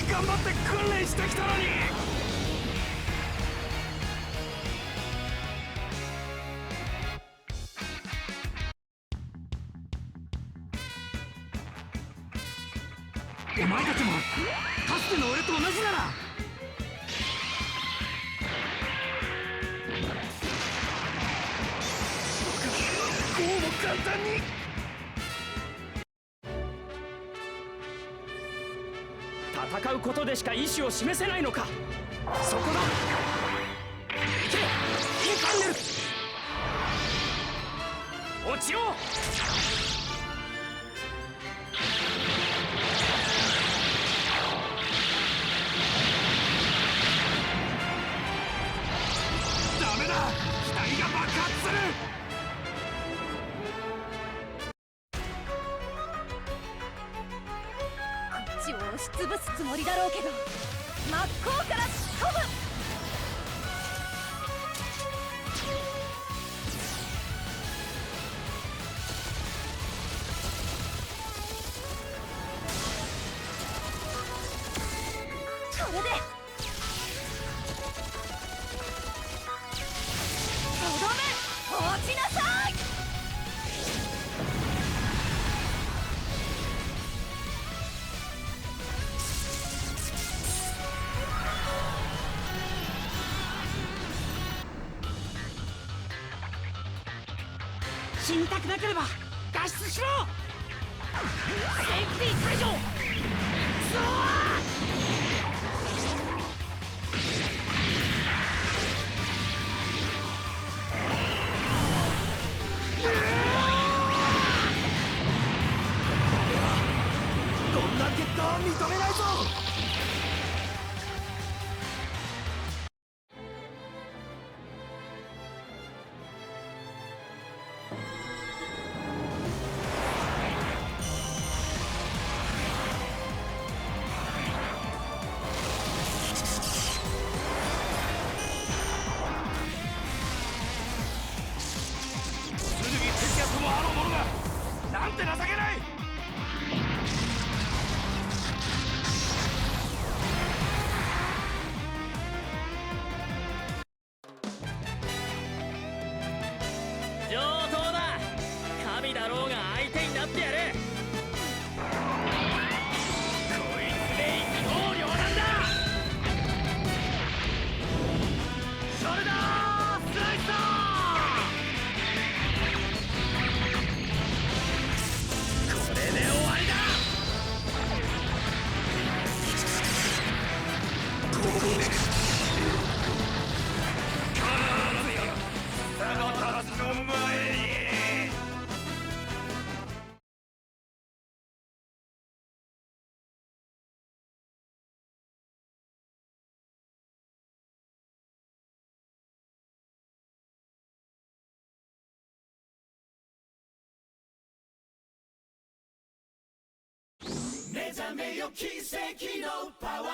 に頑張って訓練してきたのに。お前たちもかつての俺と同じなら。こうも簡単に。戦うことでしか意志を示せないのか。そこだ。行けインカンネル。落ちよう。ダメだ、機体が爆発する。押しつぶすつもりだろうけど、真っ向から突っ込む。これでとどめ、落ちなさい。死にたくなければ脱出しろ。セーフティー解除。こんな結果は認めないぞ。なんて情けない。上等だ。神だろうが相手になってやる。こいつで一刀両断だ。ショルダースライサー。目覚めよ奇跡のパワー。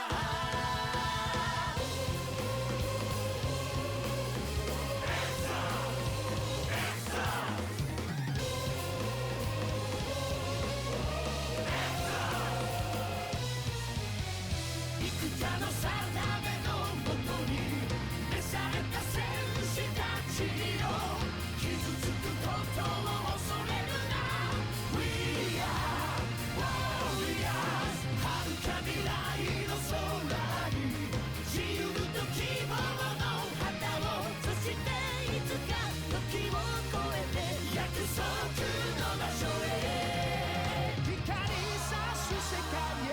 幾多の定めのもとに召された戦士たちよ。傷つくことを恐れるな。 We are warriors。 遥か未来の空に自由と希望の旗を。そしていつか時を超えて約束の場所へ。光さす世界へ。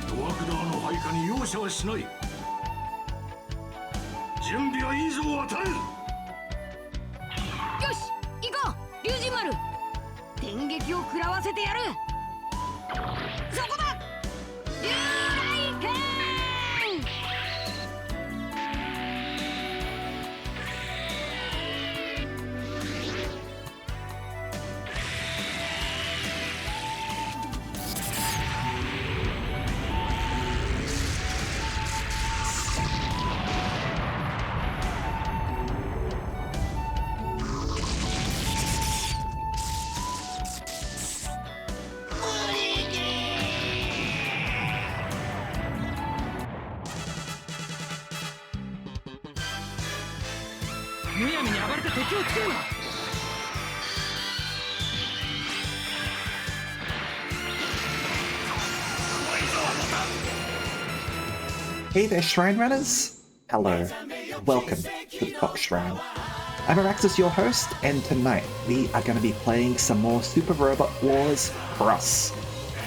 ドワクダーの配下に容赦はしない。準備はいいぞ、渡る。よし、行こう龍神丸。電撃を食らわせてやる。そこだ龍雷剣。むやみに暴れて敵を作るな。 Hey there, Shrine Runners! Hello, welcome to the Fox Shrine. I'm Araxis, your host, and tonight we are going to be playing some more Super Robot Wars Cross.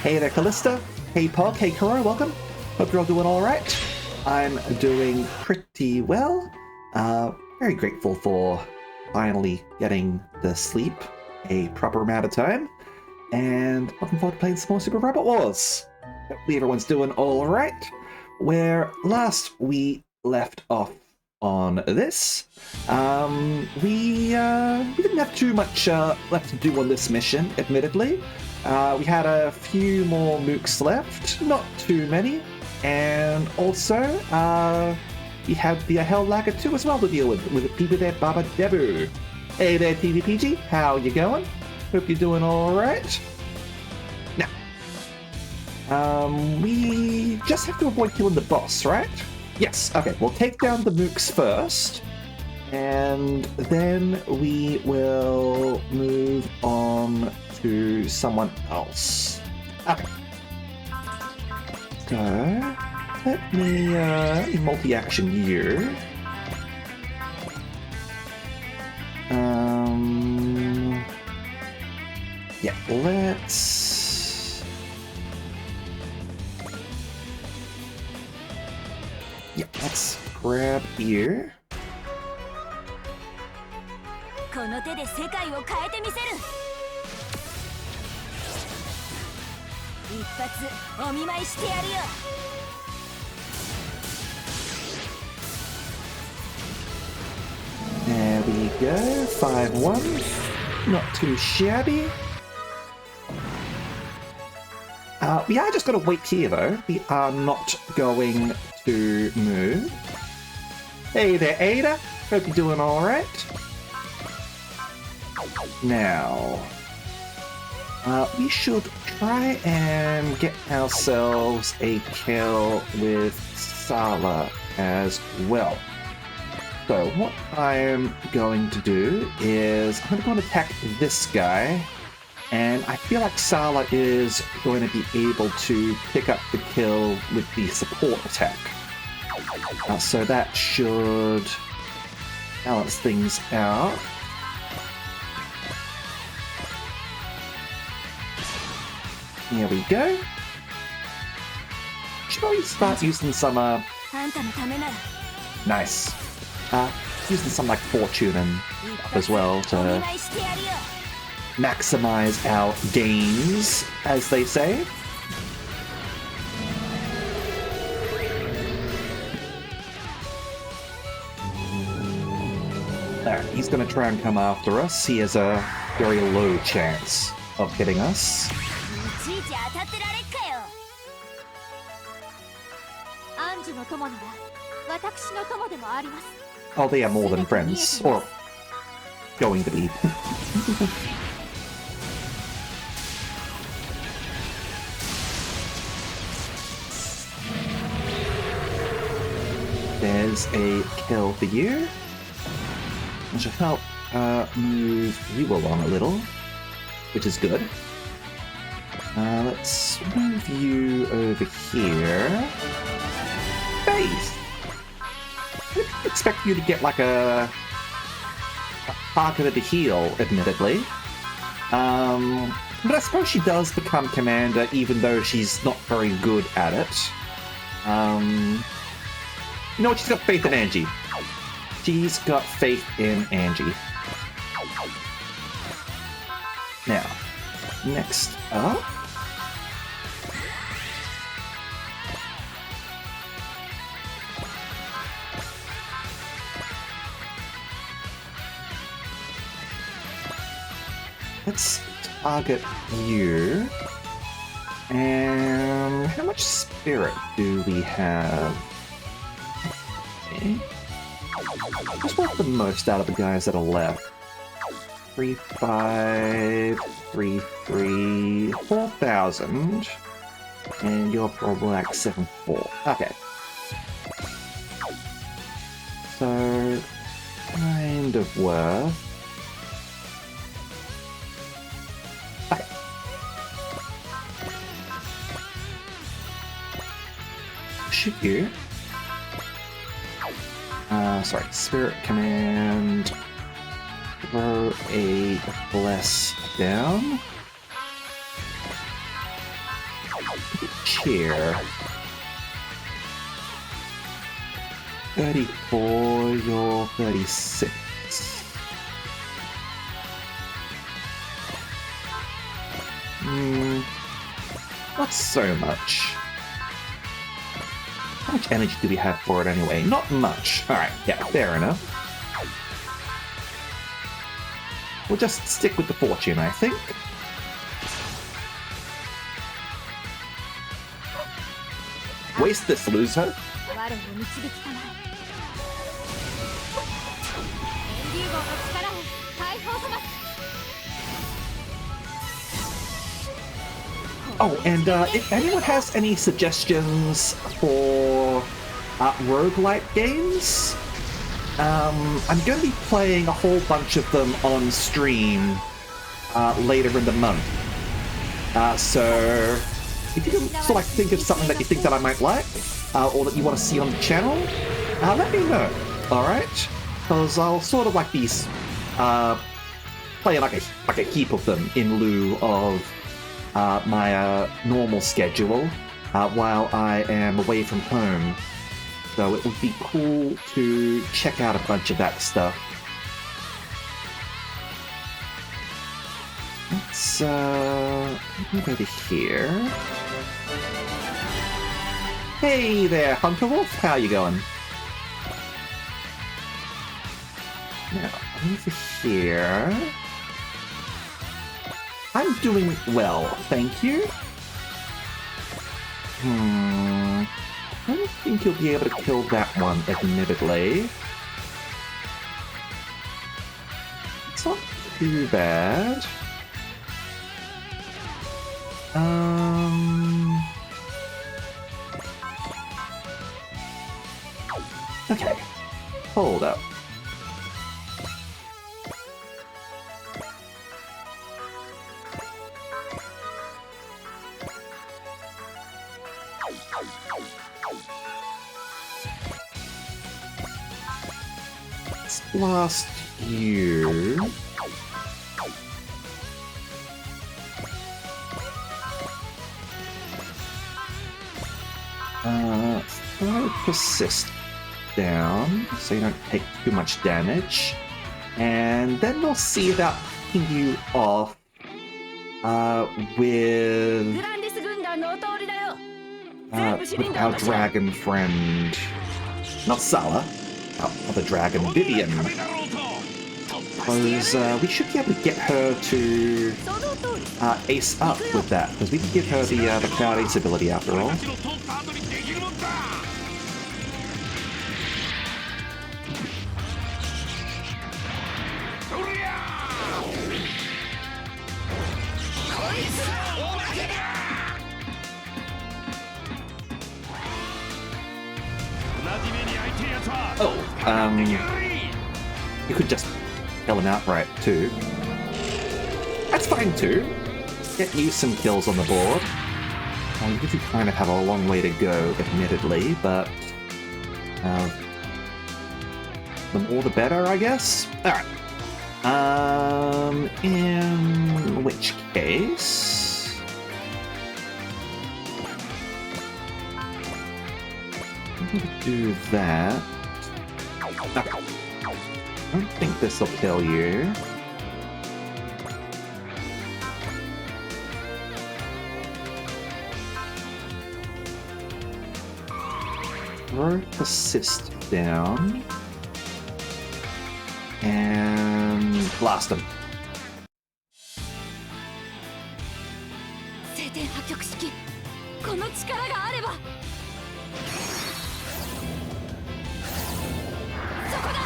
Hey there, Callista. Hey Pog. Hey Kuro, welcome. Hope you're all doing alright. I'm doing pretty well. Very grateful for finally getting to sleep a proper amount of time. And looking forward to playing some more Super Robot Wars. Hopefully everyone's doing alright. Where last we left off on this, we didn't have too much left to do on this mission, admittedly. We had a few more mooks left, not too many, and also we had the Hell Lagger 2 as well to deal with people there, Baba Debu. Hey there, TVPG, how you going? Hope you're doing alright. We just have to avoid killing the boss, right? Yes, okay, we'll take down the mooks first, and then we will move on to someone else. Okay. So, let me multi-action you. Yeah, let's... Yeah, let's grab here. この手で世界を変えてみせる。一発お見舞いしてやるよ。There we go, 5-1. Not too shabby. We are just going to wait here though. We are not going to move. Hey there, Ada. Hope you're doing alright. Now, we should try and get ourselves a kill with Sala as well. So what I'm going to do is I'm going to go and attack this guy, and I feel like Sala is going to be able to pick up the kill with the support attack. So that should balance things out. Here we go. Should we start using some, nice. Using some like fortune and as well to maximize our gains, as they say. Alright, he's gonna try and come after us. He has a very low chance of hitting us. Oh, they are more than friends. Or going to be. There's a kill for you. Which will help move you along a little, which is good. Let's move you over here. Faith! I didn't expect you to get like a targeted heal, admittedly. But I suppose she does become commander even though she's not very good at it. You know what? She's got faith in Angie. She's got faith in Angie. Now, next up... let's target you. And how much spirit do we have? Okay. Just want the most out of the guys that are left. 3, 5, 3, 3, 4,000. And you're probably like 7, 4. Okay. So, try and kind of worth. Okay. Shoot you. Sorry, Spirit Command. Throw a bless down. Cheer. 34, you're 36. Not so much. How much energy do we have for it anyway? Not much. Alright, yeah, fair enough. We'll just stick with the fortune, I think. Waste this, loser. 我を導きたまえエンデューゴの力を解放さます Oh, and if anyone has any suggestions for roguelite games, I'm going to be playing a whole bunch of them on stream later in the month. So if you can sort of think of something that you think that I might like, or that you want to see on the channel, let me know, alright? Because I'll sort of like these, play like a heap of them in lieu of my normal schedule while I am away from home. So it would be cool to check out a bunch of that stuff. Let's move over here. Hey there, Hunter Wolf, how you going? Now, over here. I'm doing well, thank you. I don't think you'll be able to kill that one, admittedly. It's not too bad. Okay, hold up. Let's blast you. Throw persist down so you don't take too much damage, and then we'll see about picking you off with グランディス軍団のお通りだよ with our dragon friend, not Sala, our other dragon, Vivian. Because we should be able to get her to その通り ace up with that, because we can give her the Cloud Ace ability after all. You could just kill him outright too. That's fine too. Get you some kills on the board. You do kind of have a long way to go, admittedly, but the more the better, I guess. Alright. In which case... I'm gonna do that. Okay. I don't think this will kill you. Throw persist down. And blast him. 晴天破局式この力があればそこだ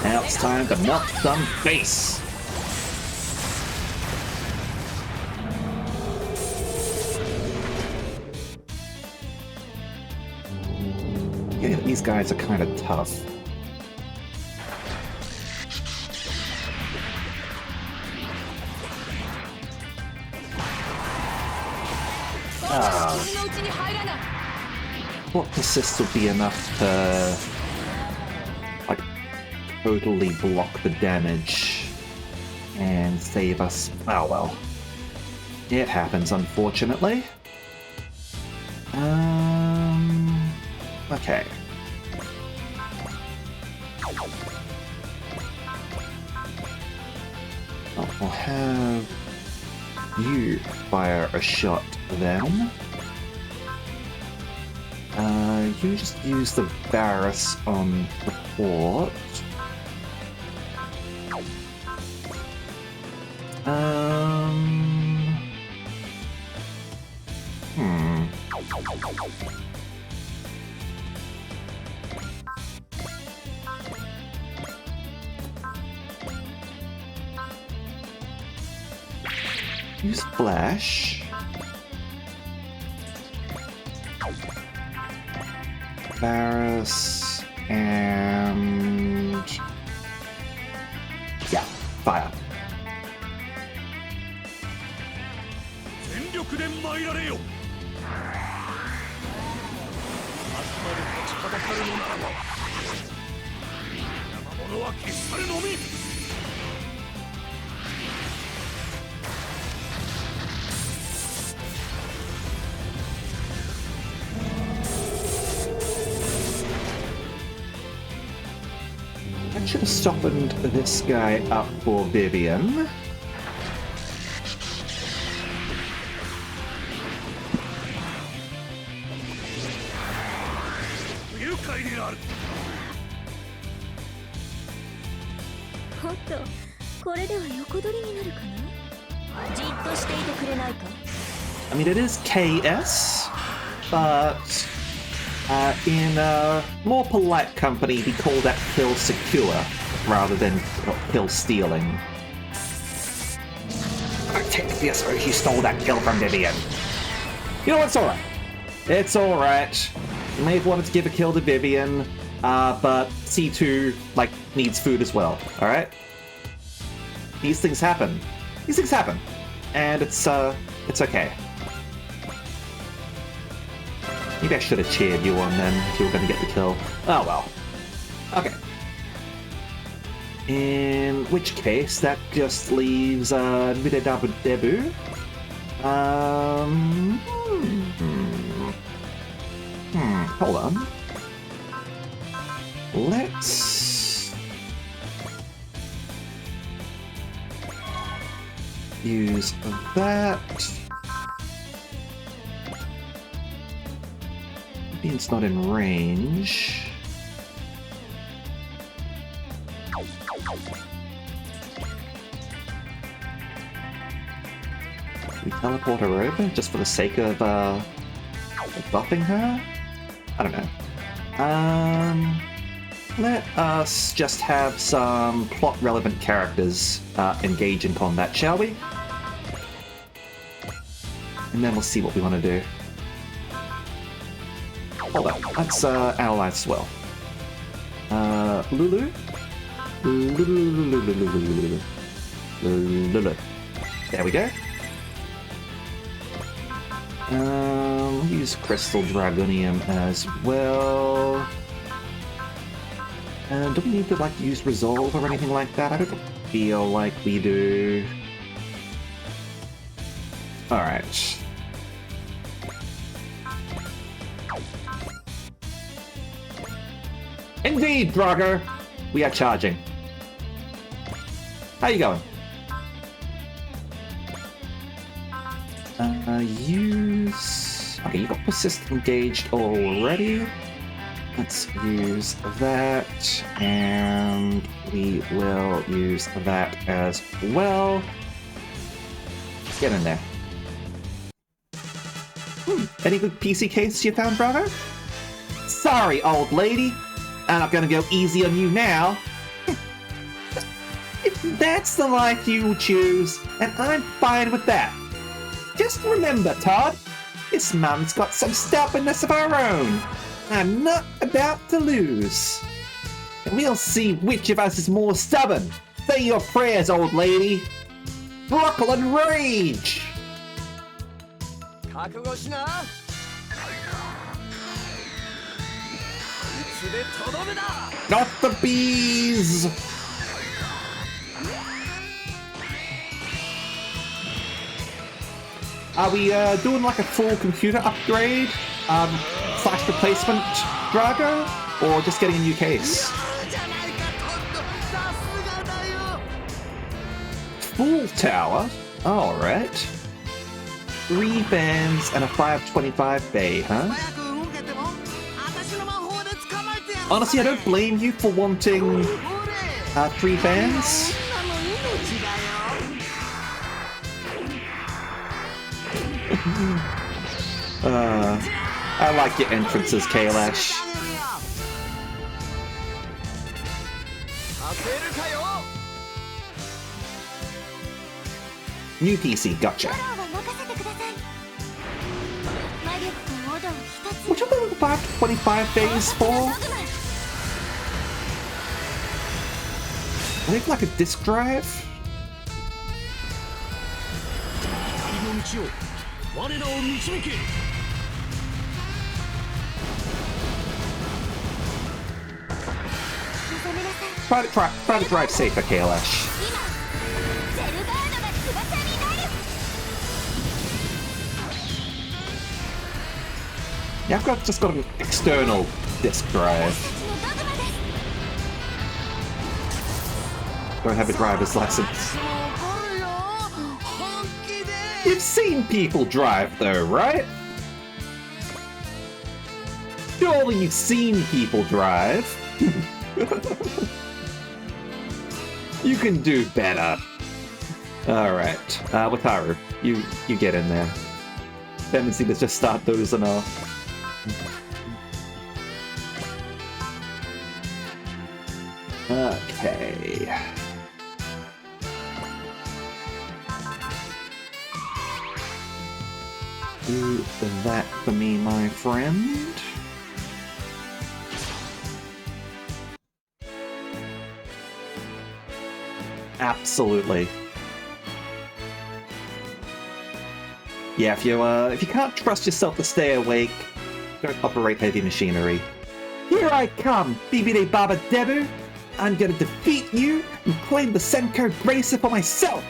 Now it's time to melt some face. These guys are kind of tough. What persist would be enough to like totally block the damage and save us? Oh well. It happens, unfortunately. Okay. I'll have you fire a shot then. You just use the Varus on the port. Use Flash. Varus and yeah, fire. 全力で参られよ。あくまで立ちはだかるのならば、生物は消し去るのみ。I should have softened this guy up for Vivian. I mean, it is KS, but in a more polite company, we call that kill secure rather than kill stealing. I take this, or he stole that kill from Vivian. You know what? It's alright. It's alright. You may have wanted to give a kill to Vivian, but C2 like needs food as well. Alright? These things happen. These things happen. And it's okay. Maybe I should have cheered you on then if you were going to get the kill. Oh well. Okay. In which case, that just leaves Midedabu Debu. Hold on. Let's use that. Maybe it's not in range. We teleport her over just for the sake of buffing her? I don't know. Let us just have some plot-relevant characters engage in combat, shall we? And then we'll see what we want to do. Hold on, let's analyze as well. Lulu? Lulu. There we go. Use Crystal Dragonium as well. Do we need to like use Resolve or anything like that? I don't feel like we do. Alright. Indeed, Drago! We are charging. How you going? Use... Okay, you got Persist engaged already. Let's use that, and we will use that as well. Get in there. Any good PC cases you found, Drago? Sorry, old lady. I'm not gonna go easy on you now. If that's the life you choose, and I'm fine with that. Just remember, Todd, this mum's got some stubbornness of her own. I'm not about to lose. And we'll see which of us is more stubborn. Say your prayers, old lady. Brooklyn Rage! 覚悟しな。いつでとどめだ。 Not the bees! Are we doing like a full computer upgrade? Slash replacement Drago? Or just getting a new case? じゃないかトッド。さすがだよ。 Full tower? Alright. 3 fans and a 525 bay, huh? 早く動けても、私の魔法で捕まえてやる。 Honestly, I don't blame you for wanting ほれ。 3 fans. 女の命だよ。 I like your entrances, Kailash. させるかよ。 New PC, gotcha. フォローは任せてください。魔力とオドを一つ。 Which are the 525 bays for? ドグマ I think like a disk drive? 光の道を我らを導け。 望めなさい。 Try to drive safer, Kailash. 今ゼルガードが翼になる。 Yeah, I've just got an external disk drive. 私たちのドグマです。 Don't have a driver's license. 怒るよ。本気で。 You've seen people drive though, right? Surely you've seen people drive. You can do better. Alright. Wataru, you get in there. Tendency to just start dozing off. Okay. Do that for me, my friend. Absolutely. Yeah, if you can't trust yourself to stay awake, don't operate heavy machinery. Here I come, Bibide Baba Debu! I'm gonna defeat you and claim the Senko Bracer for myself!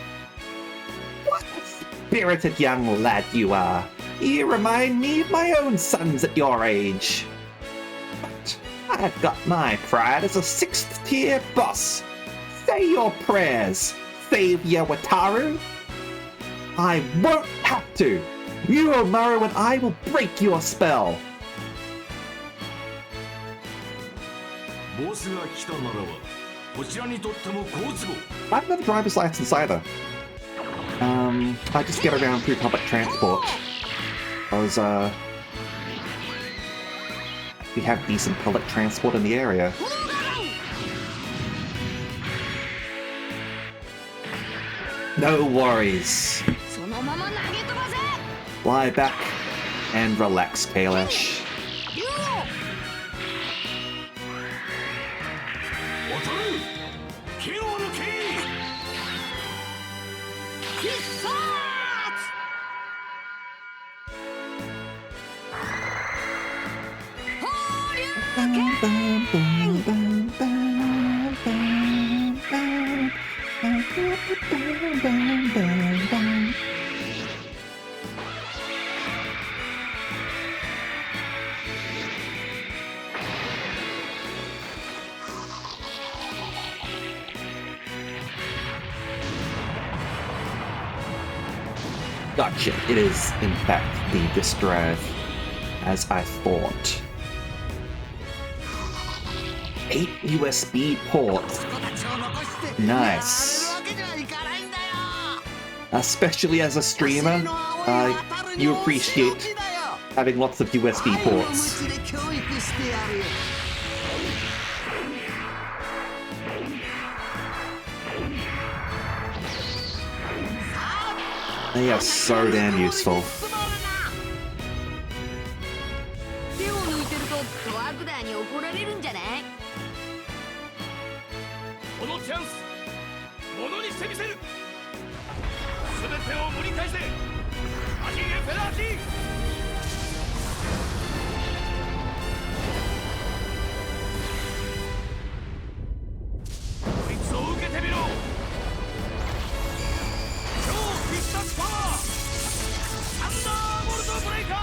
What a spirited young lad you are! You remind me of my own sons at your age. But I've got my pride as a 6th tier boss. Say your prayers, Savior Wataru. I won't have to. You, Omaru, and I will break your spell. ボスが来たならば、こちらにとっても好都合。 I don't have a driver's license either. I just get around through public transport. Because, we have decent public transport in the area. No worries. そのまま投げ飛ばせ。 Lie back and relax, Kailash. 竜を。渡る気を抜け。必殺。放流剣。 Gotcha. It is, in fact, the disk drive, as I thought. 8 USB ports. 子たちを残して Nice. やられるわけにはいかないんだよ。 Especially as a streamer, you appreciate having lots of USB ports. 無知で教育してやるよ。 They are so damn useful. 手を抜いてるとこに返せ。アジーレフェラーティ。こいつを受けてみろ。超必殺パワーサンダーボルトブレイカー。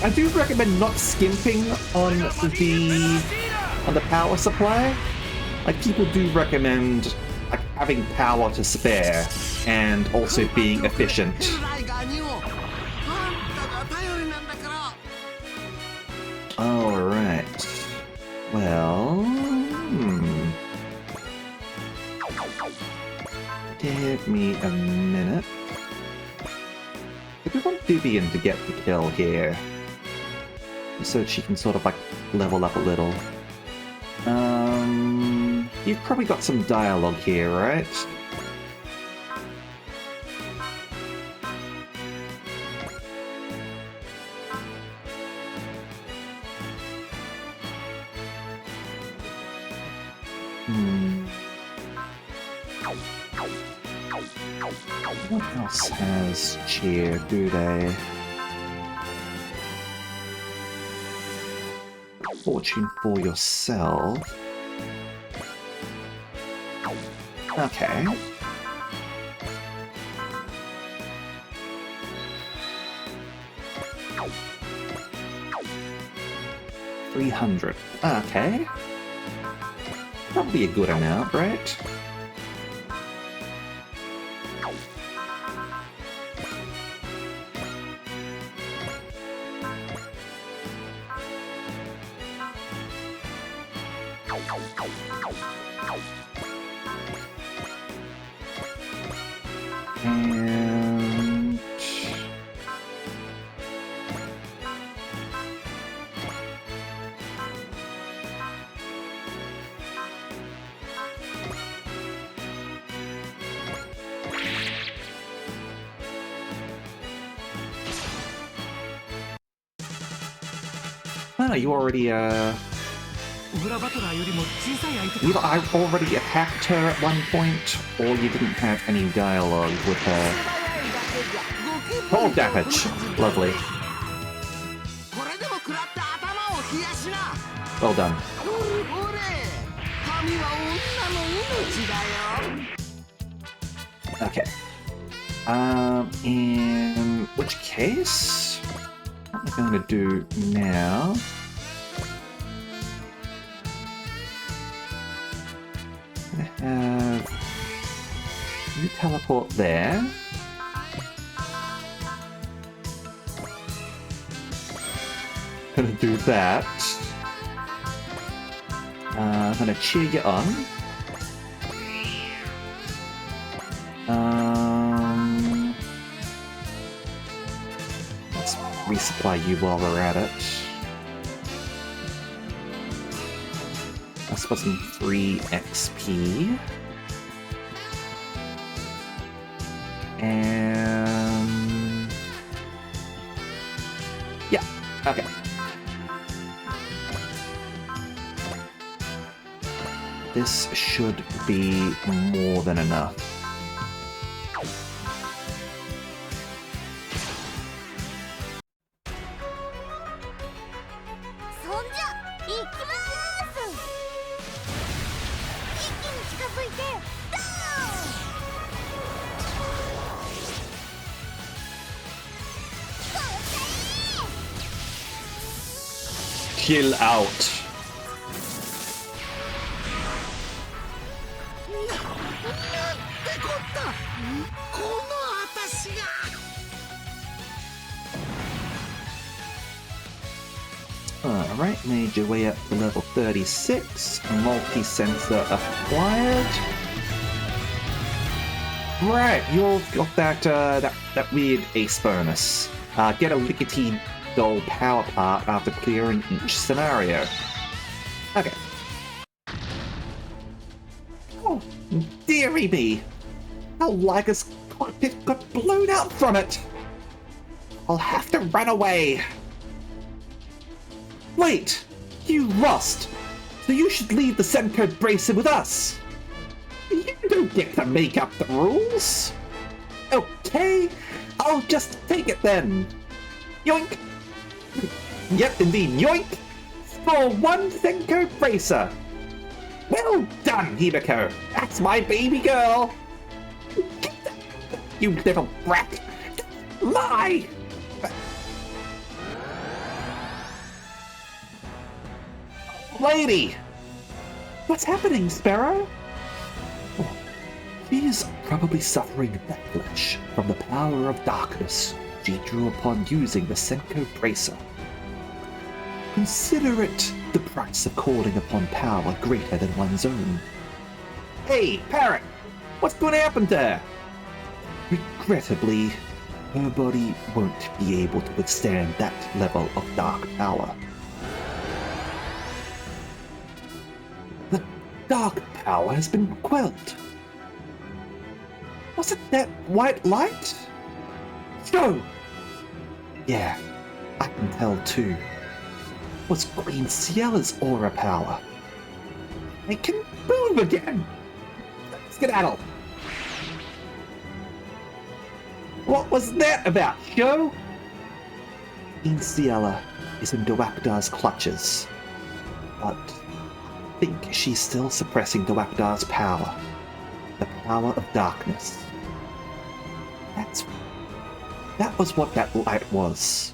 I do recommend not skimping on the power supply. Like, people do recommend like having power to spare and also being efficient. ライガーにもあんたが頼りなんだから。 Alright. Well, give me a minute. If we want Vivian to get the kill here, so she can sort of like level up a little. You've probably got some dialogue here, right? What else has cheer, do they? Fortune for yourself. Okay. $300. Okay. Probably a good amount, right? And oh, you already Either I already attacked her at one point, or you didn't have any dialogue with her. Cold damage! Lovely. Well done. Okay. In which case, what I'm going to do now... you teleport there. Gonna do that. I'm gonna cheer you on. Let's resupply you while we're at it. Let's put some free XP. And... yeah, okay. This should be more than enough. Chill out. Alright, made your way up to level 36. Multi-sensor acquired. Right, you've got that weird ace bonus. Get a Lickety Doll power part after clearing each scenario. Okay. Oh, dearie me! How Liger's cockpit got blown out from it! I'll have to run away! Wait! You lost! So you should leave the Senko Bracer with us! You don't get to make up the rules! Okay, I'll just take it then! Yoink! Yep, indeed, yoink! For 1 Senko Bracer! Well done, Hibiko! That's my baby girl! You little brat! Lie! Lady! What's happening, Sparrow? She is probably suffering backlash from the power of darkness she drew upon using the Senko Bracer. Consider it the price of calling upon power greater than one's own. Hey, Parrot! What's going to happen to her? Regrettably, her body won't be able to withstand that level of dark power. The dark power has been quelled. Was it that white light? No! Yeah, I can tell too. It was Queen Ciella's aura power. I can move again! Skedaddle! What was that about, Sho? Queen Ciella is in Dwakdar's clutches, but I think she's still suppressing Dwakdar's power. The power of darkness. That was what that light was.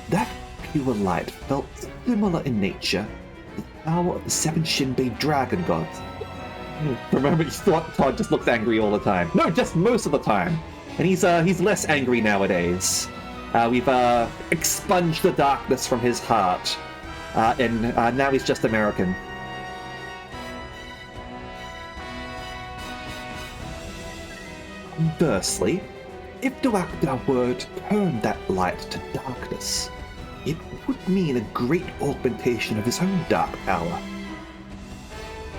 That pure light felt similar in nature to the power of the 7 Shinbei dragon gods. Remember, you thought Todd just looked angry all the time. No, just most of the time. And he's less angry nowadays. We've expunged the darkness from his heart. And now he's just American. Conversely, if Dwakdar were to turn that light to darkness, it would mean a great augmentation of his own dark power.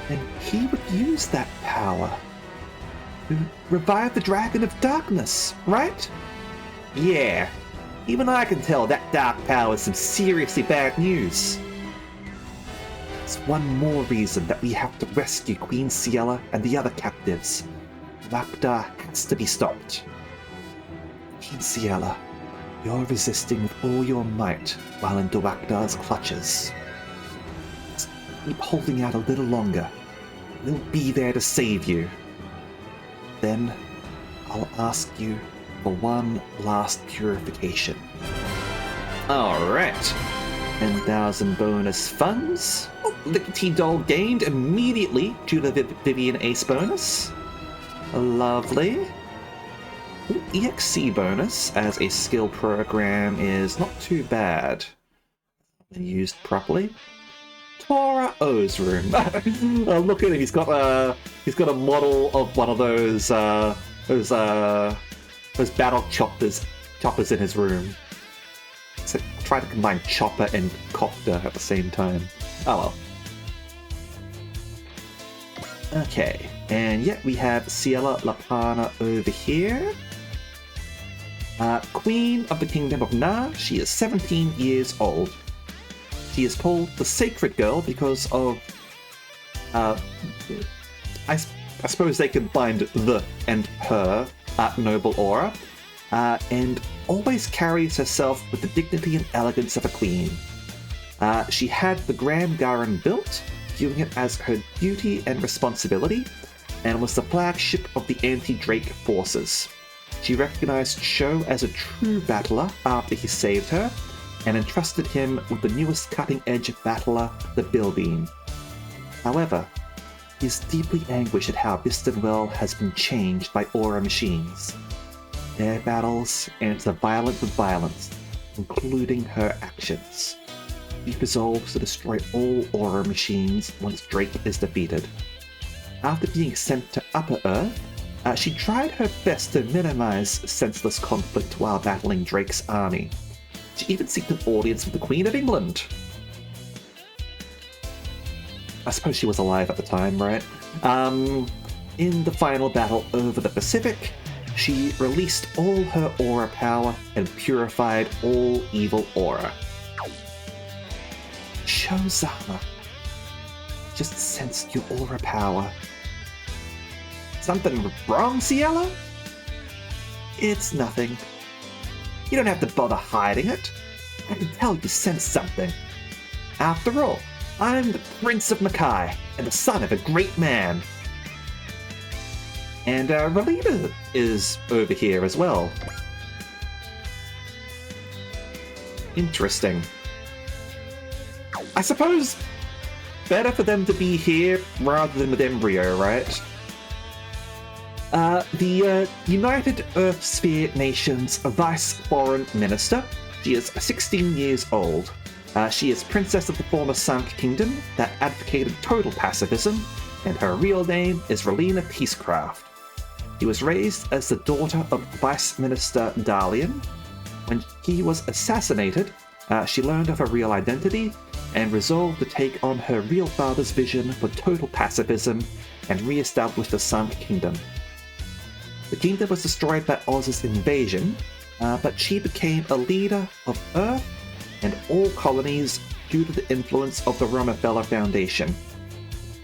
And he would use that power to revive the Dragon of Darkness, right? Yeah, even I can tell that dark power is some seriously bad news. It's one more reason that we have to rescue Queen Ciella and the other captives. Dwakdar has to be stopped. Queen Ciella, you're resisting with all your might while in Dwakdar's clutches. Just keep holding out a little longer. We'll be there to save you. Then, I'll ask you for one last purification. Alright. 10,000 bonus funds. Oh, Lickety Doll gained immediately due to the Vivian Ace bonus. Lovely. Ooh, EXC bonus as a skill program is not too bad when used properly. Tora O's room. Look at him. He's got a model of one of those battle choppers in his room. So try to combine chopper and copter at the same time. Oh well. Okay, and yet we have Ciella Lapana over here. Queen of the Kingdom of Na. She is 17 years old. She is called the Sacred Girl because of, I suppose they combined the and her noble aura, and always carries herself with the dignity and elegance of a queen. She had the Grand Garan built, viewing it as her duty and responsibility, and was the flagship of the anti-Drake forces. She recognized Sho as a true battler after he saved her, and entrusted him with the newest cutting-edge battler, the Bilbeam. However, he is deeply anguished at how Bistanwell has been changed by aura machines. Their battles answer violence with violence, including her actions. She resolves to destroy all aura machines once Drake is defeated. After being sent to Upper Earth, she tried her best to minimize senseless conflict while battling Drake's army. She even seeked an audience with the Queen of England. I suppose she was alive at the time, right? In the final battle over the Pacific, she released all her aura power and purified all evil aura. Cho-sama. Just sensed your aura power. Something wrong, Ciela? It's nothing. You don't have to bother hiding it. I can tell you sense something. After all, I'm the Prince of Makai, and the son of a great man. And Relina is over here as well. Interesting. I suppose better for them to be here rather than with Embryo, right? The United Earth Sphere Nation's Vice Foreign Minister. She is 16 years old. She is Princess of the former Sank Kingdom that advocated total pacifism, and her real name is Relina Peacecraft. She was raised as the daughter of Vice Minister Dalian. When he was assassinated, she learned of her real identity and resolved to take on her real father's vision for total pacifism and re-establish the Sank Kingdom. The kingdom was destroyed by Oz's invasion, but she became a leader of Earth and all colonies due to the influence of the Rockefeller Foundation.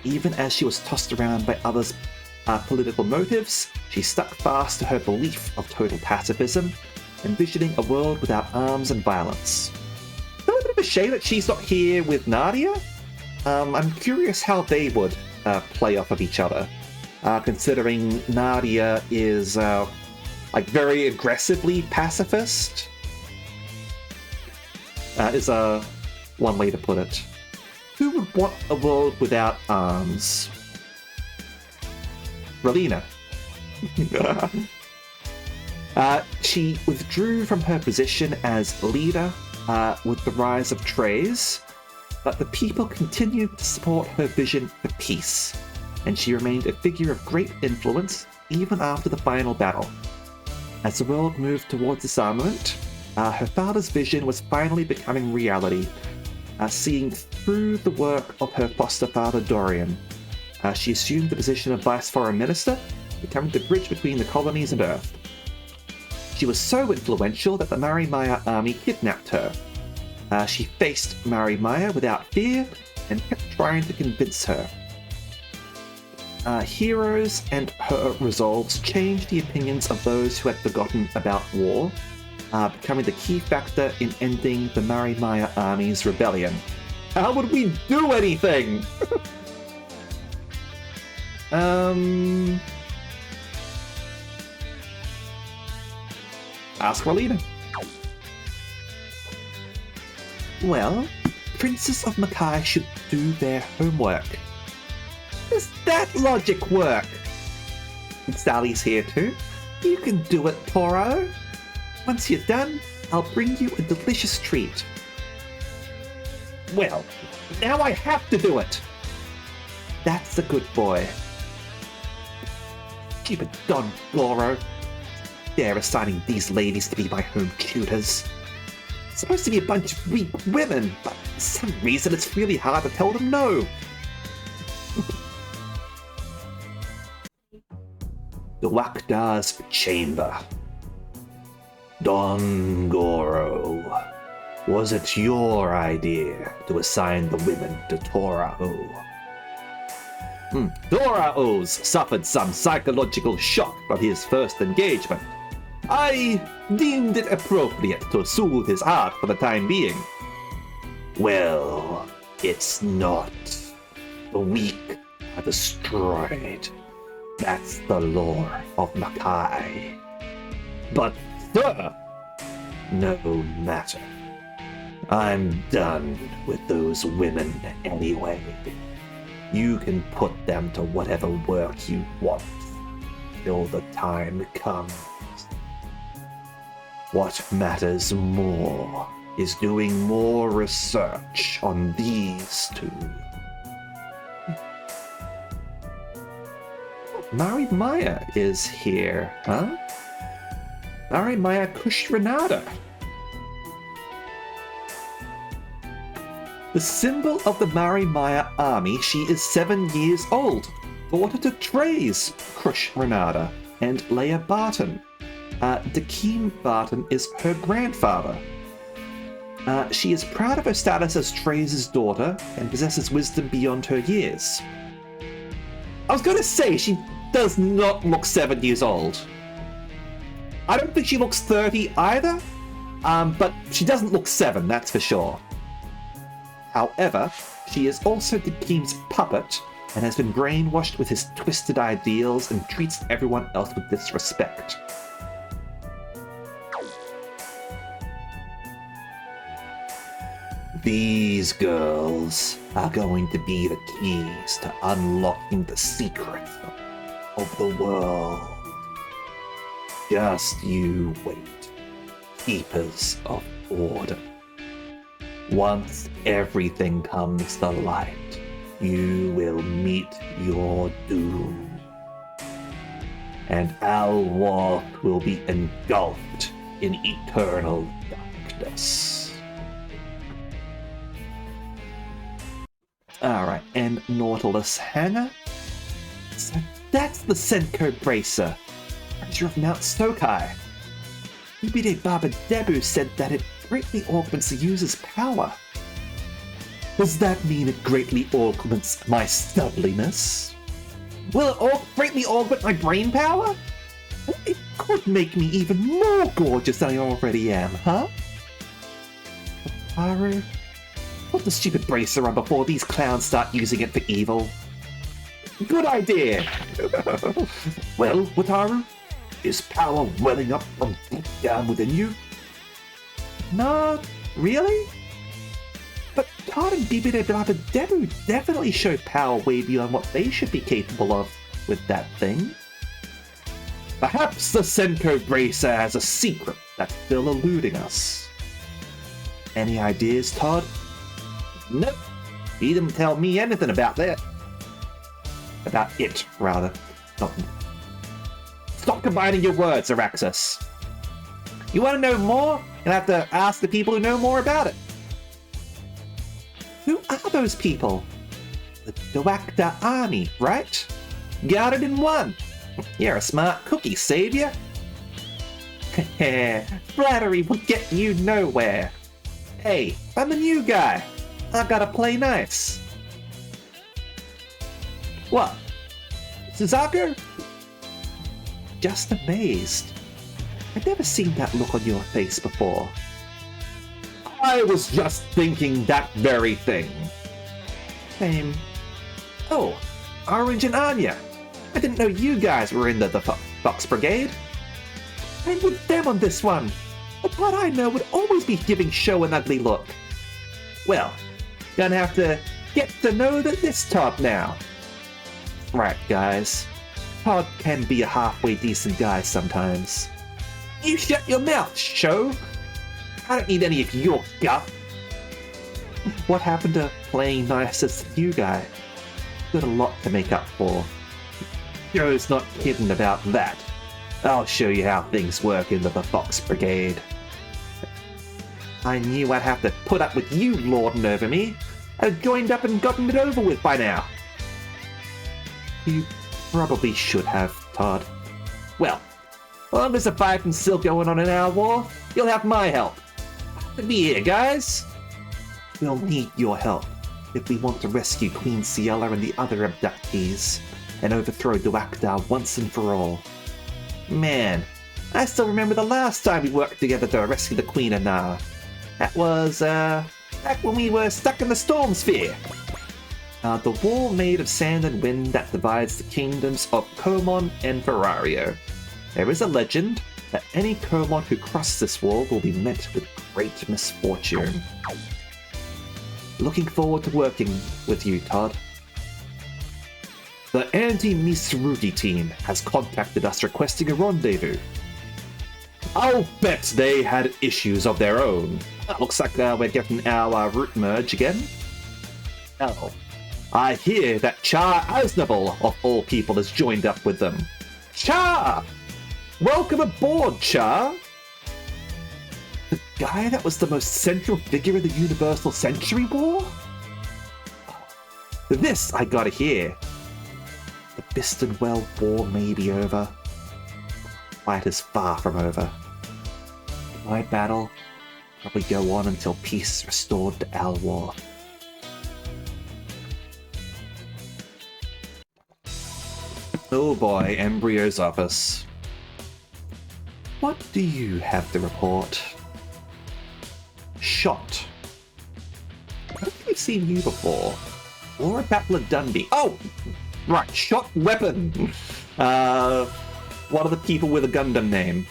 Even as she was tossed around by others' political motives, she stuck fast to her belief of total pacifism, envisioning a world without arms and violence. It's a bit of a shame that she's not here with Nadia. I'm curious how they would play off of each other, considering Nadia is like very aggressively pacifist. Is one way to put it. Who would want a world without arms? Relina. She withdrew from her position as leader with the rise of Treize, but the people continued to support her vision for peace, and she remained a figure of great influence even after the final battle. As the world moved towards disarmament, her father's vision was finally becoming reality, seeing through the work of her foster father Dorian. She assumed the position of Vice Foreign Minister, becoming the bridge between the colonies and Earth. She was so influential that the Marimaya army kidnapped her. She faced Marimaya without fear and kept trying to convince her. Heroes and her resolves changed the opinions of those who had forgotten about war, becoming the key factor in ending the Marimaya army's rebellion. How would we do anything? Ask Relina. Well, Princes of Makai should do their homework. Does that logic work? Sally's here too. You can do it, Toro. Once you're done, I'll bring you a delicious treat. Well, now I have to do it. That's a good boy. Keep it done, Goro. They're assigning these ladies to be my home tutors. It's supposed to be a bunch of weak women, but for some reason it's really hard to tell them no. The Wakda's chamber. Don Goro, was it your idea to assign the women to Torao? Torao's suffered some psychological shock from his first engagement. I deemed it appropriate to soothe his heart for the time being. Well, it's not. The weak are destroyed. That's the lore of Makai. But, sir, no matter. I'm done with those women anyway. You can put them to whatever work you want, till the time comes. What matters more is doing more research on these two. Marimaya is here, huh? Marimaya Kushrenada. The symbol of the Marimaya army, she is 7 years old, daughter to Treize Kushrenada and Leia Barton. Dakeem Barton is her grandfather. She is proud of her status as Treize's daughter and possesses wisdom beyond her years. I was going to say, she does not look 7 years old. I don't think she looks 30 either, but she doesn't look 7, that's for sure. However, she is also the king's puppet and has been brainwashed with his twisted ideals and treats everyone else with disrespect. These girls are going to be the keys to unlocking the secrets of the world. Just you wait, keepers of order. Once everything comes to light, you will meet your doom. And Alworth will be engulfed in eternal darkness. Alright, and Nautilus Hangar? So that's the Senko Bracer, treasure of Mount Stokai. Ibide Baba Debu said that it greatly augments the user's power. Does that mean it greatly augments my stubliness? Will it greatly augment my brain power? It could make me even more gorgeous than I already am, huh? Haru? Put the stupid bracer on before these clowns start using it for evil. Good idea! Well, Wataru, is power welling up from deep down within you? Not really? But Todd and Bibide Blabba Debu definitely show power way beyond what they should be capable of with that thing. Perhaps the Senko Bracer has a secret that's still eluding us. Any ideas, Todd? Nope. He didn't tell me anything about that. About it, rather. Stop combining your words, Araxis. You want to know more? You'll have to ask the people who know more about it. Who are those people? The Dwakda army, right? Got it in one. You're a smart cookie, savior. Flattery will get you nowhere. Hey, I'm the new guy. I gotta play nice. What? Suzaku? Just amazed. I've never seen that look on your face before. I was just thinking that very thing. Same. Oh, Orange and Anya. I didn't know you guys were in the Fox Brigade. I'm with them on this one. But what I know would always be giving Show an ugly look. Well, gonna have to get to know this Todd now. Right, guys. Todd can be a halfway decent guy sometimes. You shut your mouth, Show! I don't need any of your guff. What happened to playing nice as the new guy? Got a lot to make up for. Joe's not kidding about that. I'll show you how things work in the Fox Brigade. I knew I'd have to put up with you lording over me. I'd joined up and gotten it over with by now. You probably should have, Todd. Well, as long as the fight is still going on in our war, you'll have my help. Be here, guys. We'll need your help if we want to rescue Queen Ciela and the other abductees and overthrow Dwakda once and for all. Man, I still remember the last time we worked together to rescue the Queen of Nar. That was, back when we were stuck in the Storm Sphere. The wall made of sand and wind that divides the kingdoms of Komon and Ferrario. There is a legend that any Komon who crosses this wall will be met with great misfortune. Looking forward to working with you, Todd. The Anti-Mitsurugi team has contacted us requesting a rendezvous. I'll bet they had issues of their own. Looks like we're getting our route merge again. Oh, I hear that Char Aznable, of all people, has joined up with them. Char! Welcome aboard, Char! The guy that was the most central figure in the Universal Century War? This I gotta hear. The Bistenwell War may be over. The fight is far from over. My battle probably go on until peace is restored to Alworth. Oh boy, Embryo's office. What do you have to report? Shot. I don't think I've seen you before. Laura Battler Dundee. Oh! Right, Shot Weapon. One of the people with a Gundam name.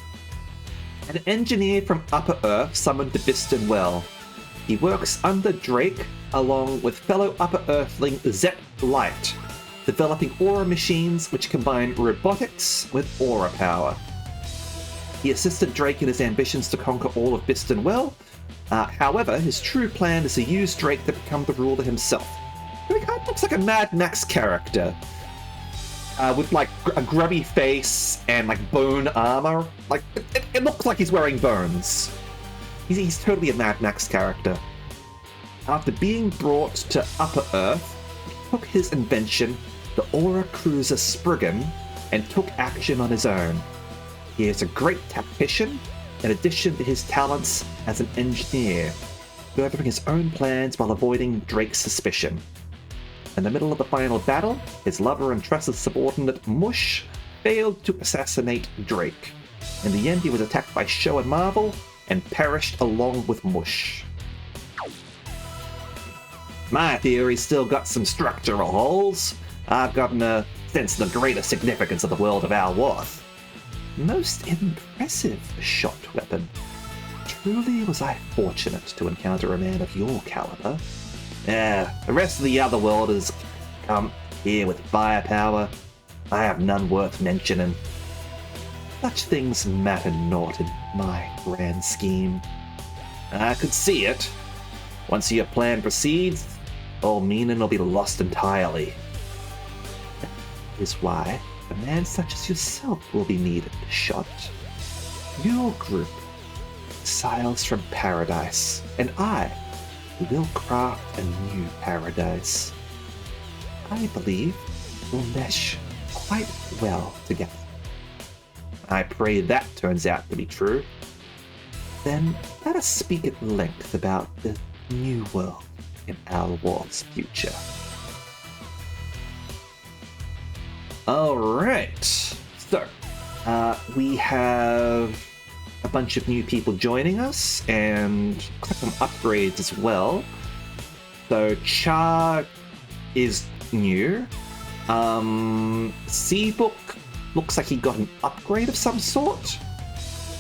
An engineer from Upper Earth summoned to Biston Well. He works under Drake, along with fellow Upper Earthling Zet Light, developing aura machines which combine robotics with aura power. He assisted Drake in his ambitions to conquer all of Biston Well. However, his true plan is to use Drake to become the ruler himself. He kind of looks like a Mad Max character. With like a grubby face and like bone armor. Like it looks like he's wearing bones. He's totally a Mad Max character. After being brought to Upper Earth, he took his invention, the Aura Cruiser Spriggan, and took action on his own. He is a great tactician, in addition to his talents as an engineer, furthering his own plans while avoiding Drake's suspicion. In the middle of the final battle, his lover and trusted subordinate Mush failed to assassinate Drake. In the end, he was attacked by Show and Marvel and perished along with Mush. My theory's still got some structural holes. I've gotten a sense of the greater significance of the world of Alworth. Most impressive, Shot Weapon. Truly was I fortunate to encounter a man of your caliber. The rest of the other worlders come here with firepower. I have none worth mentioning. Such things matter not in my grand scheme. I could see it. Once your plan proceeds, all meaning will be lost entirely. That is why a man such as yourself will be needed, Shot. Your group, exiles from paradise, and I will craft a new paradise. I believe we'll mesh quite well together. I pray that turns out to be true. Then let us speak at length about the new world in Alworth's future. Alright, so we have a bunch of new people joining us, and some upgrades as well. So Char is new. Seabook looks like he got an upgrade of some sort.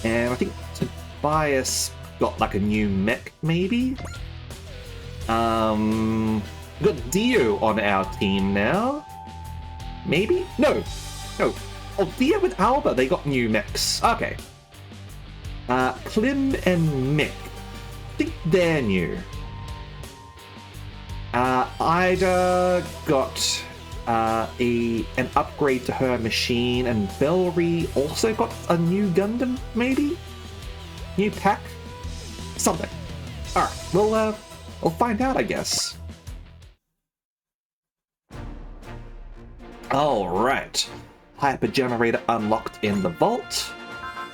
And I think Tobias got like a new mech, maybe? We got Dio on our team now. Maybe? No. Oh, Dio with Alba, they got new mechs. Okay. Klim and Mick, I think they're new. Ida got an upgrade to her machine, and Bellry also got a new Gundam, maybe? New pack? Something. Alright, we'll find out, I guess. Alright. Hyper generator unlocked in the vault.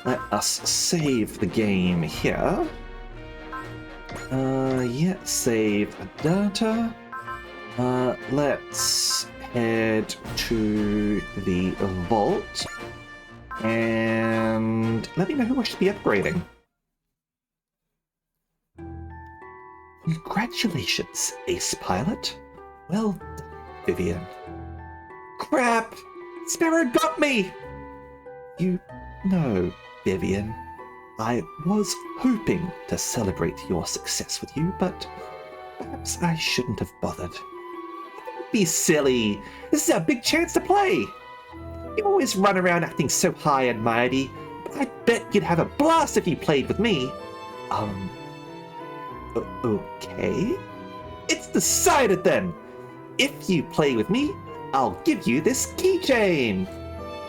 Let us save the game here. Yeah, save data. Let's head to the vault. And let me know who I should be upgrading. Congratulations, Ace Pilot. Well done, Vivian. Crap! Sparrow got me! You know, Vivian, I was hoping to celebrate your success with you, but perhaps I shouldn't have bothered. Don't be silly. This is our big chance to play. You always run around acting so high and mighty, but I bet you'd have a blast if you played with me. Okay. It's decided then. If you play with me, I'll give you this keychain.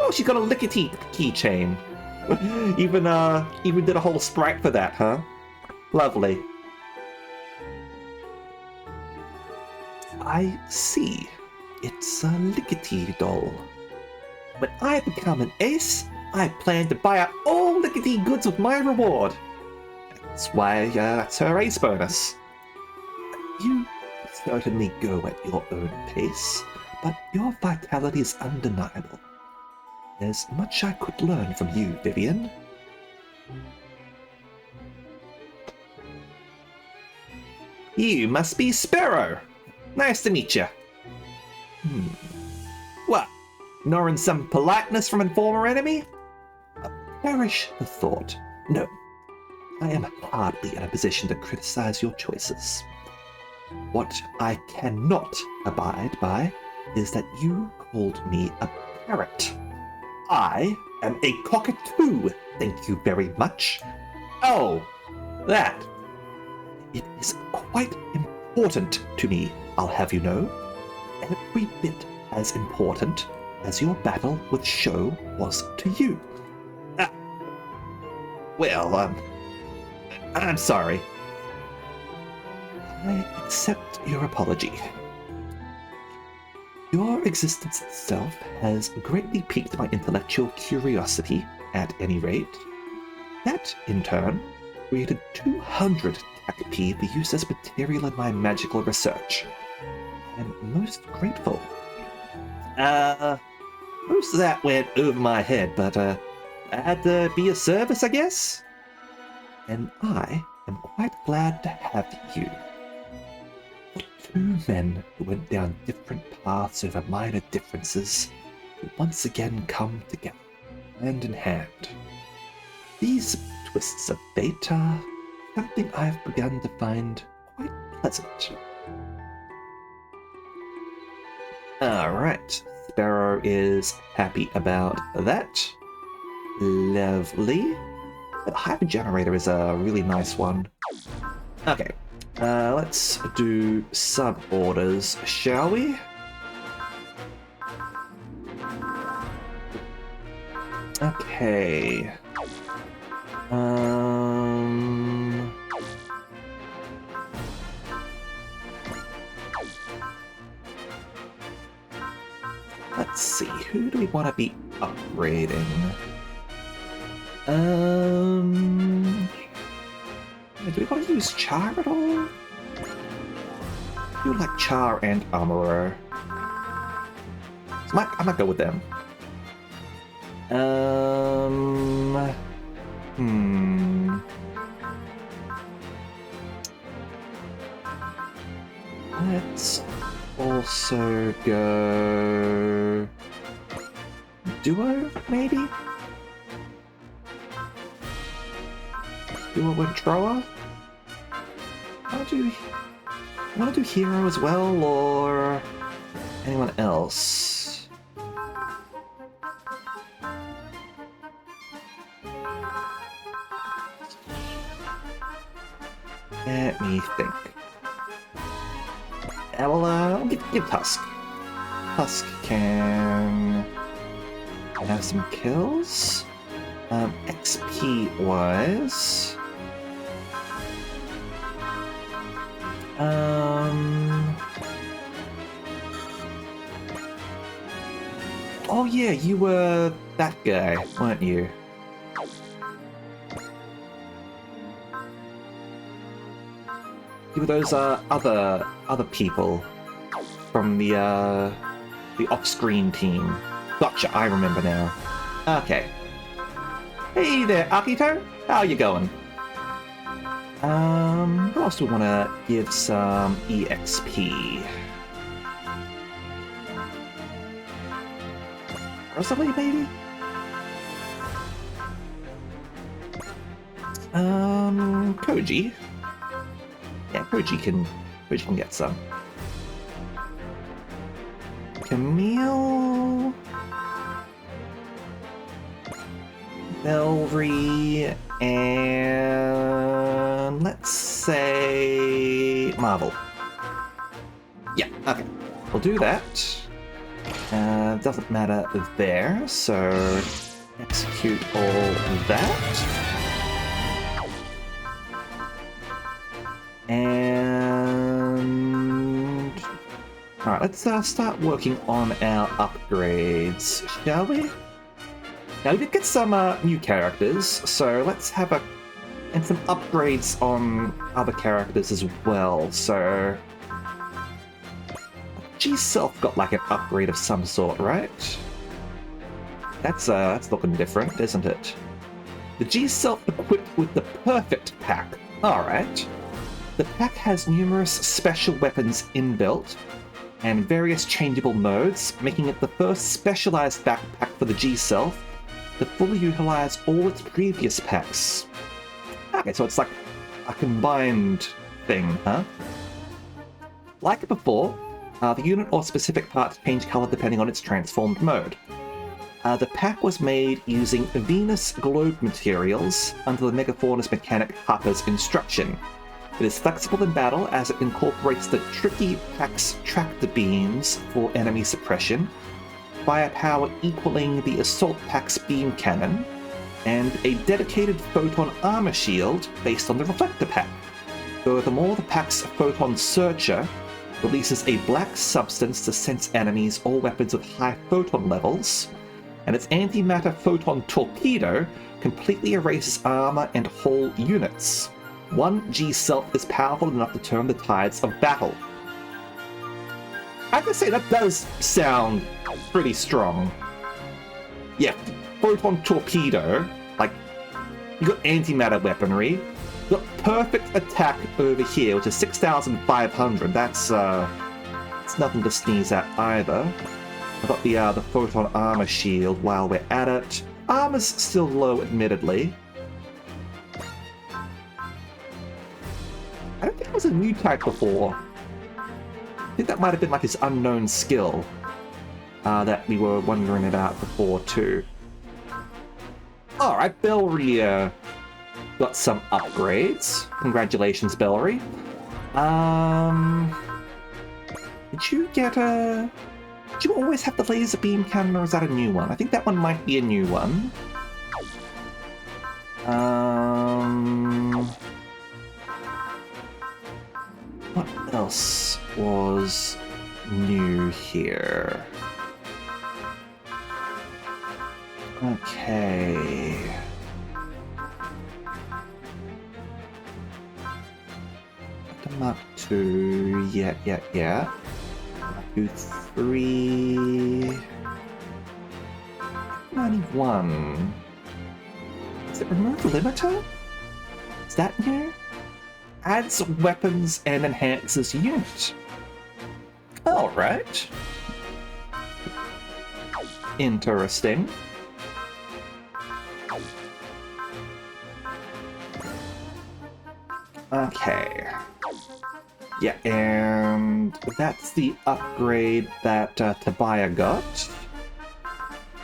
Oh, she's got a lickety keychain. Even did a whole sprite for that, huh? Lovely. I see. It's a Lickety doll. When I become an ace, I plan to buy out all Lickety goods with my reward. That's why that's her ace bonus. You certainly go at your own pace, but your vitality is undeniable. There's much I could learn from you, Vivian. You must be Sparrow. Nice to meet you. What? Ignoring some politeness from a former enemy? Perish the thought. No, I am hardly in a position to criticize your choices. What I cannot abide by is that you called me a parrot. I am a cockatoo, thank you very much. Oh, that. It is quite important to me, I'll have you know. Every bit as important as your battle with Sho was to you. Well, I'm sorry. I accept your apology. Your existence itself has greatly piqued my intellectual curiosity, at any rate. That, in turn, created 200 TACP for use as material in my magical research. I am most grateful. Most of that went over my head, but, I had to be of service, I guess? And I am quite glad to have you. Two men who went down different paths over minor differences will once again come together, hand in hand. These twists of fate are something I've begun to find quite pleasant. Alright, Sparrow is happy about that. Lovely. The Hyper Generator is a really nice one. Okay, let's do sub-orders, shall we? Okay. Let's see, who do we want to be upgrading? Do we want to use Char at all? I do like Char and Amuro. So I might go with them. Let's also go Duo, maybe? Duo with Troa? I want to do Hero as well, or anyone else? Let me think. I'll give Tusk. Tusk can have some kills. XP wise. Oh yeah, you were that guy, weren't you? You were those other people from the off-screen team. Gotcha, I remember now. Okay. Hey there, Akito. How you going? Who else do we want to give some EXP? Rosalie, maybe? Koji. Yeah, Koji can get some. Camille, Belry, and let's say Marvel. Yeah, okay. We'll do that. Doesn't matter there, so execute all that. And alright, let's start working on our upgrades, shall we? Now we did get some new characters, so let's have a and some upgrades on other characters as well. So G-Self got like an upgrade of some sort, right? That's looking different, isn't it? The G-Self equipped with the Perfect Pack. Alright. The pack has numerous special weapons inbuilt and various changeable modes, making it the first specialized backpack for the G-Self to fully utilize all its previous packs. Okay, so it's like a combined thing, huh? Like before, the unit or specific parts change color depending on its transformed mode. The pack was made using Venus globe materials under the Megafaunus mechanic Harper's instruction. It is flexible in battle as it incorporates the tricky pack's tractor beams for enemy suppression, firepower equaling the assault pack's beam cannon, and a dedicated photon armor shield based on the reflector pack. Furthermore, the pack's photon searcher releases a black substance to sense enemies or weapons with high photon levels, and its antimatter photon torpedo completely erases armor and whole units. One G-Self is powerful enough to turn the tides of battle. I have to say, that does sound pretty strong. Yeah, photon torpedo, like, you got antimatter weaponry, you got perfect attack over here, which is 6,500. That's nothing to sneeze at either. I've got the photon armor shield while we're at it. Armor's still low, admittedly. I don't think it was a new type before. I think that might have been like his unknown skill that we were wondering about before too. Alright, Bellry got some upgrades. Congratulations, Bellry. Did you get a... Did you always have the laser beam cannon, or is that a new one? I think that one might be a new one. What else was new here? Okay. The Mark II, yeah. 2, 3... 91. Is it remove limiter? Is that new? Adds weapons and enhances unit. Alright. Interesting. Okay. Yeah, and that's the upgrade that Tobiah got.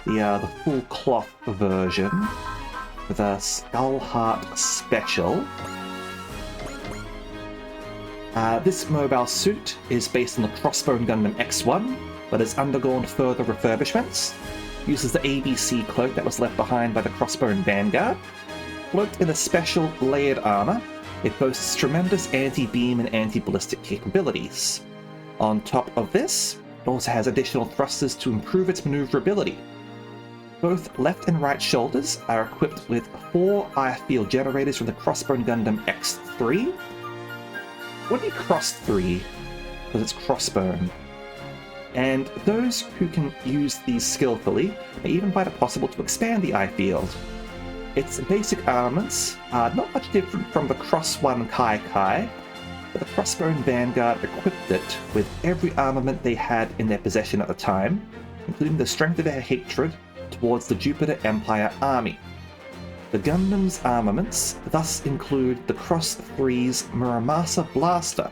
The full cloth version with a Skullheart Special. This mobile suit is based on the Crossbone Gundam X1, but has undergone further refurbishments. Uses the ABC cloak that was left behind by the Crossbone Vanguard. Cloaked in a special layered armor, it boasts tremendous anti-beam and anti-ballistic capabilities. On top of this, it also has additional thrusters to improve its maneuverability. Both left and right shoulders are equipped with 4 airfield generators from the Crossbone Gundam X3. What do you cross 3? Because it's Crossbone. And those who can use these skillfully may even find it possible to expand the airfield. Its basic armaments are not much different from the Cross 1 Kai Kai, but the Crossbone Vanguard equipped it with every armament they had in their possession at the time, including the strength of their hatred towards the Jupiter Empire army. The Gundam's armaments thus include the Cross 3's Muramasa Blaster,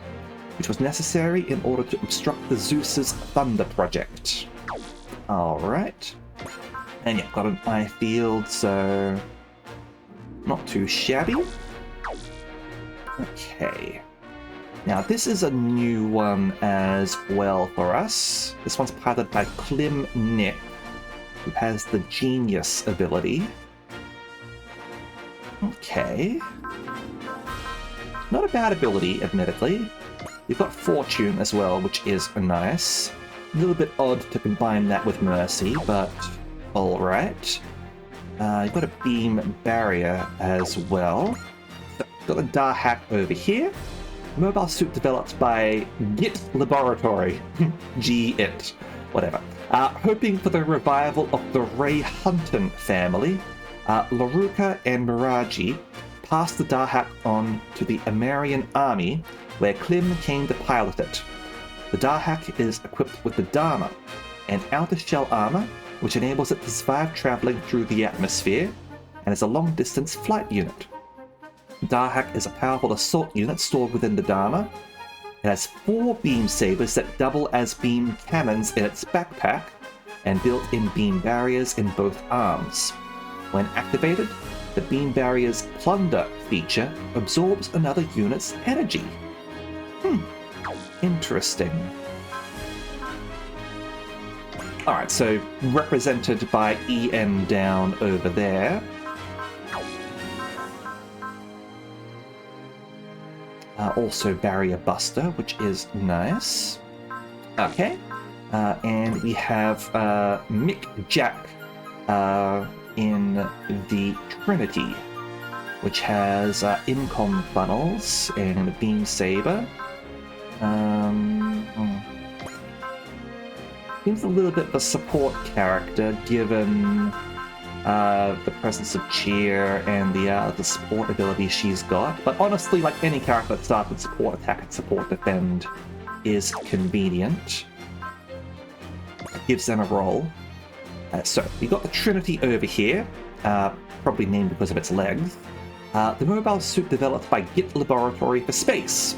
which was necessary in order to obstruct the Zeus's Thunder project. Alright. And yeah, got an eye field, so not too shabby. Okay. Now this is a new one as well for us. This one's piloted by Klim Nick, who has the Genius ability. Okay. Not a bad ability, admittedly. You've got Fortune as well, which is nice. A little bit odd to combine that with Mercy, but alright. You've got a Beam Barrier as well. Got the Dahak over here. Mobile suit developed by Git Laboratory. G-It. Whatever. Hoping for the revival of the Ray Hunton family, Laruka and Miraji passed the Dahak on to the Amarian army, where Klim came to pilot it. The Dahak is equipped with the Dharma, an outer shell armor which enables it to survive traveling through the atmosphere, and is a long-distance flight unit. Dahak is a powerful assault unit stored within the Dharma. It has 4 beam sabers that double as beam cannons in its backpack, and built-in beam barriers in both arms. When activated, the beam barrier's plunder feature absorbs another unit's energy. Interesting. Alright, so represented by EN down over there. Also Barrier Buster, which is nice. Okay. And we have Mick Jack in the Trinity, which has incom funnels and a beam saber. Seems a little bit of a support character, given the presence of cheer and the support ability she's got. But honestly, like any character that starts with support attack and support defend is convenient. Gives them a role. So we got the Trinity over here, probably named because of its legs. The mobile suit developed by Git Laboratory for space.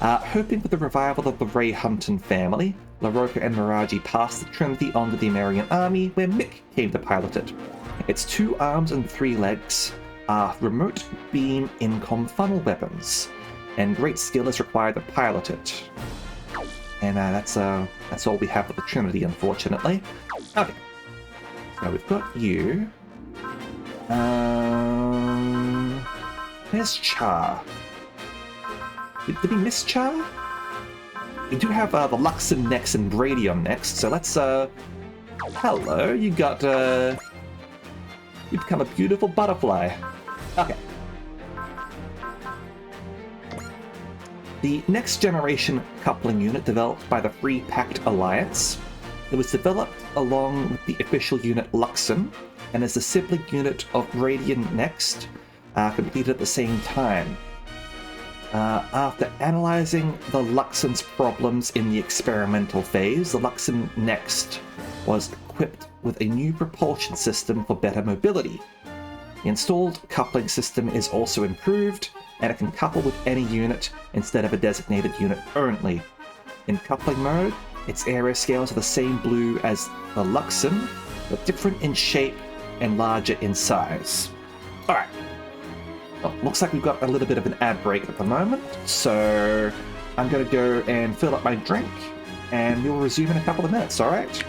Hoping for the revival of the Ray Hunton family, Laroka and Miraji passed the Trinity on to the Amarian army, where Mick came to pilot it. Its 2 arms and 3 legs are remote beam incom funnel weapons, and great skill is required to pilot it. And that's all we have for the Trinity, unfortunately. Okay, so we've got you. Where's Char? Did we miss Char? We do have the Luxon next and Bradium next, so let's hello, you got you become a beautiful butterfly. Okay. The next generation coupling unit developed by the Free Pact Alliance. It was developed along with the official unit Luxon, and is the sibling unit of Radiant Next, completed at the same time. After analyzing the Luxon's problems in the experimental phase, the Luxon Next was equipped with a new propulsion system for better mobility. The installed coupling system is also improved, and it can couple with any unit instead of a designated unit only. In coupling mode, its area scales are the same blue as the Luxon, but different in shape and larger in size. Alright. Well, looks like we've got a little bit of an ad break at the moment, so I'm going to go and fill up my drink, and we'll resume in a couple of minutes, alright?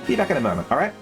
Be back in a moment, alright?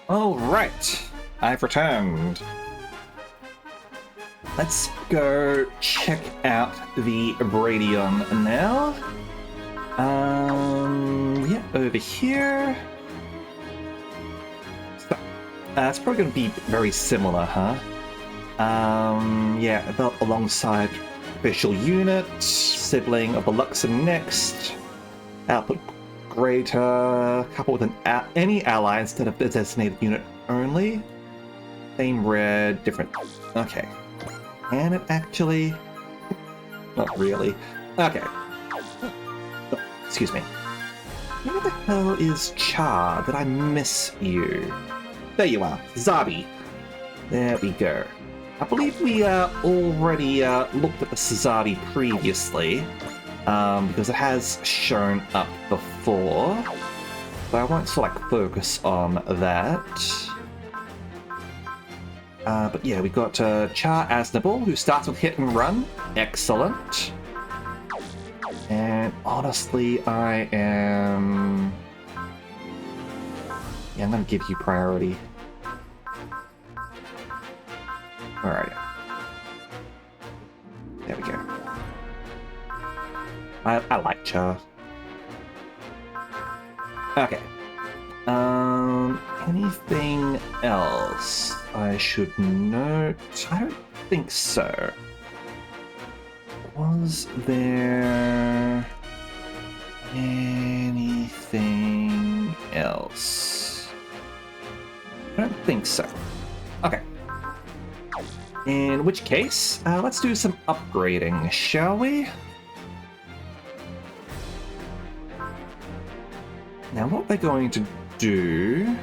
All right, I've returned. Let's go check out the Bradion now. Yeah, over here. So, it's probably going to be very similar, huh? Yeah, about alongside official unit, sibling of the Luxon next, output greater, coupled with any ally instead of the designated unit only. Same red, different. Okay. Can it actually? Not really. Okay. Oh, excuse me. Where the hell is Char? Did I miss you? There you are, Zabi. There we go. I believe we already looked at the Zabi previously, because it has shown up before. But I won't sort of like focus on that. But yeah, we got Char Aznable, who starts with hit and run. Excellent. And honestly, I am... Yeah, I'm gonna give you priority. Where are you? There we go. I like Char. Okay. Anything else I should note? I don't think so. Was there anything else? I don't think so. Okay. In which case, let's do some upgrading, shall we? Now, what we're going to do...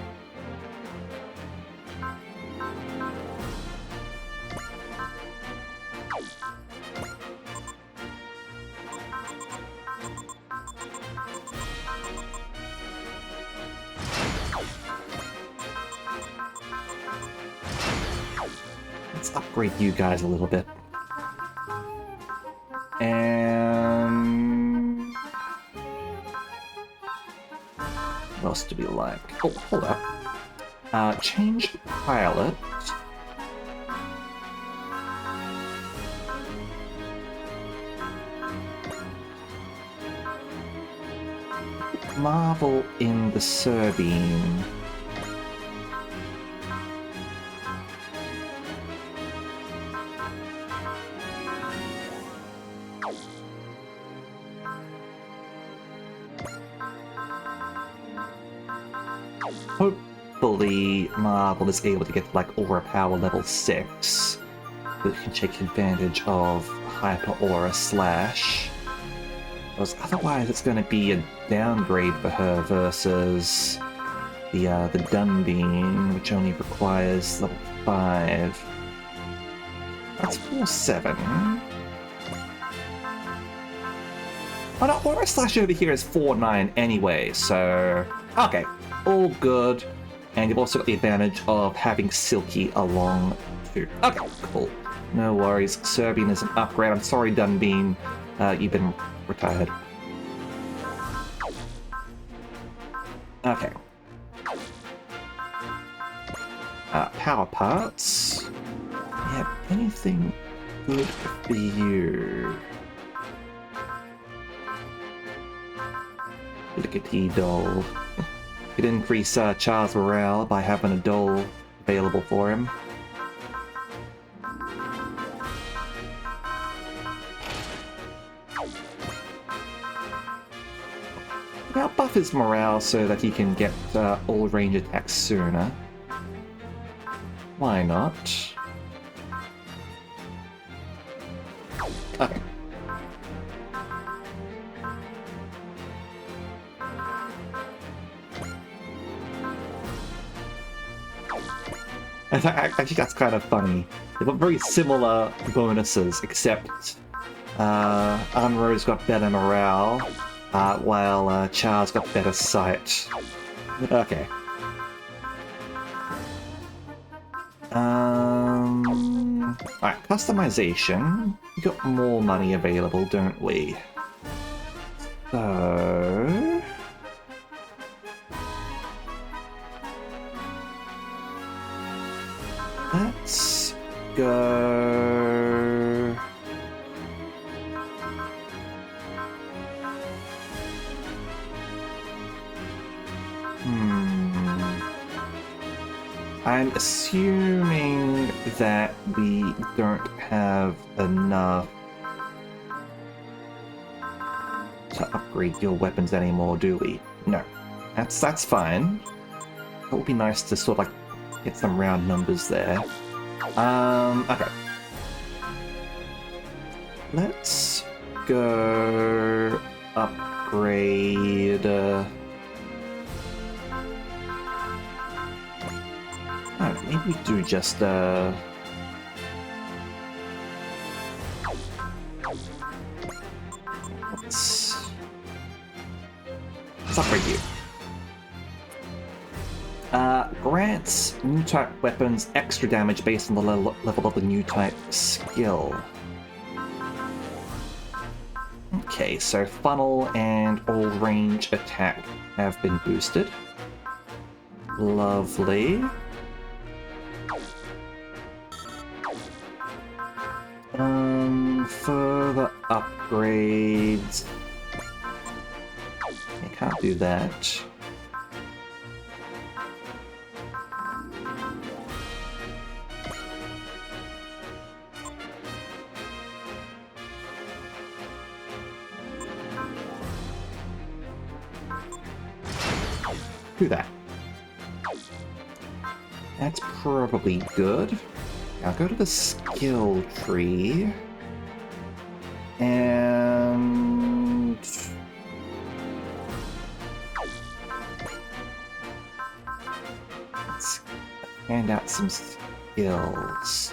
Let's upgrade you guys a little bit. And... what else do we like? Oh, hold up. Change pilot. Marvel in the Servine. Hopefully Marvel is able to get like Aura Power level 6, so it can take advantage of Hyper Aura Slash. Because otherwise it's going to be a downgrade for her versus the Dunbean, which only requires level 5. That's 4-7. Oh no, Aura Slash over here is 4-9 anyway, so... okay. All good, and you've also got the advantage of having Silky along too. Okay, cool. No worries. Servine is an upgrade. I'm sorry, Dunbean. You've been retired. Okay. Power parts. Yeah, anything good for you? Lickety doll. Could increase Char's morale by having a doll available for him. Now buff his morale so that he can get all range attacks sooner. Why not? Okay. Actually, that's kind of funny. They've got very similar bonuses, except Amro's got better morale, while Char's got better sight. Okay. Alright, customization. We got more money available, don't we? So... go... I'm assuming that we don't have enough to upgrade your weapons anymore, do we? No. That's fine. It would be nice to sort of like get some round numbers there. Okay. Let's go upgrade... Oh, maybe we do just, let's upgrade you. Grants new type weapons extra damage based on the level of the new type skill. Okay, so funnel and all range attack have been boosted. Lovely. Further upgrades. I can't do that. Do that. That's probably good. Now go to the skill tree. And... let's hand out some skills.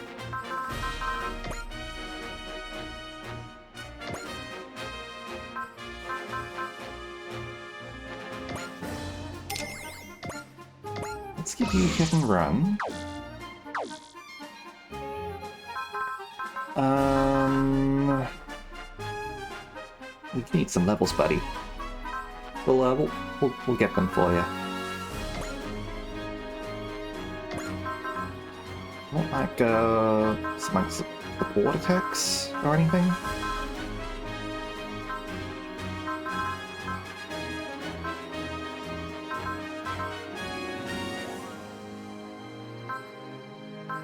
Let's give you hit and run. We need some levels, buddy. We'll get them for you. Not like some like support attacks or anything.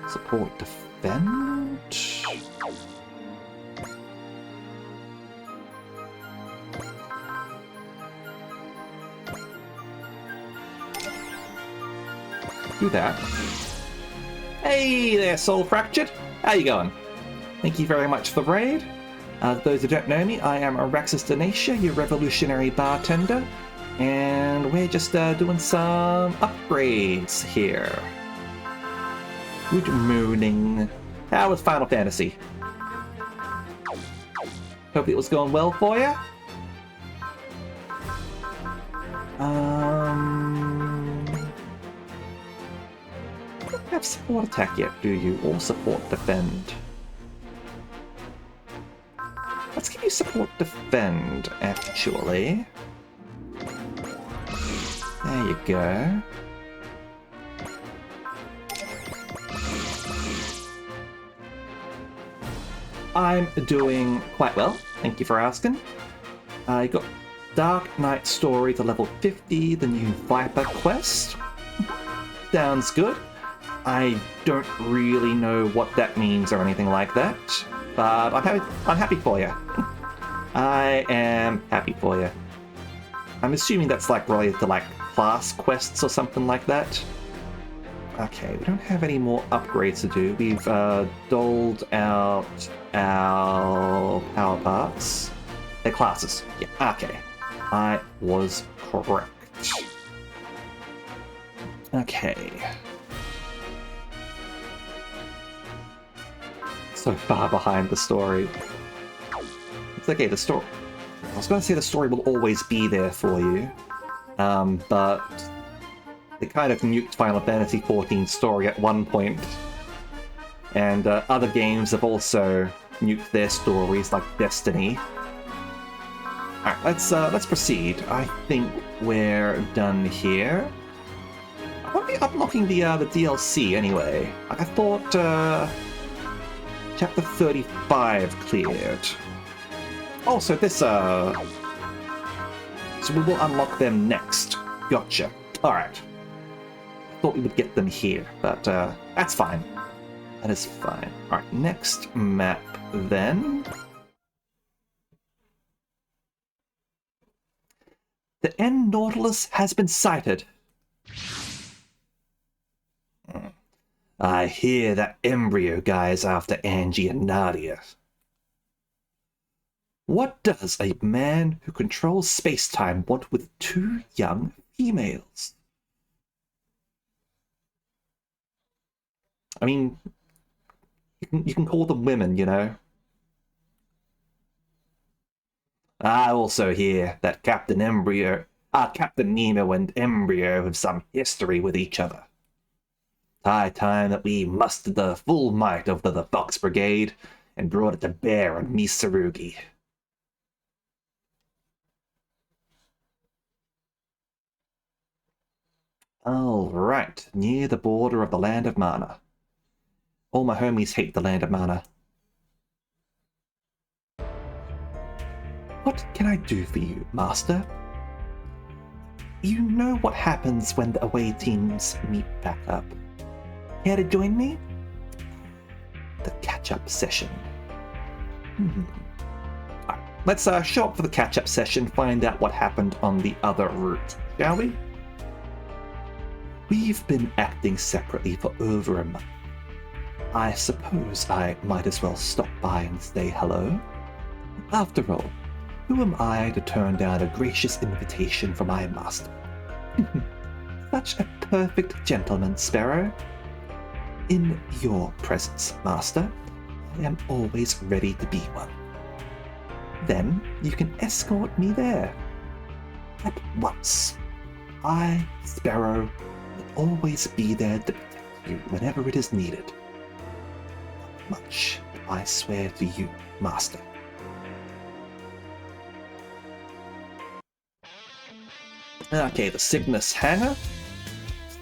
Support defend. Do that. Hey there, Soul Fractured! How you going? Thank you very much for the raid. Those who don't know me, I am Araxis Denacia, your revolutionary bartender, and we're just doing some upgrades here. Good morning. How was Final Fantasy? Hope it was going well for you. You don't have support attack yet, do you? Or support defend? Let's give you support defend, actually. There you go. I'm doing quite well, thank you for asking. I got Dark Knight Story to level 50, the new Viper quest. Sounds good. I don't really know what that means or anything like that, but I'm happy for you. I am happy for you. I'm assuming that's like related to like class quests or something like that. Okay, we don't have any more upgrades to do. We've doled out our power parts. They're classes. Yeah, okay. I was correct. Okay. So far behind the story. It's okay, the story... I was going to say the story will always be there for you, but they kind of nuked Final Fantasy XIV's story at one point, and other games have also nuked their stories, like Destiny. Alright, let's proceed. I think we're done here. I won't be unlocking the DLC anyway. Like, I thought chapter 35 cleared. Oh, so this, so we will unlock them next. Gotcha. Alright. I thought we would get them here, but, that's fine. That is fine. Alright, next map, then. The N Nautilus has been sighted. I hear that embryo guy is after Angie and Nadia. What does a man who controls space-time want with two young females? I mean, you can call them women, you know. I also hear that Captain Nemo and Embryo have some history with each other. High time that we mustered the full might of the Fox Brigade and brought it to bear on Misarugi. Alright, near the border of the Land of Mana. All my homies hate the Land of Mana. What can I do for you, Master? You know what happens when the away teams meet back up. Care to join me? The catch-up session. Right, let's show up for the catch-up session, find out what happened on the other route, shall we? We've been acting separately for over a month. I suppose I might as well stop by and say hello. After all, who am I to turn down a gracious invitation from my master? Such a perfect gentleman, Sparrow. In your presence, Master, I am always ready to be one. Then you can escort me there. At once. I, Sparrow, will always be there to protect you whenever it is needed. Much I swear to you, Master. Okay, the Cygnus hangar.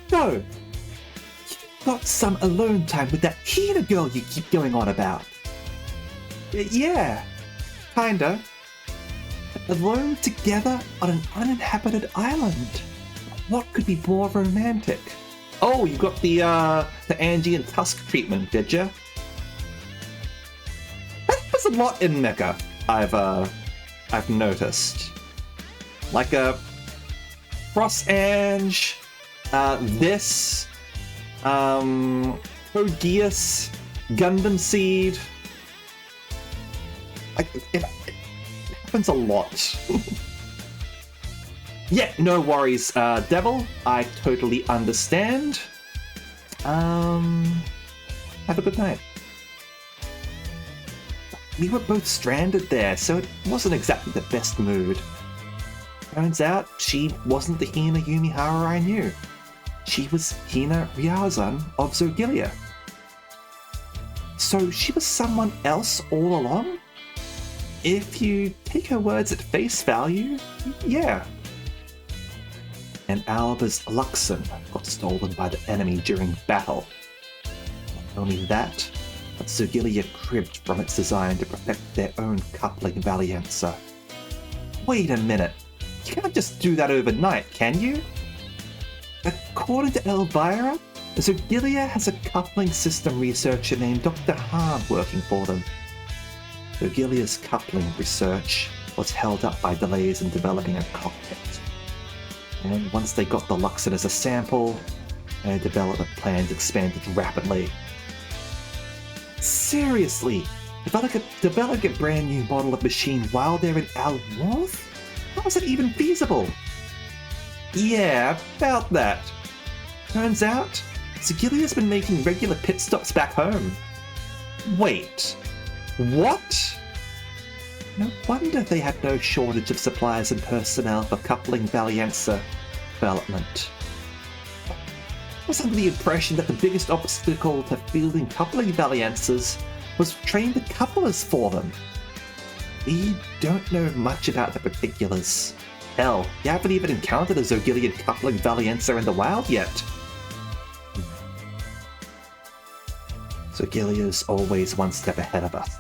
So, you got some alone time with that Hina girl you keep going on about. Yeah, kinda. Alone together on an uninhabited island. What could be more romantic? Oh, you got the Angie and Tusk treatment, did ya? There's a lot in Mecha. I've noticed. Like Frost Ange, this, Progeus, Gundam Seed. It happens a lot. Yeah, no worries, Devil. I totally understand. Have a good night. We were both stranded there, so it wasn't exactly the best mood. Turns out she wasn't the Hina Yumihara I knew. She was Hina Ryazan of Zogilia. So she was someone else all along? If you take her words at face value, yeah. And Alba's Luxon got stolen by the enemy during battle. Not only that, but Zogilia cribbed from its design to protect their own coupling Valianza. Wait a minute. You can't just do that overnight, can you? According to Elvira, Zogilia has a coupling system researcher named Dr. Hahn working for them. Zogilia's coupling research was held up by delays in developing a cockpit. And once they got the Luxon as a sample, their development plans expanded rapidly. Seriously? Develop a brand new model of machine while they're in Alworth? How is it even feasible? Yeah, about that. Turns out, Zogilia's been making regular pit stops back home. Wait, what? No wonder they had no shortage of supplies and personnel for coupling Valianza development. I was under the impression that the biggest obstacle to fielding coupling Valianzas was trained the couplers for them. We don't know much about the particulars. Hell, you haven't even encountered a Zogilian coupling Valianza in the wild yet. Zergilia's always one step ahead of us,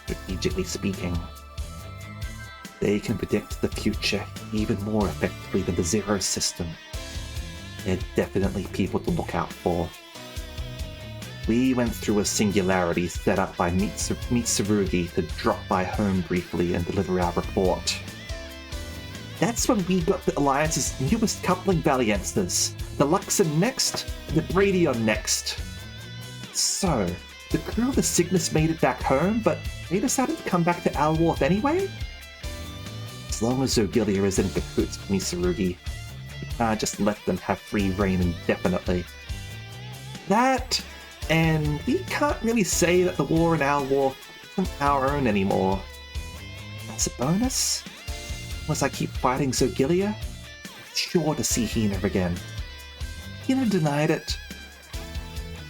strategically speaking. They can predict the future even more effectively than the Zero system. They're definitely people to look out for. We went through a singularity set up by Mitsurugi to drop by home briefly and deliver our report. That's when we got the Alliance's newest coupling Valiances, the Luxon next, and the Braedion next. So, the crew of the Cygnus made it back home, but they decided to come back to Alworth anyway? As long as Zergilia is in cahoots with Mitsurugi, we can't just let them have free reign indefinitely. That, and we can't really say that the war in Alworth isn't our own anymore. That's a bonus. Unless I keep fighting Zergilia, I'm sure to see Hina again. Hina denied it.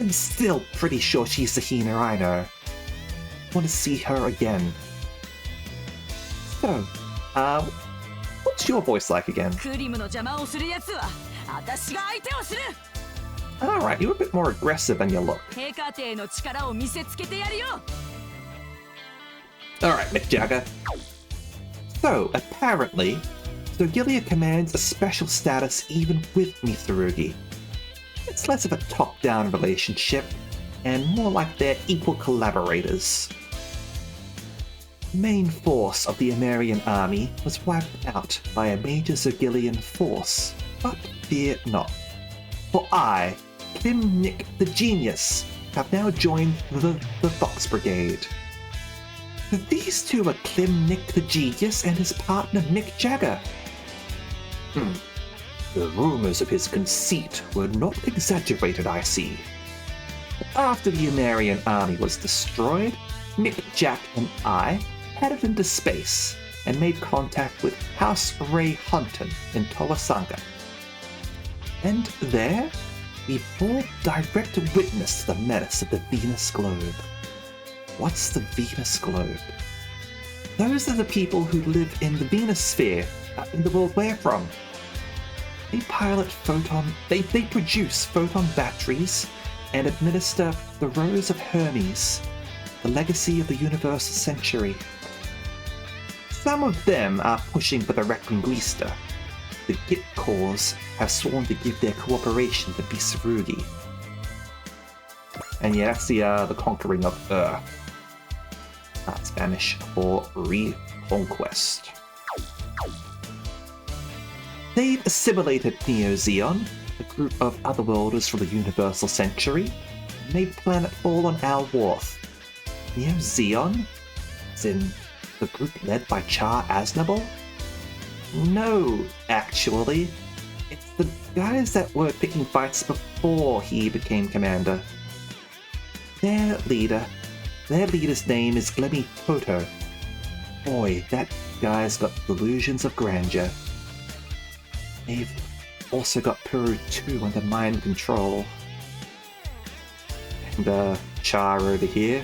I'm still pretty sure she's the Hina I know. I want to see her again. So, what's your voice like again? クリムの邪魔をするやつは私が相手をする。 Alright, you're a bit more aggressive than you look. 陛下邸の力を見せつけてやるよ。 Alright, Mick Jagger. So, apparently, Zergilia commands a special status even with Mitsurugi. It's less of a top-down relationship, and more like they're equal collaborators. The main force of the Amerian army was wiped out by a major Zergilian force, but fear not. For I, Klim Nick the Genius, have now joined the Fox Brigade. These two are Klim Nick the Genius and his partner Mick Jagger. The rumors of his conceit were not exaggerated, I see. After the Amerian army was destroyed, Mick, Jack, and I headed into space and made contact with House Ray Hunton in Towasanga. And there, we bore direct witness to the menace of the Venus Globe. What's the Venus Globe? Those are the people who live in the Venus sphere, in the world we're from. They they produce photon batteries and administer the Rose of Hermes, the legacy of the Universal Century. Some of them are pushing for the Reconquista. The Git Cause have sworn to give their cooperation to Mitsurugi. And yeah, that's the conquering of Earth. Spanish for reconquest. They've assimilated Neo-Zeon, a group of otherworlders from the Universal Century, and made planetfall on Alworth. Neo-Zeon? As in, the group led by Char Aznable? No, actually. It's the guys that were picking fights before he became commander. Their leader's name is Glemmy Toto. Boy, that guy's got delusions of grandeur. They've also got Puru 2 under mind control. And Char over here.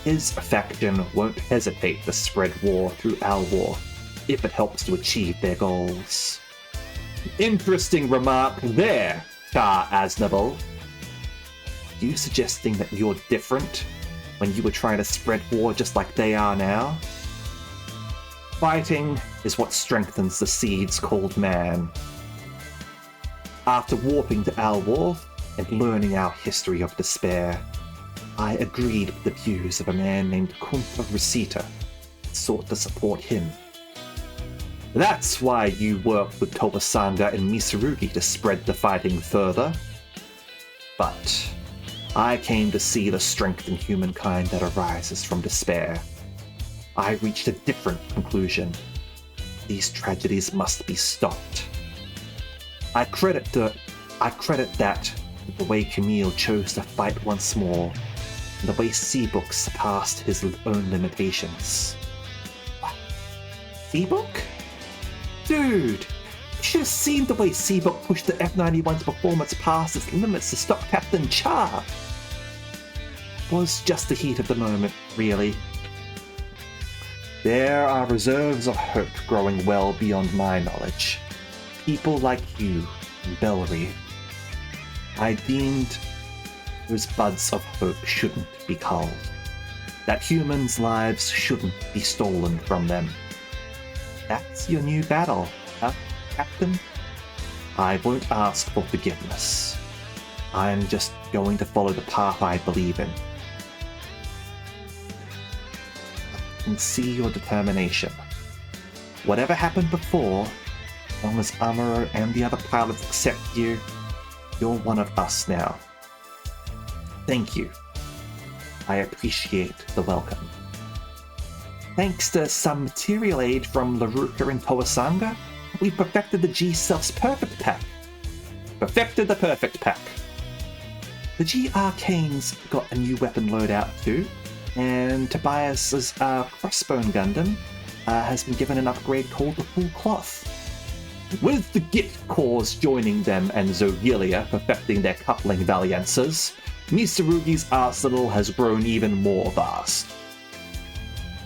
His faction won't hesitate to spread war through Alworth if it helps to achieve their goals. Interesting remark there, Char Aznable. You suggesting that you're different when you were trying to spread war just like they are now? Fighting is what strengthens the seeds called man. After warping to Alworth and learning our history of despair, I agreed with the views of a man named Kunta Rosita and sought to support him. That's why you worked with Tobasanga and Mitsurugi to spread the fighting further. But I came to see the strength in humankind that arises from despair. I reached a different conclusion. These tragedies must be stopped. I credit that with the way Camille chose to fight once more, and the way Seabook surpassed his own limitations. What? Seabook? Dude! You should have seen the way Seabook pushed the F-91's performance past its limits to stop Captain Char. It was just the heat of the moment, really. There are reserves of hope growing well beyond my knowledge. People like you and Bellary. I deemed those buds of hope shouldn't be culled, that humans' lives shouldn't be stolen from them. That's your new battle, huh, Captain? I won't ask for forgiveness. I'm just going to follow the path I believe in. I can see your determination. Whatever happened before, as long as Amuro and the other pilots accept you, you're one of us now. Thank you. I appreciate the welcome. Thanks to some material aid from Laruka and Toasanga, we've perfected the G-Self's perfect pack. Perfected the perfect pack. The G-Arcane's got a new weapon loadout too, and Tobias's Crossbone Gundam has been given an upgrade called the Full Cloth. With the Git Corps joining them and Zogilia perfecting their coupling valiances, Mitsurugi's arsenal has grown even more vast.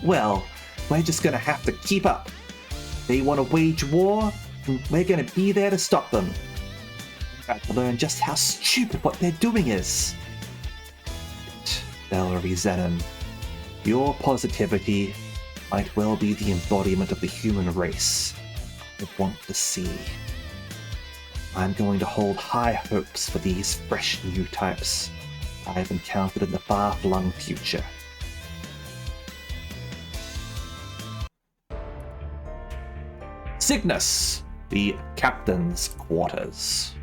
Well, we're just gonna have to keep up. They want to wage war, and we're gonna be there to stop them. Got to learn just how stupid what they're doing is. Valerie Zenon, your positivity might well be the embodiment of the human race I want to see. I'm going to hold high hopes for these fresh new types I've encountered in the far-flung future. Cygnus, the captain's quarters.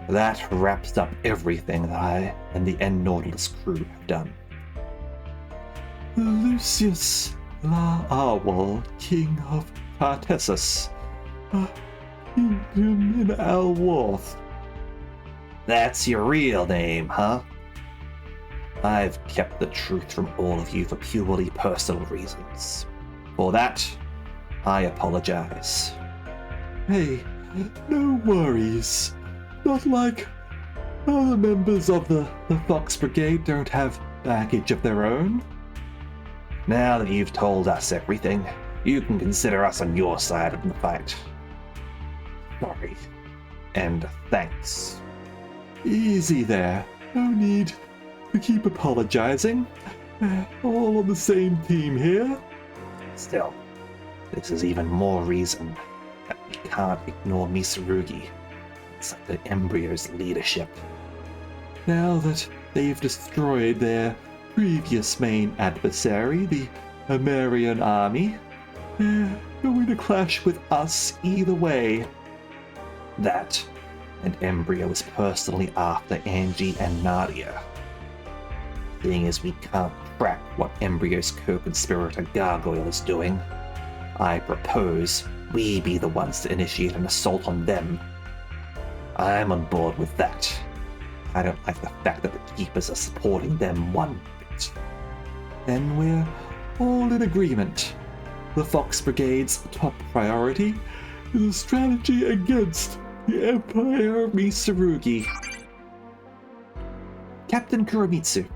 That wraps up everything that I and the N Nautilus crew have done. Lucius La Arwal, King of Tartessus, Kingdom in Alworth. That's your real name, huh? I've kept the truth from all of you for purely personal reasons. For that, I apologize. Hey, no worries. Not like other members of the Fox Brigade don't have baggage of their own. Now that you've told us everything, you can consider us on your side of the fight. Sorry. And thanks. Easy there. No need to keep apologizing. All on the same team here. Still, this is even more reason that we can't ignore Mitsurugi and the Embryo's leadership. Now that they've destroyed their previous main adversary, the Amerian army, they're going to clash with us either way. That, and Embryo is personally after Angie and Nadia. Seeing as we can't track what Embryo's co-conspirator Gargoyle is doing, I propose we be the ones to initiate an assault on them. I'm on board with that. I don't like the fact that the Keepers are supporting them one bit. Then we're all in agreement. The Fox Brigade's top priority is a strategy against the Empire of Mitsurugi. Captain Kuromitsu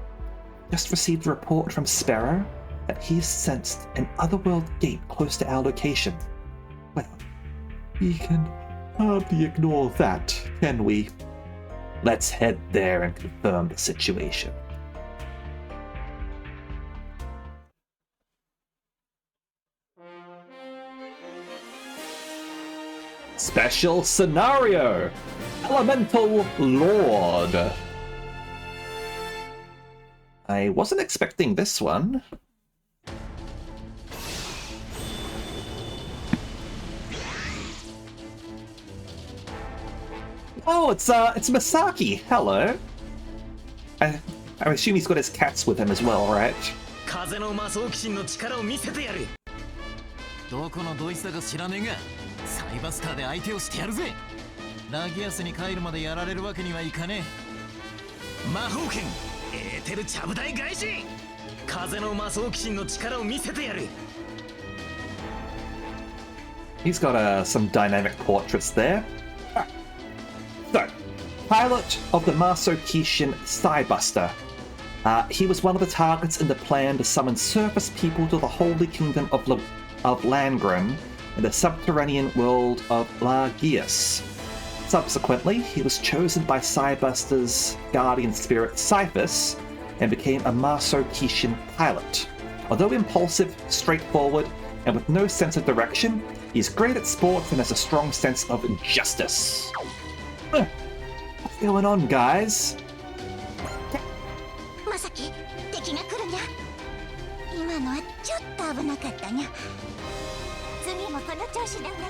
just received a report from Sparrow that he's sensed an otherworld gate close to our location. Well, we can hardly ignore that, can we? Let's head there and confirm the situation. Special scenario! Elemental Lord! I wasn't expecting this one. Oh, it's Masaki. Hello. I assume he's got his cats with him as well, right? 風の魔装騎士の力を見せてやる。どこのドイツだか知らねえが、サイバスターで相手をしてやるぜ。ラギアスに帰るまでやられるわけにはいかねえ。魔法剣、エーテルチャブダイ返し。風の魔装騎士の力を見せてやる。He's got some dynamic portraits there. So, pilot of the Masokishin Cybuster. He was one of the targets in the plan to summon surface people to the Holy Kingdom of Langren in the subterranean world of Lagias. Subsequently, he was chosen by Cybuster's guardian spirit Cyphus and became a Maso Kishin pilot. Although impulsive, straightforward, and with no sense of direction, he's great at sports and has a strong sense of justice. What's going on, guys? まさき敵が来るにゃ。今のはちょっと危なかったにゃ。次もこの調子なんだが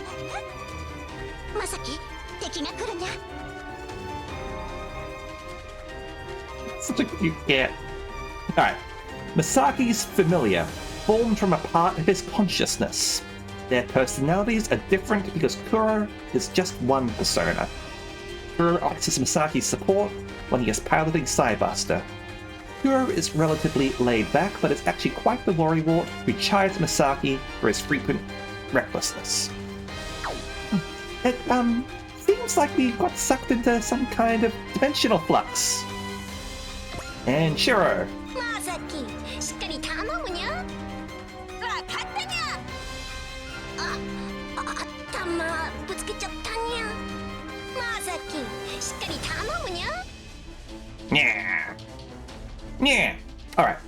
な。まさき敵が来るにゃ。 Such a cute cat. Alright. Masaki's familiar, formed from a part of his consciousness. Their personalities are different because Kuro is just one persona. Kuro acts as Masaki's support when he is piloting Cybuster. Kuro is relatively laid back, but is actually quite the worrywart who chides Masaki for his frequent recklessness. It, seems like we got sucked into some kind of dimensional flux. And Shiro. まさきしっかり頼むにゃ。わかったにゃ。頭ぶつけちゃったにゃ。まさきしっかり頼むにゃ。 Yeah. Alright.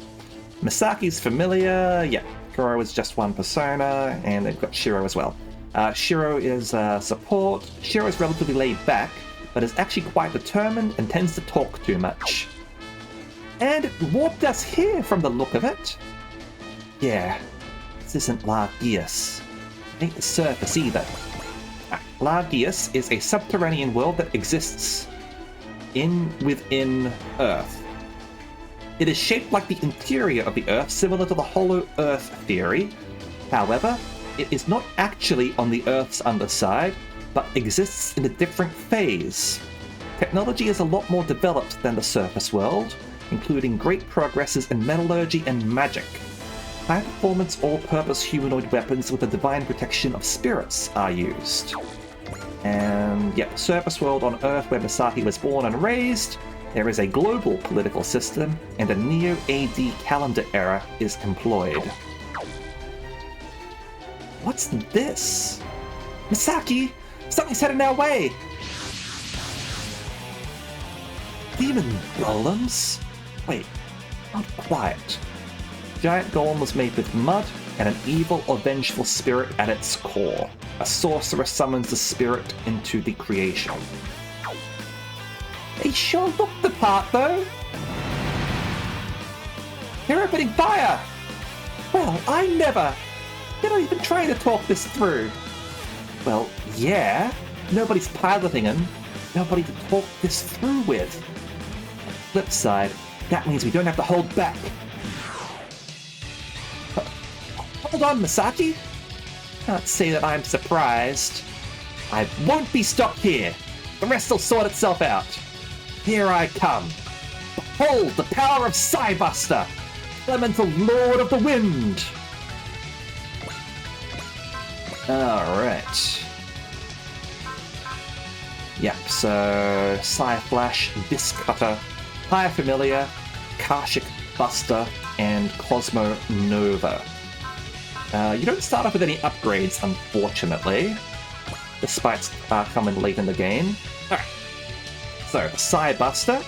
Masaki's familiar. Yeah. Kuro is just one persona, and they've got Shiro as well. Shiro is support. Shiro is relatively laid back, but is actually quite determined and tends to talk too much. And it warped us here from the look of it. Yeah. This isn't Largius. It ain't the surface either. Largius is a subterranean world that exists within Earth. It is shaped like the interior of the Earth, similar to the Hollow Earth theory. However, it is not actually on the Earth's underside, but exists in a different phase. Technology is a lot more developed than the surface world, including great progresses in metallurgy and magic. High-performance, all-purpose humanoid weapons with the divine protection of spirits are used. And yeah, the surface world on Earth where Masaki was born and raised, there is a global political system, and a Neo-AD calendar era is employed. What's this? Masaki! Something's heading our way! Demon golems? Wait, not quite. Giant golem was made with mud and an evil or vengeful spirit at its core. A sorcerer summons the spirit into the creation. They sure look the part, though. They're opening fire! Well, I never! They're not even trying to talk this through. Well, yeah. Nobody's piloting them. Nobody to talk this through with. On the flip side, that means we don't have to hold back. Hold on, Masaki. Can't say that I'm surprised. I won't be stopped here. The rest will sort itself out. Here I come. Behold the power of Cybuster, elemental lord of the wind. Alright. Yep, so Psyflash, Viscutter, High Familiar, Karshik Buster, and Cosmo Nova. You don't start off with any upgrades, unfortunately, despite coming late in the game. Alright. So, Cybuster,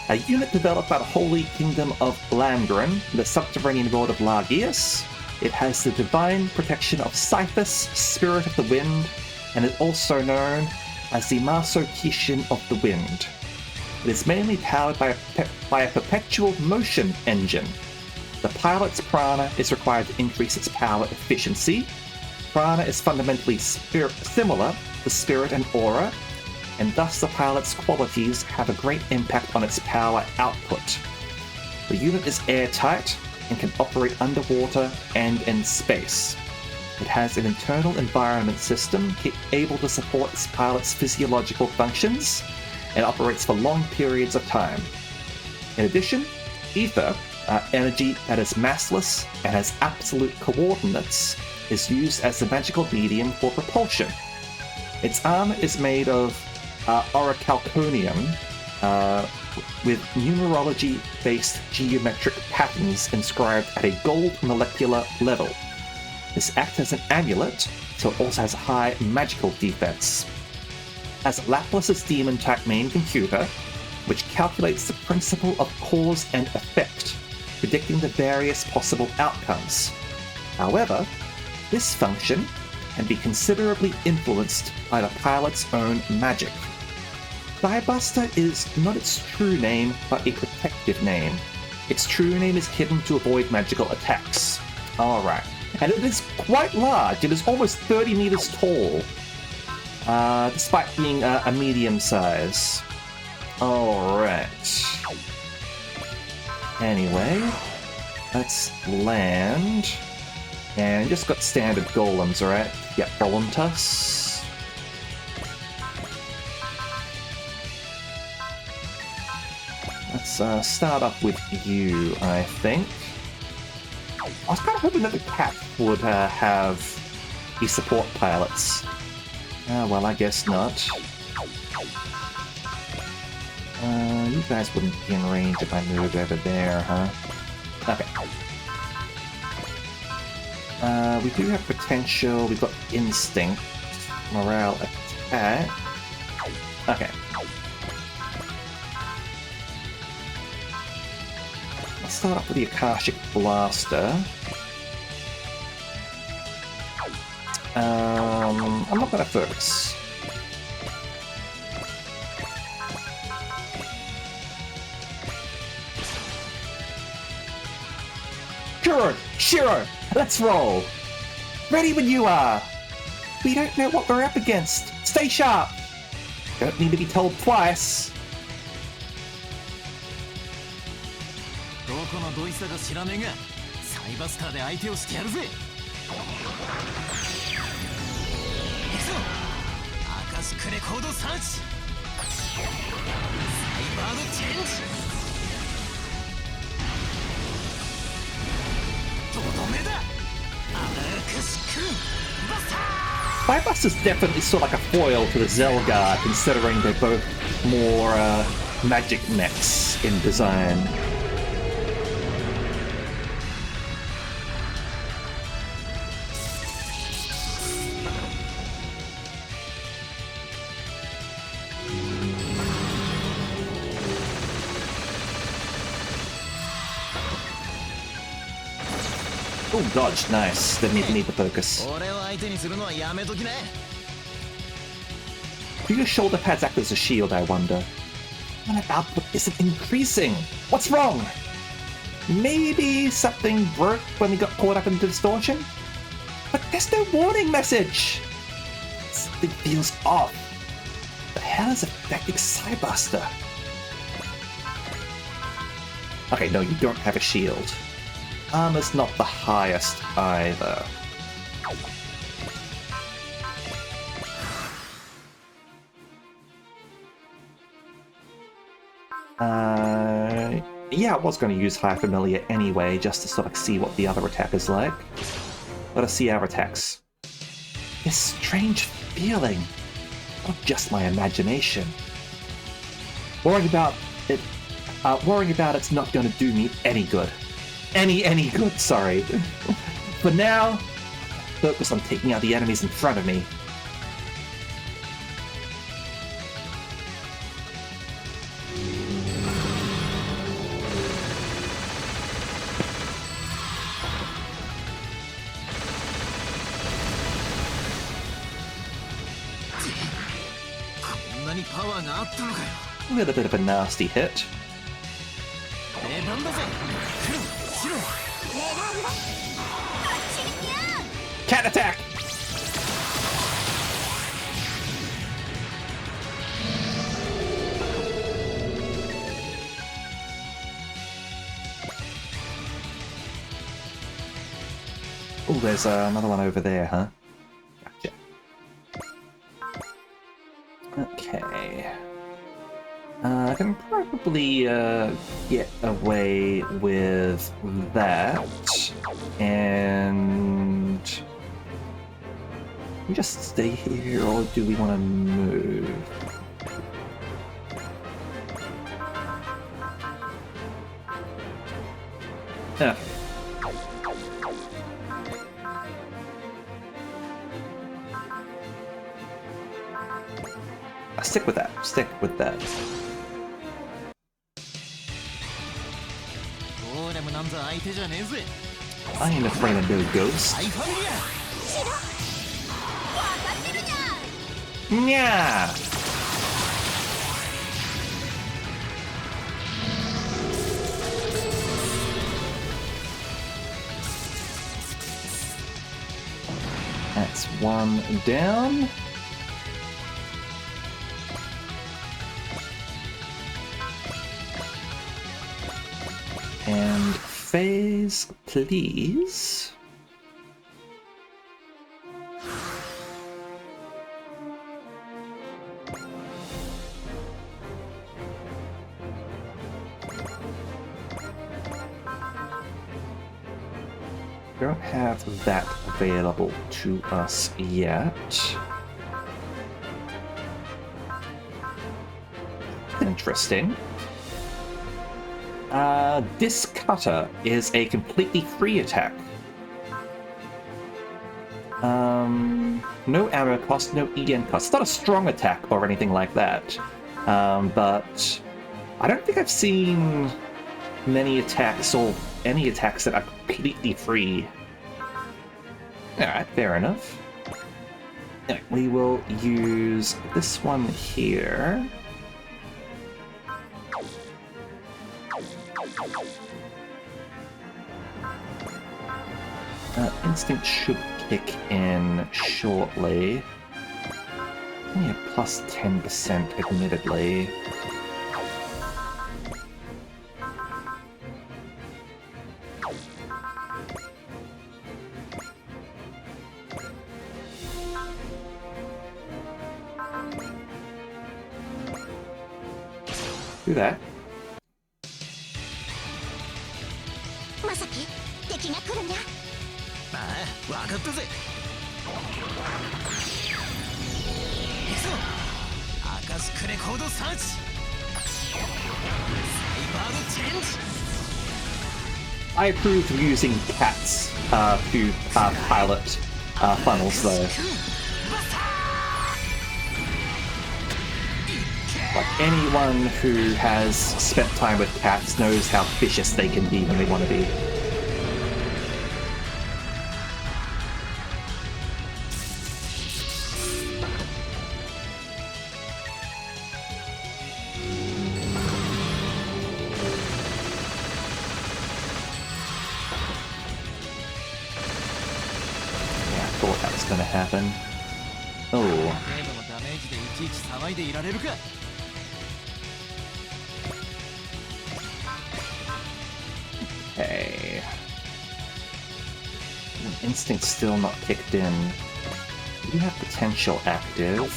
a unit developed by the Holy Kingdom of Landron, the subterranean world of Largius. It has the divine protection of Cyphus, Spirit of the Wind, and is also known as the Maso Kishin of the Wind. It is mainly powered by a perpetual motion engine. The pilot's prana is required to increase its power efficiency. Prana is fundamentally similar to spirit and aura, and thus the pilot's qualities have a great impact on its power output. The unit is airtight and can operate underwater and in space. It has an internal environment system able to support its pilot's physiological functions and operates for long periods of time. In addition, Ether, energy that is massless and has absolute coordinates, is used as the magical medium for propulsion. Its armor is made of orichalconium with numerology-based geometric patterns inscribed at a gold molecular level. This acts as an amulet, so it also has high magical defense. has Laplas's demon-type main computer, which calculates the principle of cause and effect, predicting the various possible outcomes. However, this function can be considerably influenced by the pilot's own magic. Cybuster is not its true name, but a protective name. Its true name is hidden to avoid magical attacks. Alright. And it is quite large. It is almost 30 meters tall, despite being a medium size. Alright. Anyway, let's land. And just got standard golems, right? Yep, golem tusk. Let's start off with you, I think. I was kind of hoping that the cat would have the support pilots. Well, I guess not. You guys wouldn't be in range if I moved over there, huh? Okay. We do have potential, we've got instinct, morale, attack. Okay. Let's start off with the Akashic Blaster. I'm not gonna focus. Shiro, let's roll. Ready when you are. We don't know what we're up against. Stay sharp. Don't need to be told twice. どこのドイツだか知らねえが、サイバスターで相手をしてやるぜ。行くぞ。アカシックレコードサーチ。サイバードチェンジ。 Cybuster's definitely sort of like a foil to the Zelgar, considering they're both more magic mechs in design. Oh, dodge, nice. Didn't even need the focus. Do your shoulder pads act as a shield, I wonder? My output isn't increasing. What's wrong? Maybe something broke when we got caught up in the distortion? But there's no warning message! Something feels off. The hell is affecting Cybuster? Okay, no, you don't have a shield. Armor's not the highest either. Yeah, I was going to use High Familiar anyway, just to sort of see what the other attack is like. Let us see our attacks. This strange feeling. Not just my imagination. Worrying about it's not going to do me any good. Any good, sorry. For now, focus on taking out the enemies in front of me. A little bit of a nasty hit. Cat attack! Oh, there's another one over there, huh? Gotcha. Okay. I can probably get away with that, and we just stay here, or do we want to move? Okay. Stick with that. Stick with that. ゴーレムなんざ相手じゃねえぜ。 I ain't afraid of no ghosts. アイファミリア。 Yeah. That's one down. And phase, please. Don't have that available to us yet. Interesting. Disc Cutter is a completely free attack. No arrow cost, no EN cost. It's not a strong attack or anything like that. But I don't think I've seen many attacks or any attacks that are completely free. Alright, fair enough. Anyway, we will use this one here. Instinct should kick in shortly. Only a plus 10%, admittedly. Do that. まさき敵が来るにゃ。ああ、わかったぜ。行くぞ。アカシックレコードサーチ。サイバードチェンジ。 I approve of using cats to pilot funnels, though. Like, anyone who has spent time with cats knows how vicious they can be when they want to be. Thought that was gonna happen. Oh. 程度のダメージでいちいち騒いでいられるか。 Okay. Instinct's still not kicked in. We do have potential active,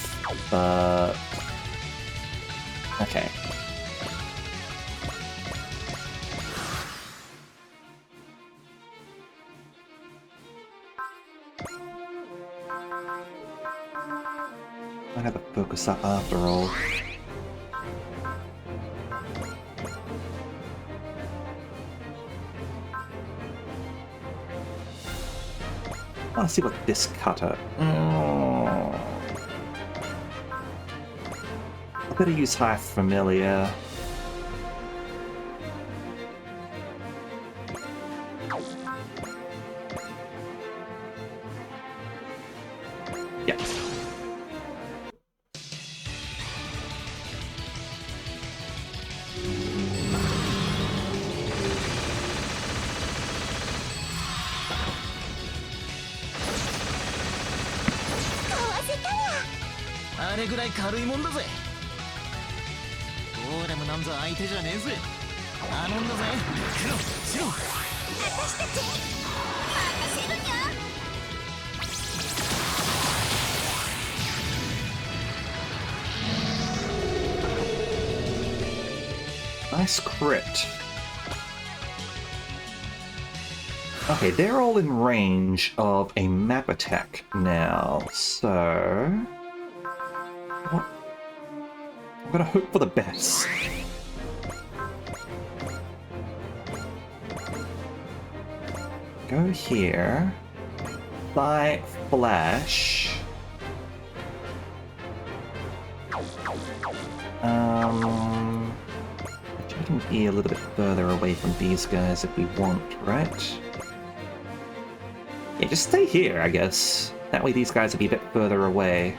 but... Okay. I have to focus up after all. I want to see what this cutter. I better use High Familiar. Yeah. Ah, あれぐらい軽いもんだぜ。ゴーレムなんざ相手じゃねえぜ。頼んだぜ。クロ、シロ。私たちに任せるにゃ。 Nice crit. Okay, they're all in range of a map attack now, so... What? I'm gonna hope for the best. Go here. Fly Flash. We can be a little bit further away from these guys if we want, right? Yeah, just stay here, I guess. That way these guys will be a bit further away.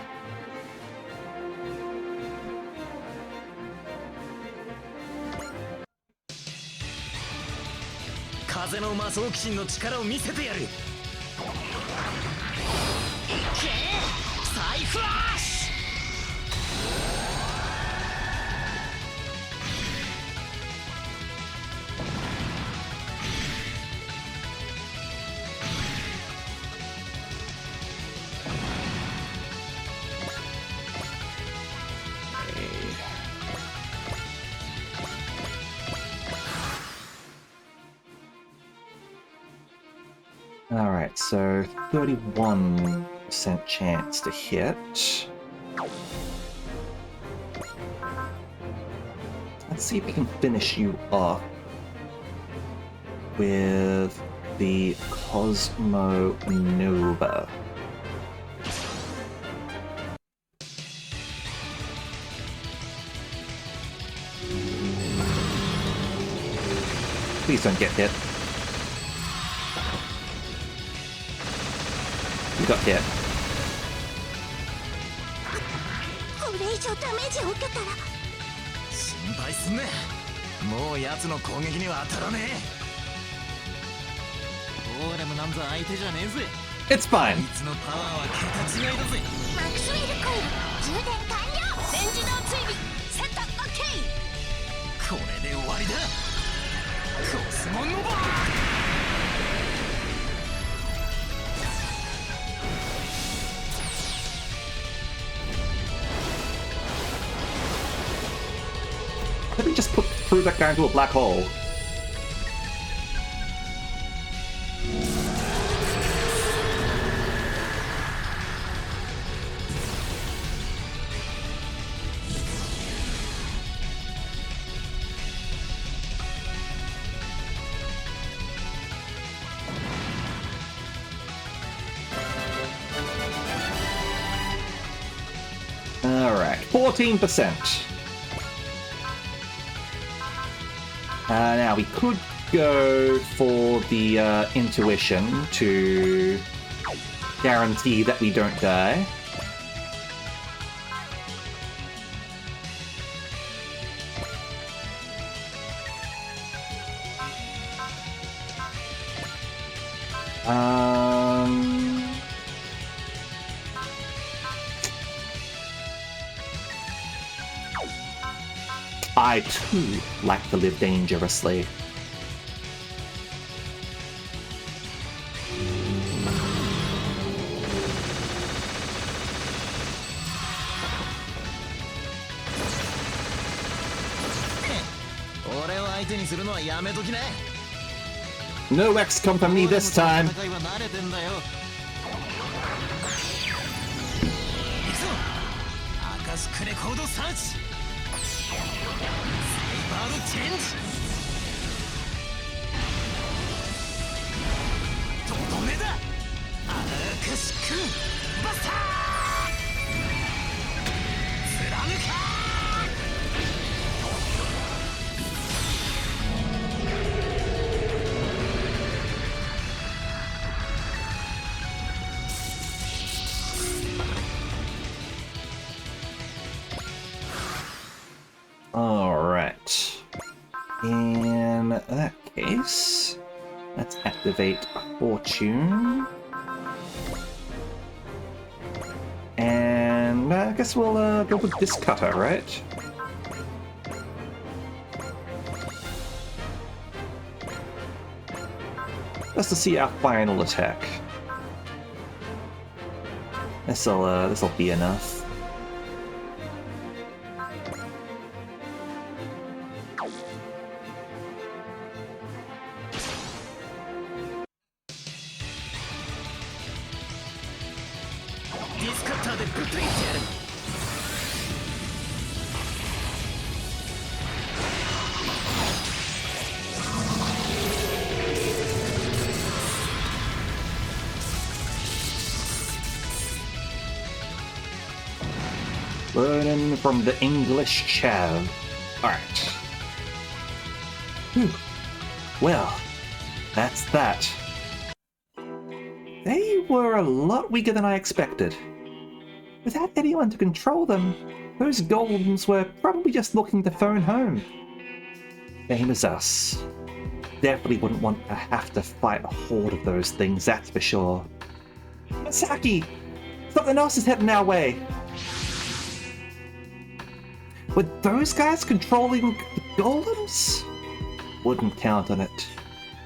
Kaze no Masou Kishin no chikara o misete yaru. Ike! Sai Flash! Alright, so 31% chance to hit. Let's see if we can finish you off with the Cosmo Nova. Please don't get hit. You got hit. これ以上ダメージを受けたら心配すんな。もう奴の攻撃には当たらねえ。ゴーレムなんざ相手じゃねえぜ。 It's fine. あいつのパワーは桁違いだぜ。マクスウェルコイル充電完了。レンジの追尾セットオッケー。これで終わりだ。コスモノバー。 Let me just threw that guy into a black hole. Alright, 14%. Now, we could go for the intuition to guarantee that we don't die. I too like to live dangerously. No X come from me this time. Alright. In that case, let's activate Fortune. And I guess we'll go with this cutter, right? Just to see our final attack. This'll be enough. Learning from the English Chav. Alright. Well, that's that. They were a lot weaker than I expected. Without anyone to control them, those golems were probably just looking to phone home. Same as us. Definitely wouldn't want to have to fight a horde of those things, that's for sure. Misaki! Something else is heading our way! Were those guys controlling the golems? Wouldn't count on it.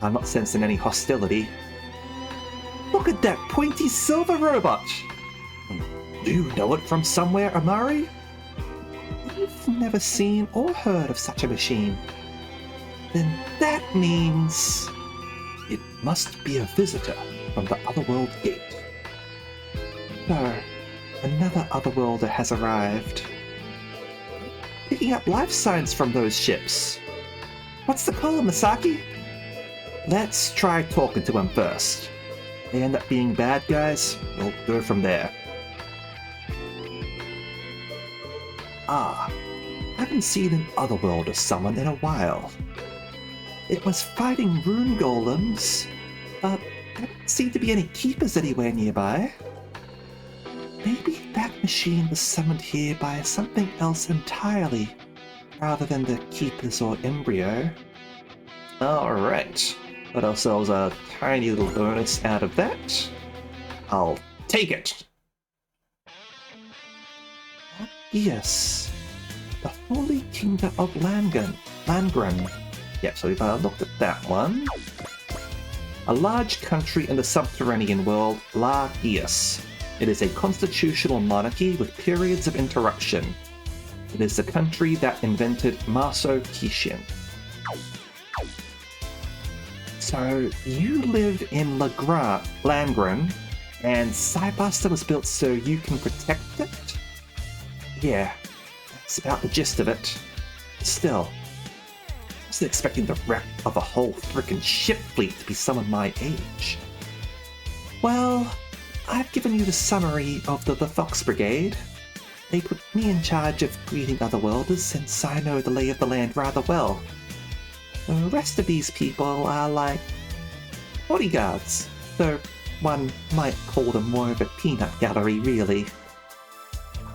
I'm not sensing any hostility. Look at that pointy silver robot! Do you know it from somewhere, Amari? I've never seen or heard of such a machine. Then that means it must be a visitor from the Otherworld Gate. So, another Otherworlder has arrived. Picking up life signs from those ships. What's the call, Misaki? Let's try talking to him first. They end up being bad guys, we'll go from there. I haven't seen an Otherworlder summon in a while. It was fighting rune golems, but there don't seem to be any keepers anywhere nearby. Maybe that machine was summoned here by something else entirely, rather than the keepers or embryo. Alright, got ourselves a tiny little bonus out of that. I'll take it! Yes, the Holy Kingdom of Landgren. Yep, so we've looked at that one. A large country in the subterranean world, Largius. It is a constitutional monarchy with periods of interruption. It is the country that invented Maso Kishin. So, you live in Landgren, and Cybuster was built so you can protect it? Yeah, that's about the gist of it. Still, I wasn't expecting the wreck of a whole frickin' ship fleet to be someone my age. Well, I've given you the summary of the Fox Brigade. They put me in charge of greeting Otherworlders since I know the lay of the land rather well. The rest of these people are like bodyguards, though one might call them more of a peanut gallery, really.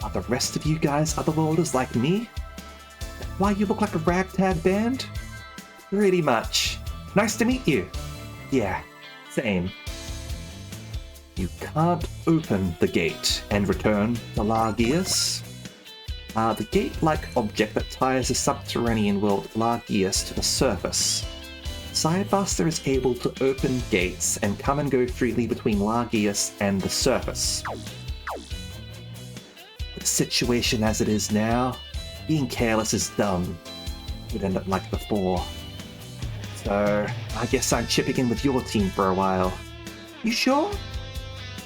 Are the rest of you guys Otherworlders like me? Why you look like a ragtag band? Pretty much. Nice to meet you. Yeah, same. You can't open the gate and return to Largius. The gate-like object that ties the subterranean world Largius to the surface. Cybuster is able to open gates and come and go freely between Largius and the surface. The situation as it is now, being careless is dumb. Would end up like before. So, I guess I'm chipping in with your team for a while. You sure?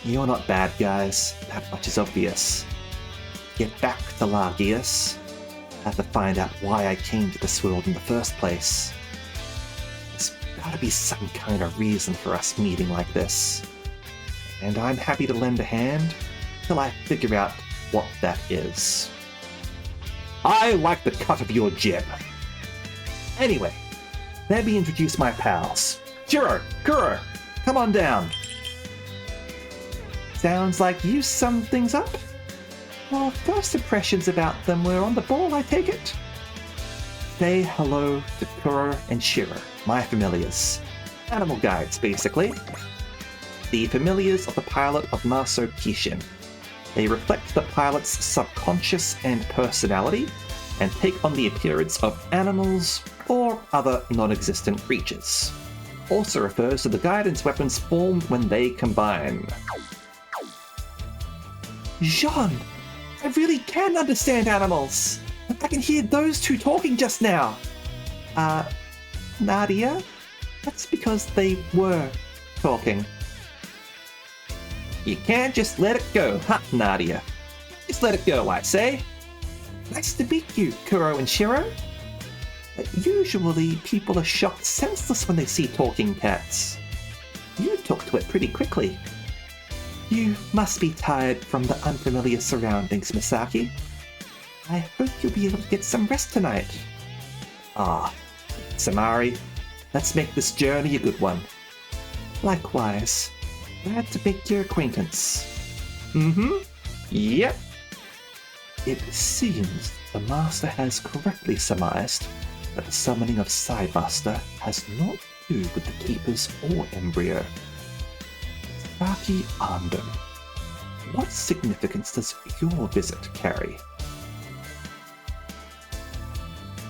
You're not bad guys, that much is obvious. Get back to Largius. I have to find out why I came to this world in the first place. There's gotta be some kind of reason for us meeting like this. And I'm happy to lend a hand till I figure out what that is. I like the cut of your jib. Anyway, let me introduce my pals. Shiro, Kuro, come on down. Sounds like you summed things up? Well, first impressions about them were on the ball, I take it? Say hello to Kuro and Shiro, my familiars. Animal guides, basically. The familiars of the pilot of Maso Kishin. They reflect the pilot's subconscious and personality, and take on the appearance of animals or other non-existent creatures. Also refers to the guidance weapons formed when they combine. Jean! I really can understand animals! I can hear those two talking just now! Nadia? That's because they were talking. You can't just let it go, huh, Nadia? Just let it go, I say. Nice to meet you, Kuro and Shiro. Usually, people are shocked senseless when they see talking cats. You took to it pretty quickly. You must be tired from the unfamiliar surroundings, Misaki. I hope you'll be able to get some rest tonight. Ah, Samari, let's make this journey a good one. Likewise, glad to make your acquaintance. Yep. It seems the Master has correctly surmised that the summoning of Psybuster has not to do with the Keepers or Embryo. Saki Ando, what significance does your visit carry?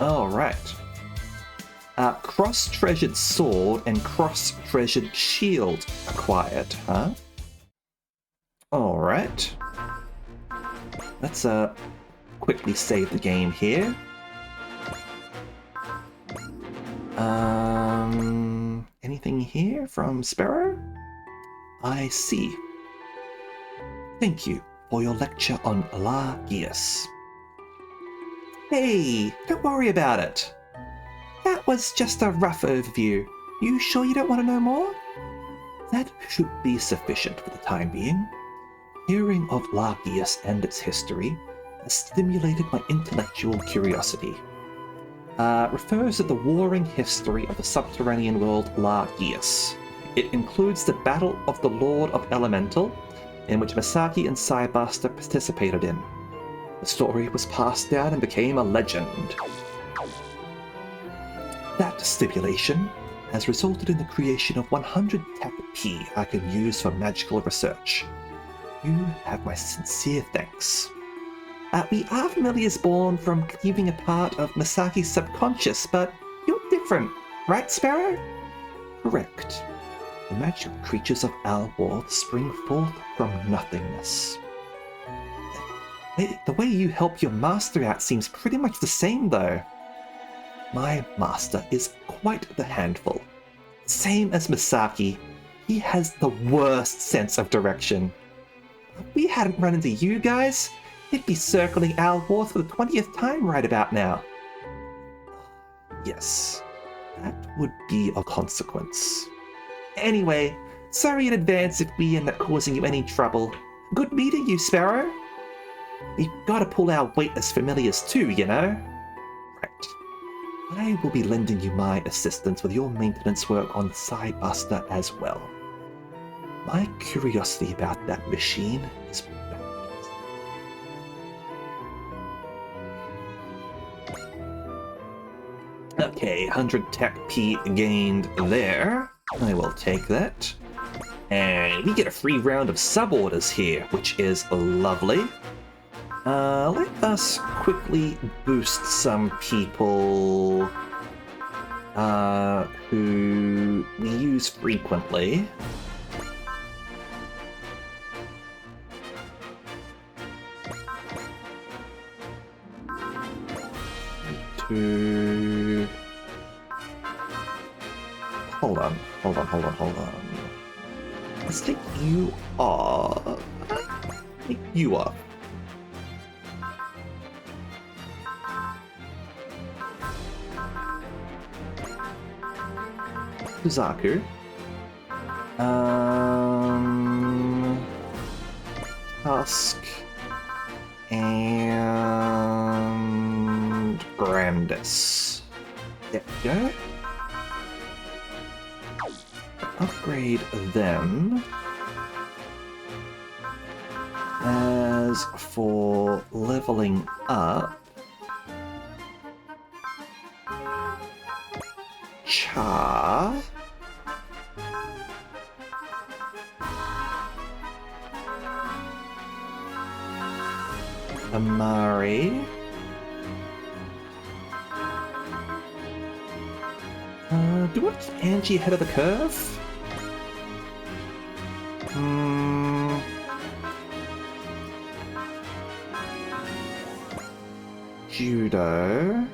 Alright. Cross-treasured sword and cross-treasured shield acquired, huh? Alright. Let's quickly save the game here. Anything here from Sparrow? I see. Thank you for your lecture on Lagius. Hey, don't worry about it. That was just a rough overview. You sure you don't want to know more? That should be sufficient for the time being. Hearing of Lagius and its history has stimulated my intellectual curiosity. Refers to the warring history of the subterranean world Lagius. It includes the Battle of the Lord of Elemental, in which Misaki and Psybuster participated in. The story was passed down and became a legend. That stipulation has resulted in the creation of 100 Tech P I can use for magical research. You have my sincere thanks. We are familiars born from cleaving a part of Misaki's subconscious, but you're different, right, Sparrow? Correct. The magical creatures of Alworth spring forth from nothingness. The way you help your master out seems pretty much the same, though. My master is quite the handful. Same as Misaki, he has the worst sense of direction. If we hadn't run into you guys, he'd be circling Alworth for the 20th time right about now. Yes, that would be a consequence. Anyway, sorry in advance if we end up causing you any trouble. Good meeting you, Sparrow. We've got to pull our weight as familiars too, you know? Right. I will be lending you my assistance with your maintenance work on Psybuster as well. My curiosity about that machine is boundless. Okay, 100 Tech P gained there. I will take that. And we get a free round of sub-orders here, which is lovely. Let us quickly boost some people who we use frequently. Hold on. Let's take you off. Take you off. Zaku. Tusk. And Grandis. There we go. Upgrade them. As for leveling up, Cha. Amari. Do we want to keep Angie ahead of the curve? Judo.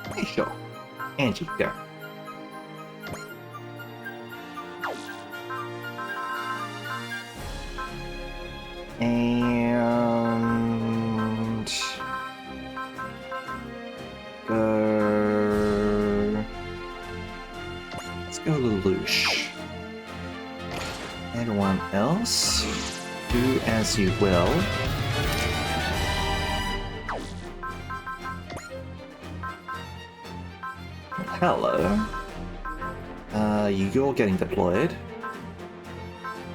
Okay, sure. Angie, go. And go. Let's go Lelouch. Everyone else, do as you will. Hello. You're getting deployed.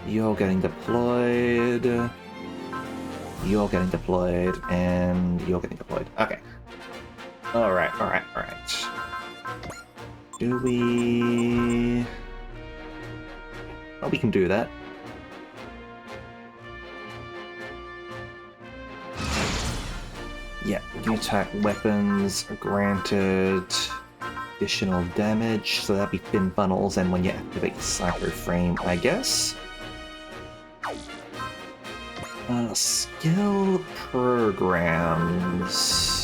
You're getting deployed. You're getting deployed, and you're getting deployed. Okay. Alright. Do we... Oh, we can do that. Yeah, new attack weapons are granted additional damage, so that'd be thin funnels, and when you activate the Psycho Frame, I guess. Skill programs.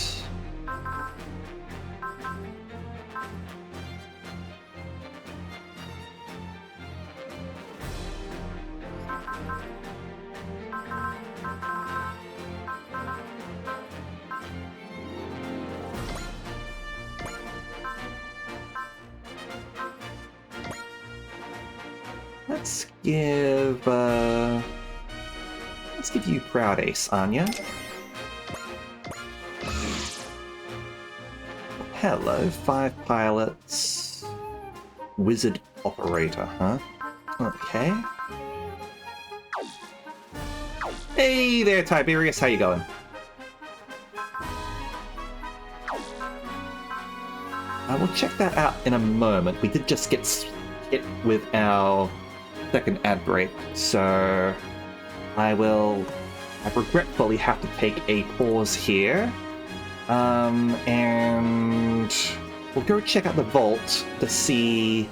Let's give you Proud Ace, Anya. Hello, 5 pilots. Wizard operator, huh? Okay. Hey there, Tiberius, how you going? I will check that out in a moment. We did just get hit with our second ad break, so I regretfully have to take a pause here, and we'll go check out the vault to see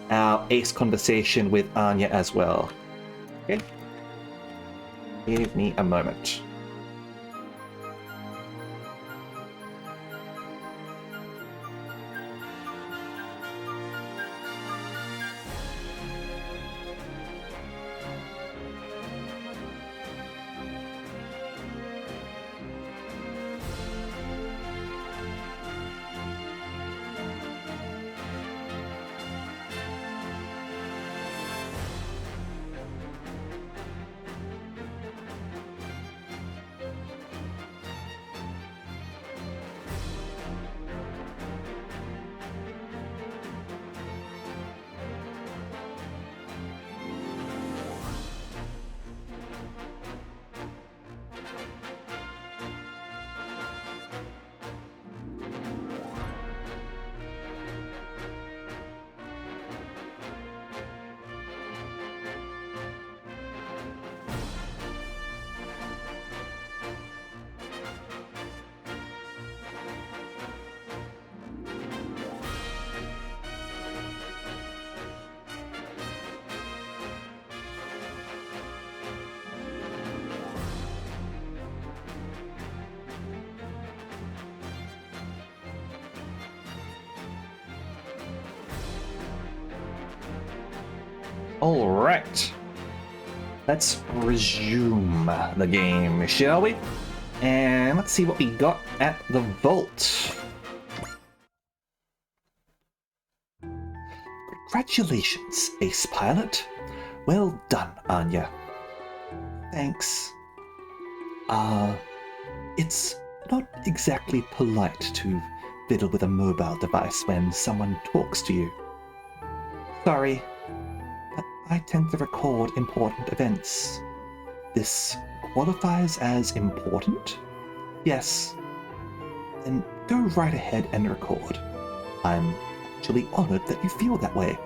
our Ace conversation with Anya as well. Okay? Give me a moment. Alright. Let's resume the game, shall we? And let's see what we got at the vault. Congratulations, Ace Pilot. Well done, Anya. Thanks. It's not exactly polite to fiddle with a mobile device when someone talks to you. Sorry, but I tend to record important events. This qualifies as important? Yes. Then go right ahead and record. I'm actually honored that you feel that way.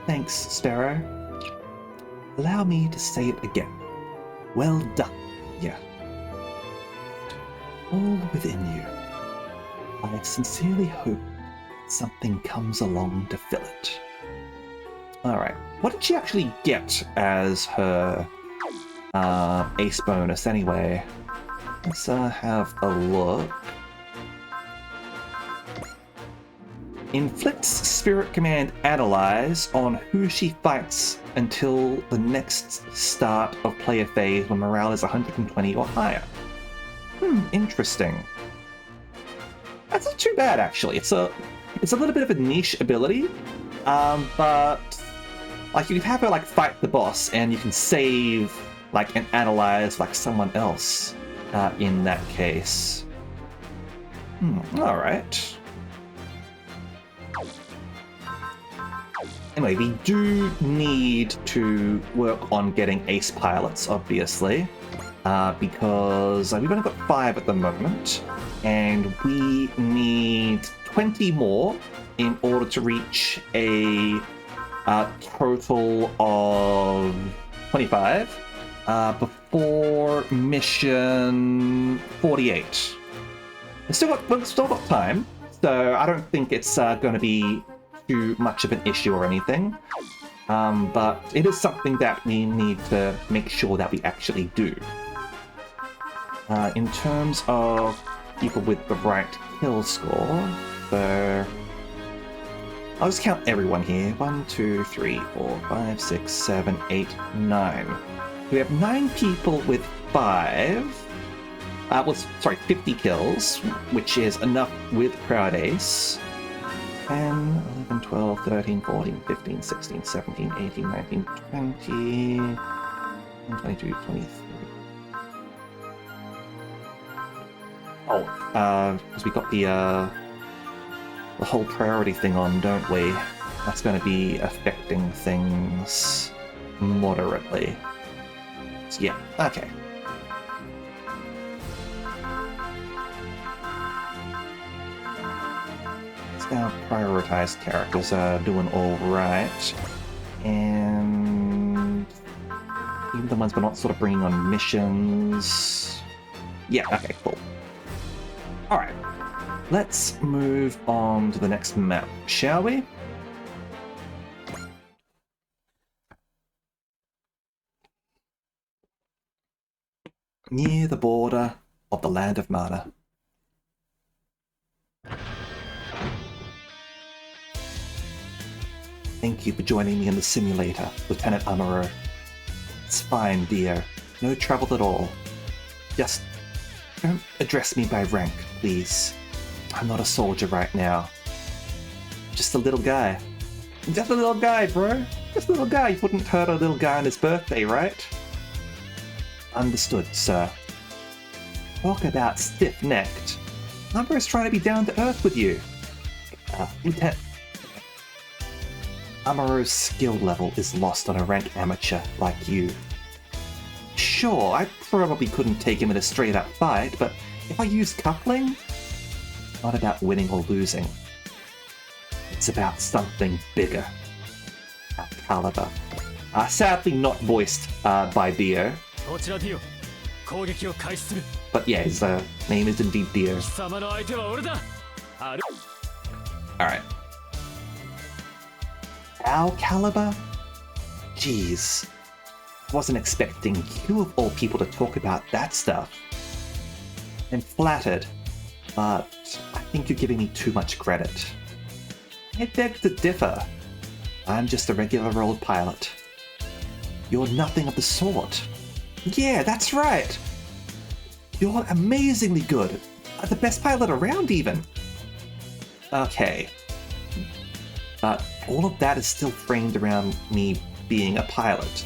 Thanks, Sparrow. Allow me to say it again. Well done, yeah. All within you. I sincerely hope something comes along to fill it. Alright, what did she actually get as her ace bonus anyway? Let's have a look. Inflicts Spirit Command Analyze on who she fights until the next start of player phase when morale is 120 or higher. Interesting. That's not too bad, actually. It's a little bit of a niche ability, but Like, you can have her, like, fight the boss, and you can save, like, and analyze, like, someone else in that case. Alright. Anyway, we do need to work on getting ace pilots, obviously, because we've only got 5 at the moment, and we need 20 more in order to reach a total of 25 before mission 48. We've still got time, so I don't think it's going to be too much of an issue or anything. But it is something that we need to make sure that we actually do. In terms of people with the right kill score, so I'll just count everyone here. 1, 2, 3, 4, 5, 6, 7, 8, 9. We have 9 people with 50 kills, which is enough with Proud Ace. 10, 11, 12, 13, 14, 15, 16, 17, 18, 19, 20, 22, 23. Because we got the whole priority thing on, don't we? That's going to be affecting things moderately. So yeah, okay. Our prioritized characters are doing all right, and even the ones we're not sort of bringing on missions. Yeah, okay, cool. All right, let's move on to the next map, shall we? Near the border of the land of Mana. Thank you for joining me in the simulator, Lieutenant Amuro. It's fine, dear. No trouble at all. Just don't address me by rank, please. I'm not a soldier right now. Just a little guy. Just a little guy, bro. Just a little guy. You wouldn't hurt a little guy on his birthday, right? Understood, sir. Talk about stiff-necked. Amuro's trying to be down to earth with you. Lieutenant. Amuro's skill level is lost on a rank amateur like you. Sure, I probably couldn't take him in a straight-up fight, but if I use coupling, it's not about winning or losing. It's about something bigger. Our caliber. Sadly not voiced by Dio. But yeah, his name is indeed Dio. Alright. Our caliber? Jeez. I wasn't expecting you of all people to talk about that stuff. I'm flattered, but I think you're giving me too much credit. I beg to differ. I'm just a regular old pilot. You're nothing of the sort. Yeah, that's right. You're amazingly good. The best pilot around, even. Okay. But all of that is still framed around me being a pilot.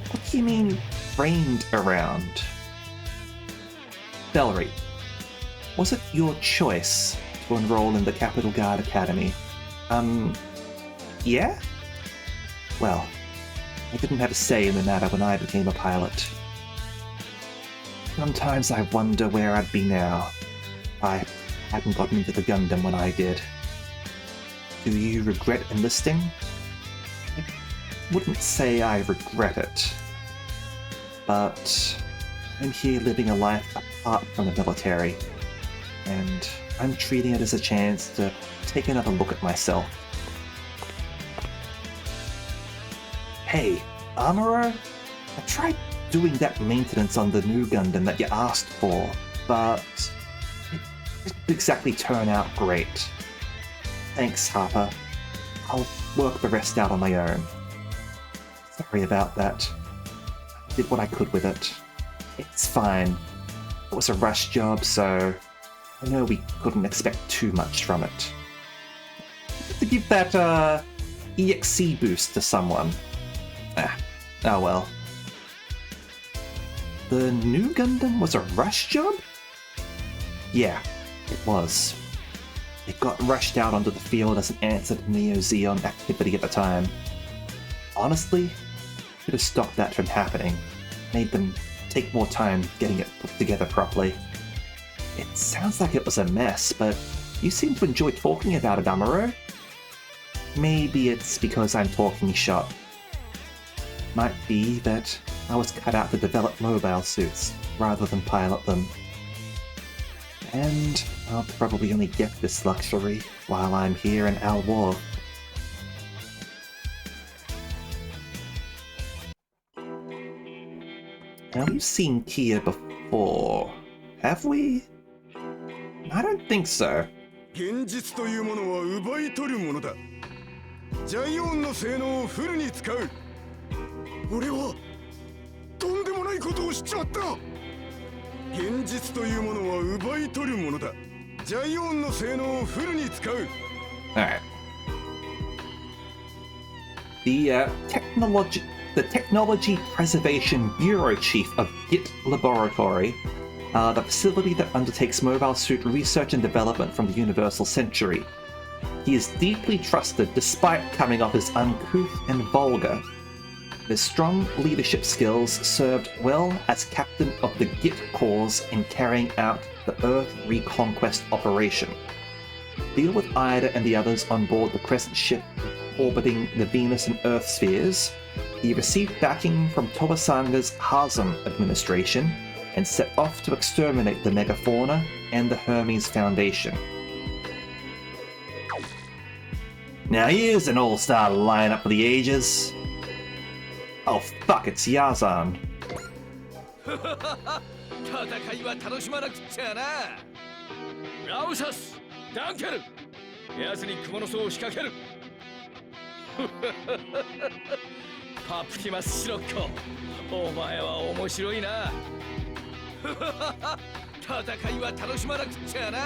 What do you mean, framed around? Celery, was it your choice to enroll in the Capital Guard Academy? Yeah? Well, I didn't have a say in the matter when I became a pilot. Sometimes I wonder where I'd be now. I hadn't gotten into the Gundam when I did. Do you regret enlisting? I wouldn't say I regret it. But I'm here living a life apart from the military, and I'm treating it as a chance to take another look at myself. Hey, Amuro? I tried doing that maintenance on the new Gundam that you asked for, but it didn't exactly turn out great. Thanks, Harper. I'll work the rest out on my own. Sorry about that. I did what I could with it. It's fine. It was a rush job, so I know we couldn't expect too much from it. To give that EXC boost to someone. Oh well. The new Gundam was a rush job? Yeah, it was. It got rushed out onto the field as an answer to Neo Zeon activity at the time. Honestly, could have stopped that from happening. Made them take more time getting it put together properly. It sounds like it was a mess, but you seem to enjoy talking about it, Amuro. Maybe it's because I'm talking shop. Might be that I was cut out to develop mobile suits rather than pilot them. And I'll probably only get this luxury while I'm here in Alwar. Now, we've seen Kia before, have we? I don't think so. 現実というものは奪い取るものだ。ジャイオンの性能をフルに使う。俺はとんでもないことをしちまった。現実というものは奪い取るものだ。ジャイオンの性能をフルに使う。Alright. The Technology Preservation Bureau Chief of GIT Laboratory, the facility that undertakes mobile suit research and development from the Universal Century. He is deeply trusted despite coming off as uncouth and vulgar. His strong leadership skills served well as captain of the GIT cause in carrying out the Earth Reconquest operation. Deal with Ida and the others on board the Crescent ship orbiting the Venus and Earth spheres. He received backing from Towasanga's Hazam administration and set off to exterminate the Megafauna and the Hermes Foundation. Now here's an all-star lineup for the ages. Oh fuck, it's Yazan. 戦いは楽しまなくっちゃな。ラウサス、ダンケル、奴に蜘蛛の巣を仕掛ける。パプティマス・シロッコ、お前は面白いな。戦いは楽しまなくっちゃな。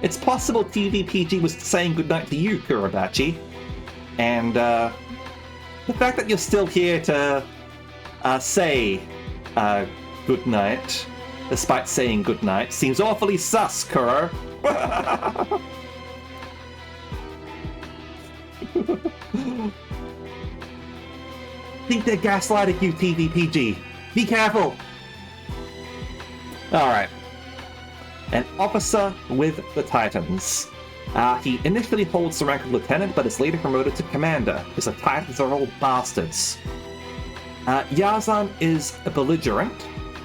It's possible TVPG was saying goodnight to you, Kurabachi. And, the fact that you're still here to, say, goodnight, despite saying goodnight, seems awfully sus, Kuro. Think they're gaslighting you, TVPG. Be careful! Alright. An officer with the Titans. He initially holds the rank of lieutenant, but is later promoted to commander, because the Titans are all bastards. Yazan is a belligerent,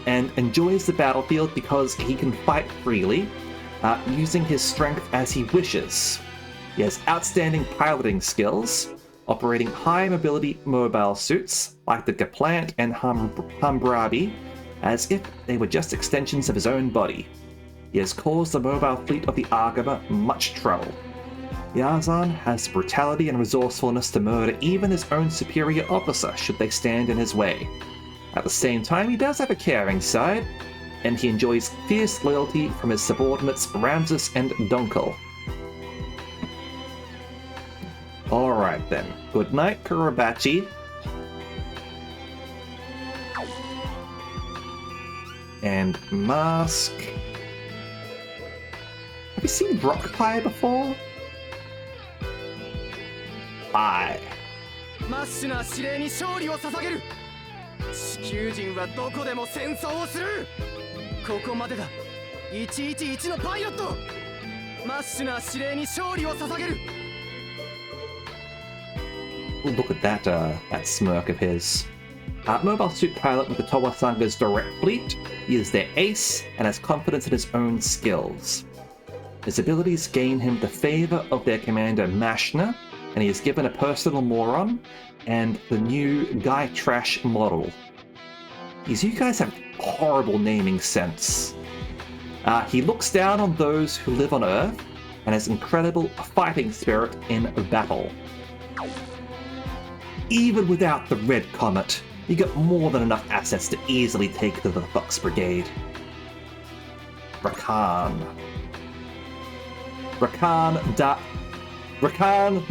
and enjoys the battlefield because he can fight freely, using his strength as he wishes. He has outstanding piloting skills, operating high-mobility mobile suits, like the Gaplant and Humbrabi, as if they were just extensions of his own body. He has caused the mobile fleet of the Argama much trouble. Yazan has brutality and resourcefulness to murder even his own superior officer should they stand in his way. At the same time, he does have a caring side, and he enjoys fierce loyalty from his subordinates Ramses and Dunkel. Alright then, good night, Kurabachi. And Mask. Have you seen Rock Pie before? Bye. マッシュな指令に勝利を捧げる。地球人はどこでも戦争をする。ここまでだ。111のパイロット。マッシュな指令に勝利を捧げる。 Look at that, that smirk of his. Mobile suit pilot with the Towasanga's direct fleet, he is their ace and has confidence in his own skills. His abilities gain him the favor of their commander Mashna, and he is given a personal moron and the new Guy Trash model. You guys have horrible naming sense. He looks down on those who live on Earth and has incredible fighting spirit in battle. Even without the Red Comet, you got more than enough assets to easily take to the Fox Brigade. Rakan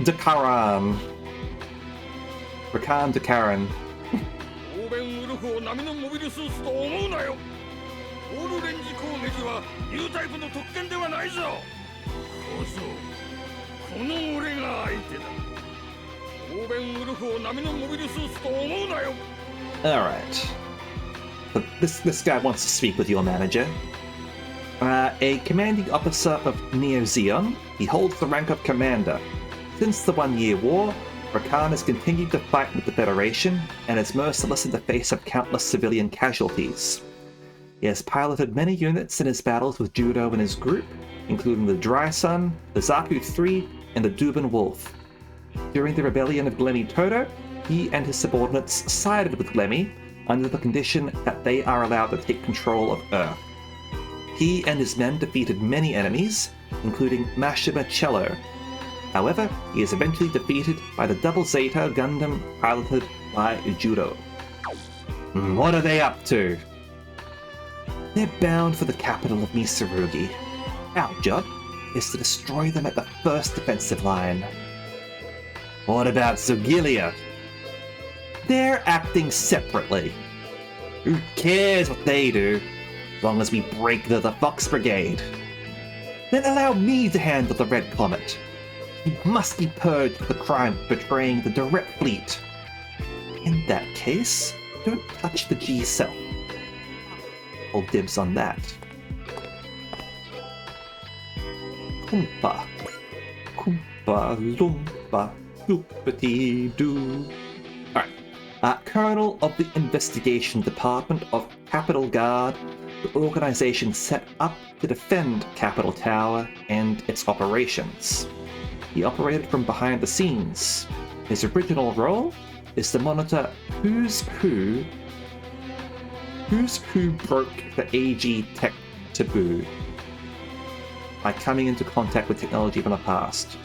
Dakaran. Rakan to Karen. オーベンウルフを波のモビルスーツと思うなよ。オールレンジ攻撃はニュータイプの特権ではないぞ。小僧、この俺が相手だ。オーベンウルフを波のモビルスーツと思うなよ。 Alright. But this guy wants to speak with your manager. A commanding officer of Neo Zeon, he holds the rank of commander. Since the 1-year war, Rakan has continued to fight with the Federation and is merciless in the face of countless civilian casualties. He has piloted many units in his battles with Judo and his group, including the Dry Sun, the Zaku 3, and the Dubin Wolf. During the rebellion of Glemmy Toto, he and his subordinates sided with Glemmy under the condition that they are allowed to take control of Earth. He and his men defeated many enemies, including Mashima Cello. However, he is eventually defeated by the Double Zeta Gundam piloted by Judo. What are they up to? They're bound for the capital of Misarugi. Our job is to destroy them at the first defensive line. What about Zogilia? They're acting separately. Who cares what they do, as long as we break the Fox Brigade? Then allow me to handle the Red Comet. He must be purged for the crime of betraying the Direct Fleet. In that case, don't touch the G-Cell. Hold dibs on that. Kumpa. Kumpa Lumpa Doopity-doo. Alright. Colonel of the Investigation Department of Capital Guard, the organization set up to defend Capital Tower and its operations. He operated from behind the scenes. His original role is to monitor who's who broke the AG tech taboo by coming into contact with technology from the past.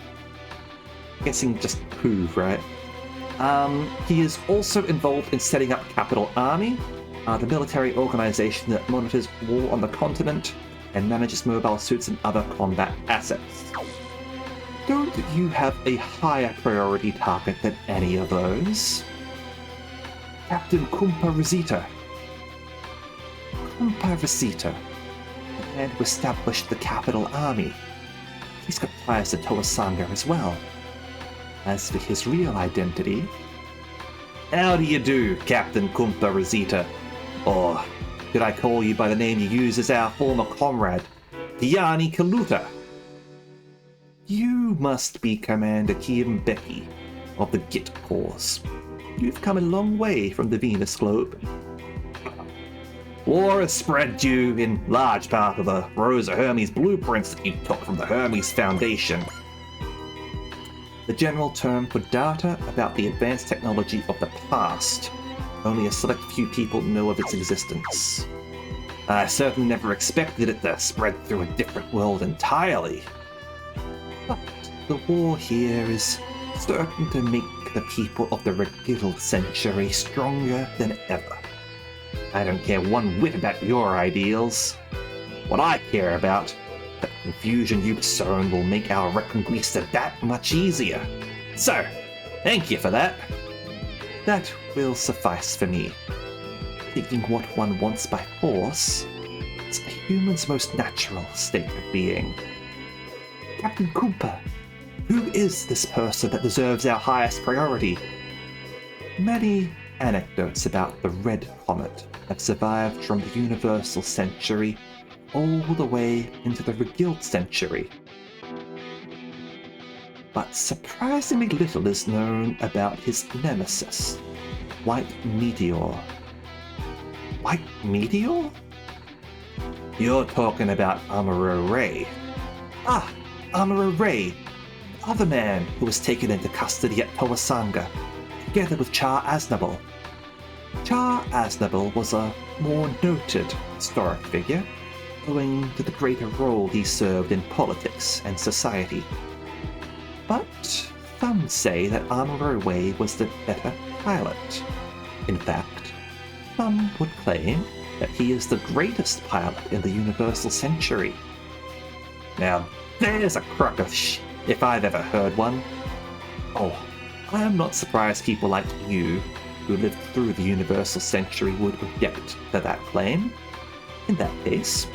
Guessing just who, right? He is also involved in setting up Capital Army, the military organization that monitors war on the continent and manages mobile suits and other combat assets. Don't you have a higher priority target than any of those? Captain Kumpa Rosita. Kumpa Rosita, the man who established the Capital Army. He's got ties to Toasanga as well. As for his real identity... How do you do, Captain Kumpa Rosita? Or did I call you by the name you use as our former comrade, Tiani Kaluta? You must be Commander Kiembeki of the Git Corps. You've come a long way from the Venus globe. War has spread due in large part of the Rosa Hermes blueprints that you took from the Hermes Foundation. The general term for data about the advanced technology of the past. Only a select few people know of its existence. I certainly never expected it to spread through a different world entirely. But the war here is certain to make the people of the Regild century stronger than ever. I don't care one whit about your ideals. What I care about, the confusion you've sown will make our Reconquista that much easier. So, thank you for that. That will suffice for me. Thinking what one wants by force is a human's most natural state of being. Captain Kumpa, who is this person that deserves our highest priority? Many anecdotes about the Red Comet have survived from the Universal Century all the way into the Regild Century. But surprisingly little is known about his nemesis, White Meteor. White Meteor? You're talking about Amuro Ray. Ah, Amuro Ray, the other man who was taken into custody at Toasanga, together with Char Aznable. Char Aznable was a more noted historic figure, owing to the greater role he served in politics and society. But some say that Amuro Ray was the better pilot. In fact, some would claim that he is the greatest pilot in the Universal Century. Now, there's a crock of if I've ever heard one. Oh, I am not surprised people like you, who lived through the Universal Century, would object to that claim. In that case,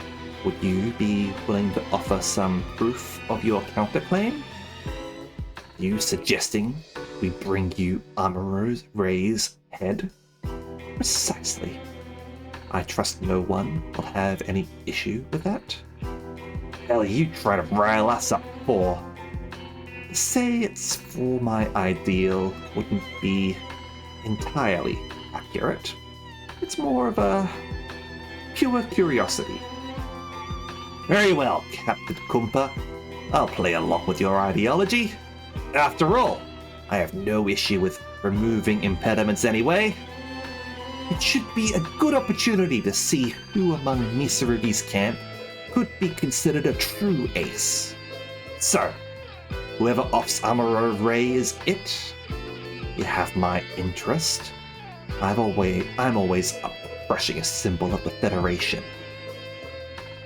would you be willing to offer some proof of your counterclaim? You suggesting we bring you Amuro Ray's head? Precisely. I trust no one will have any issue with that. Hell, you try to rile us up for. Say it's for my ideal wouldn't be entirely accurate. It's more of a pure curiosity. Very well, Captain Kumpa. I'll play along with your ideology. After all, I have no issue with removing impediments anyway. It should be a good opportunity to see who among Mitsurugi's camp could be considered a true ace. So, whoever offs Amuro Ray is it. You have my interest. I'm always up for crushing a symbol of the Federation.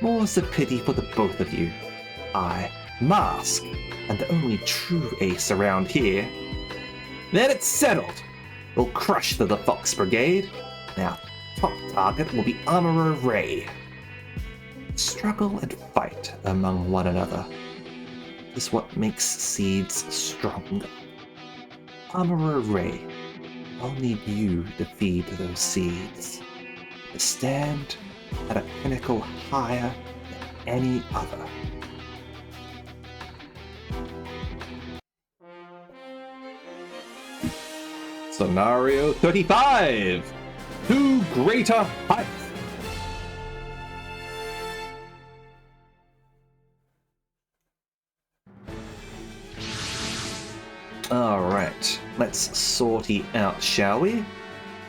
More's the pity for the both of you. I, Mask, and the only true ace around here. Then it's settled. We'll crush the Fox Brigade. Now, top target will be Amuro Ray. Struggle and fight among one another is what makes seeds stronger. Amuro Ray, I'll need you to feed those seeds. To stand at a pinnacle higher than any other. Scenario 35! To greater heights! Alright, let's sortie out, shall we?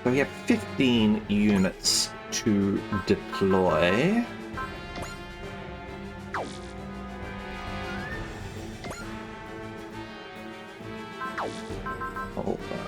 So we have 15 units to deploy. Hold on.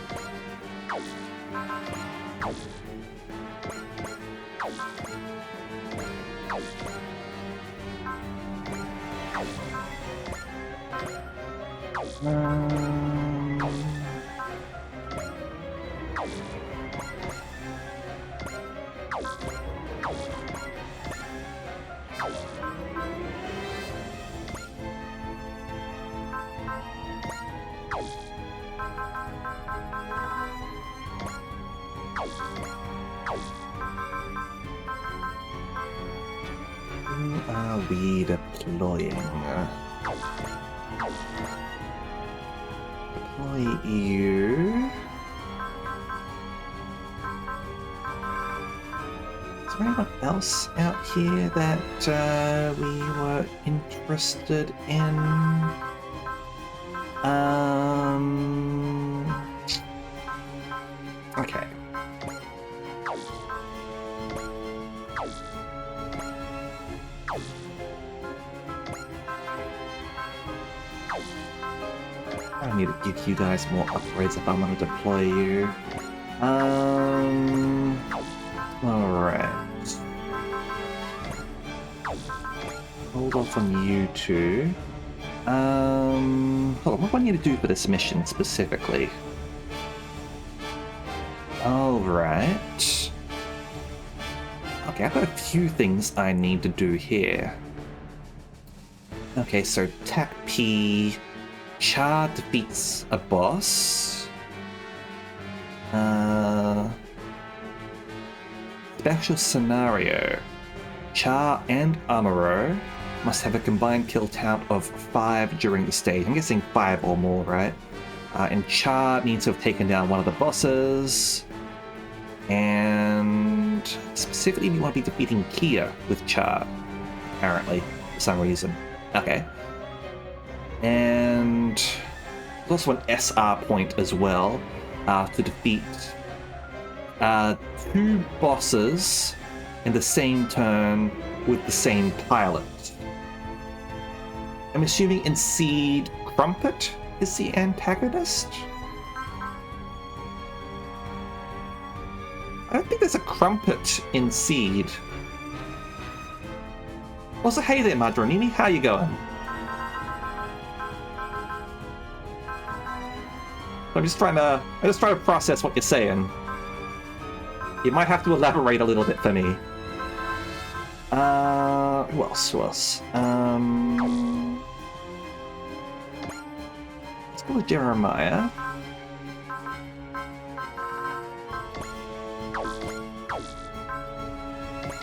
Who are we deploying? Deploy you. Is there anyone else out here that we were interested in? Okay. I need to give you guys more upgrades if I'm going to deploy you. Alright. Hold off on you two. Hold on, what do I need to do for this mission specifically? Alright. Okay, I've got a few things I need to do here. Okay, so TAC P. Char defeats a boss. Special scenario. Char and Amuro must have a combined kill count of 5 during the stage. I'm guessing 5 or more, right? And Char needs to have taken down one of the bosses. And specifically, we want to be defeating Kia with Char, apparently, for some reason. Okay. And there's also an SR point as well to defeat 2 bosses in the same turn with the same pilot. I'm assuming Seed Crumpet is the antagonist? I don't think there's a Crumpet in Seed. Also, hey there, Madronini, how you going? I'm just trying to process what you're saying. You might have to elaborate a little bit for me. Who else? Who else? Let's go with Jeremiah.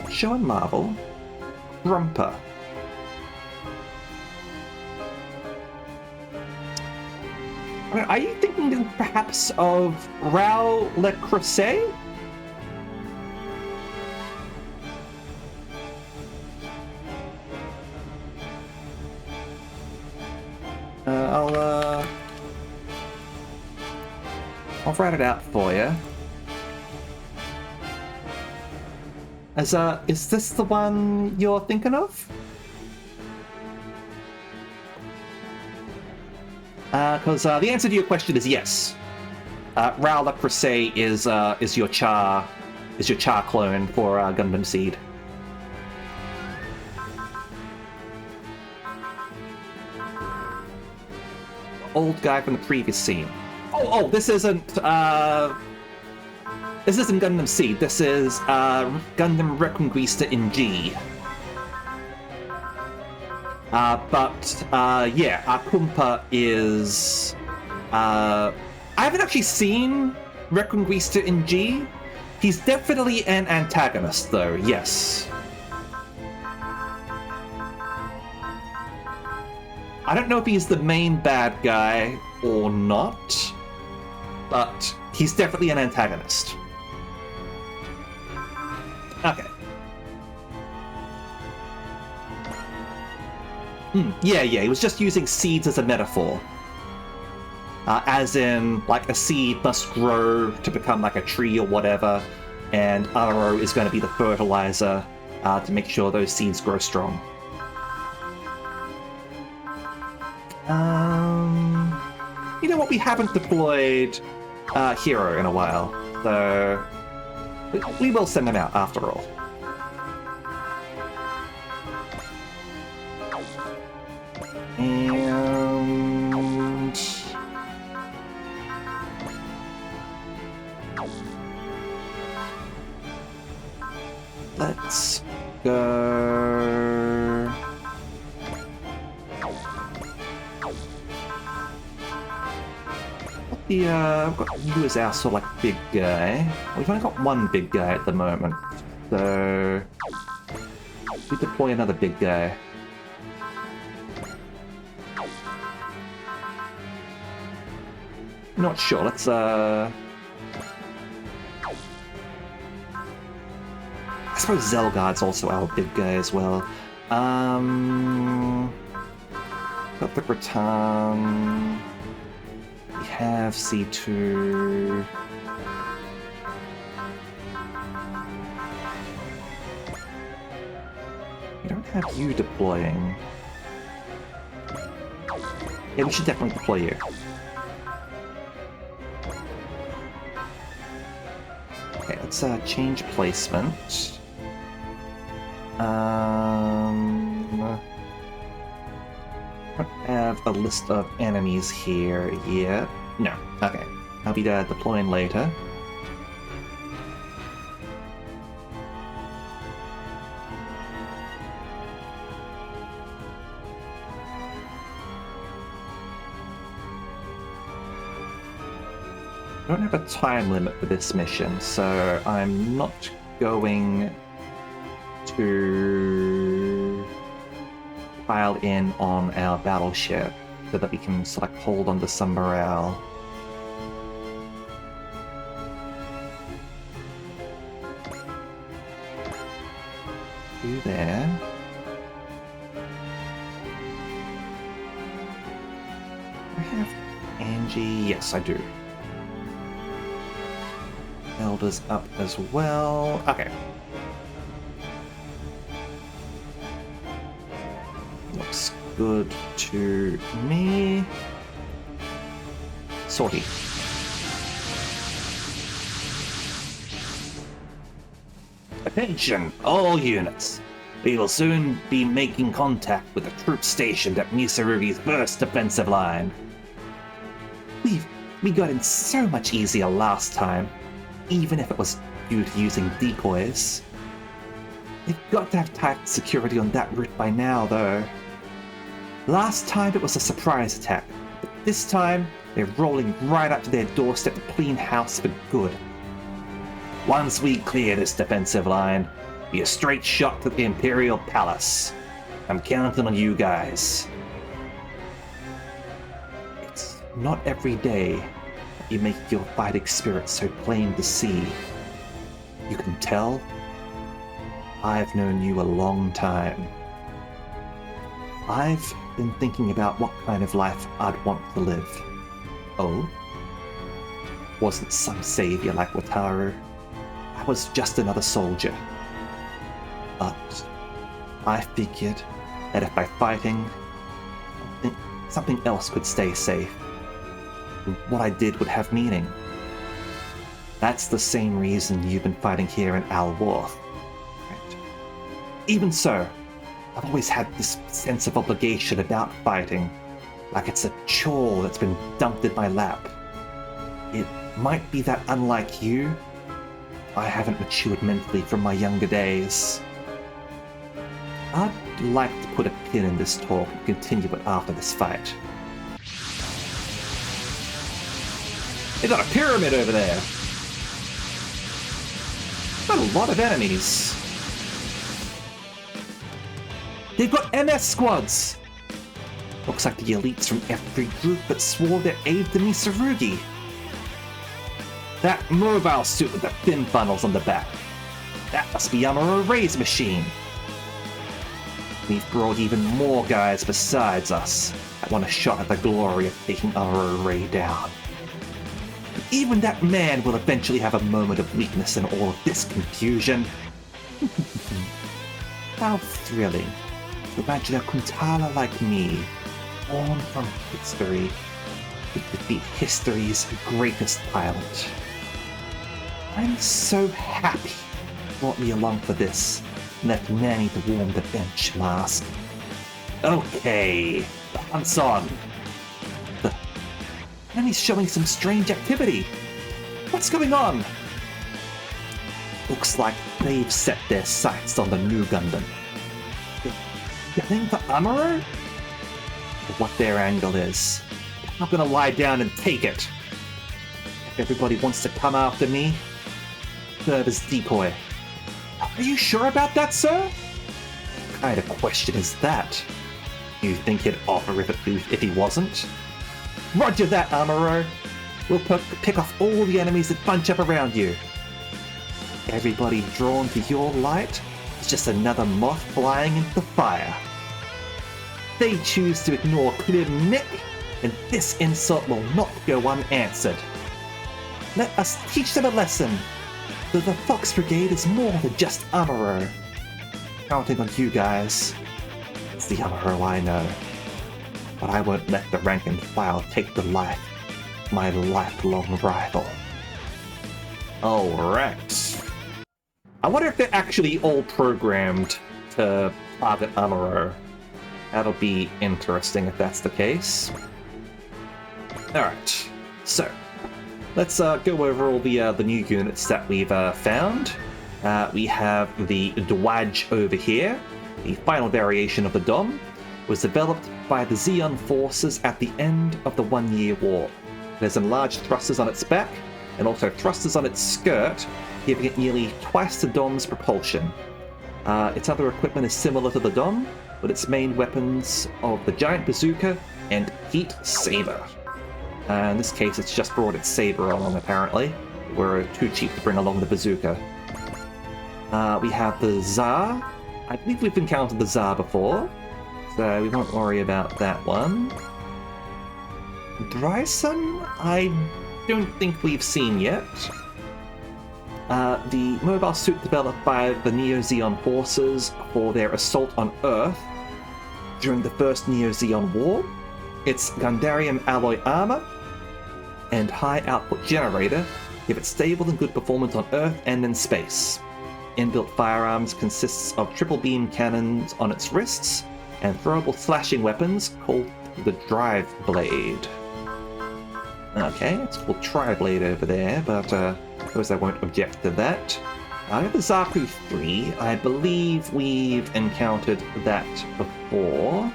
Show and Marvel. Grumpa. Are you thinking perhaps of Raoul Le Creuset? I'll write it out for you. Is this the one you're thinking of? Because the answer to your question is yes. Raoul Le Creuset is your Char clone for Gundam Seed. Old guy from the previous scene. Oh, this isn't Gundam Seed. This is Gundam Reconquista in G. Yeah, Kumpa is... I haven't actually seen Reconquista in G. He's definitely an antagonist, though, yes. I don't know if he's the main bad guy or not, but he's definitely an antagonist. Okay. Yeah, he was just using seeds as a metaphor. As in, like, a seed must grow to become like a tree or whatever, and Aro is going to be the fertilizer to make sure those seeds grow strong. You know what? We haven't deployed Hero in a while, so we will send him out after all. And let's go. We've got you as our sort of like big guy. We've only got one big guy at the moment, so we deploy another big guy. Not sure. Let's I suppose Zelgard's also our big guy as well. Got the Breton. We have C2. We don't have you deploying. Yeah, we should definitely deploy you. Okay, let's change placement. I don't have a list of enemies here yet. No. Okay. I'll be deploying later. I don't have a time limit for this mission, so I'm not going to pile in on our battleship so that we can sort of hold on to some morale. You there. I have Angie. Yes, I do. Elder's up as well. Okay. Looks good to me. Sortie. Attention, all units. We will soon be making contact with the troops stationed at Misarugi's first defensive line. We got in so much easier last time, even if it was due to using decoys. They've got to have tight security on that route by now, though. Last time it was a surprise attack, but this time they're rolling right up to their doorstep to clean house for good. Once we clear this defensive line, be a straight shot to the Imperial Palace. I'm counting on you guys. It's not every day that you make your fighting spirit so plain to see. You can tell I've known you a long time. I've been thinking about what kind of life I'd want to live. Oh? Wasn't some savior like Wataru. I was just another soldier. But I figured that if by fighting, something else could stay safe. What I did would have meaning. That's the same reason you've been fighting here in Alworth. Right? Even so, I've always had this sense of obligation about fighting, like it's a chore that's been dumped in my lap. It might be that, unlike you, I haven't matured mentally from my younger days. I'd like to put a pin in this talk and continue it after this fight. They got a pyramid over there! Got a lot of enemies. They've got MS squads! Looks like the elites from every group that swore their aid to Misarugi. That mobile suit with the fin funnels on the back. That must be Amuro Ray's machine. We've brought even more guys besides us that want a shot at the glory of taking Amuro Ray down. Even that man will eventually have a moment of weakness in all of this confusion. How thrilling to imagine a Kuntala like me, born from history, to defeat history's greatest tyrant. I'm so happy you brought me along for this and left Nanny to warm the bench, Mask. Okay, the hunt's on. Nanny's showing some strange activity. What's going on? Looks like they've set their sights on the new Gundam. Gunning for Amuro? Or what their angle is. I'm not gonna lie down and take it. If everybody wants to come after me, serve as decoy. Are you sure about that, sir? What kind of question is that? You think he'd offer if he wasn't? Roger that, Amuro. We'll pick off all the enemies that bunch up around you. Everybody drawn to your light is just another moth flying into the fire. They choose to ignore Klim Nick, and this insult will not go unanswered. Let us teach them a lesson that the Fox Brigade is more than just Amuro. Counting on you guys. It's the Amuro I know. But I won't let the rank and file take the life of my lifelong rival. Alright. I wonder if they're actually all programmed to target Amuro. That'll be interesting if that's the case. Alright, so let's go over all the new units that we've found. We have the Dwaj over here, the final variation of the Dom. Was developed by the Zeon forces at the end of the 1 Year War. It has enlarged thrusters on its back, and also thrusters on its skirt, giving it nearly twice the Dom's propulsion. Its other equipment is similar to the Dom, with its main weapons of the Giant Bazooka and Heat Saber. In this case, it's just brought its saber along, apparently. We're too cheap to bring along the bazooka. We have the Tsar. I believe we've encountered the Tsar before, so we won't worry about that one. Dryson, I don't think we've seen yet. The mobile suit developed by the Neo-Zeon forces for their assault on Earth during the first Neo-Zeon War. Its Gundarium alloy armor and high output generator give it stable and good performance on Earth and in space. Inbuilt firearms consists of triple beam cannons on its wrists and throwable slashing weapons called the Drive Blade. Okay, it's called Tri-Blade over there, but I suppose I won't object to that. I have the Zaku 3. I believe we've encountered that before.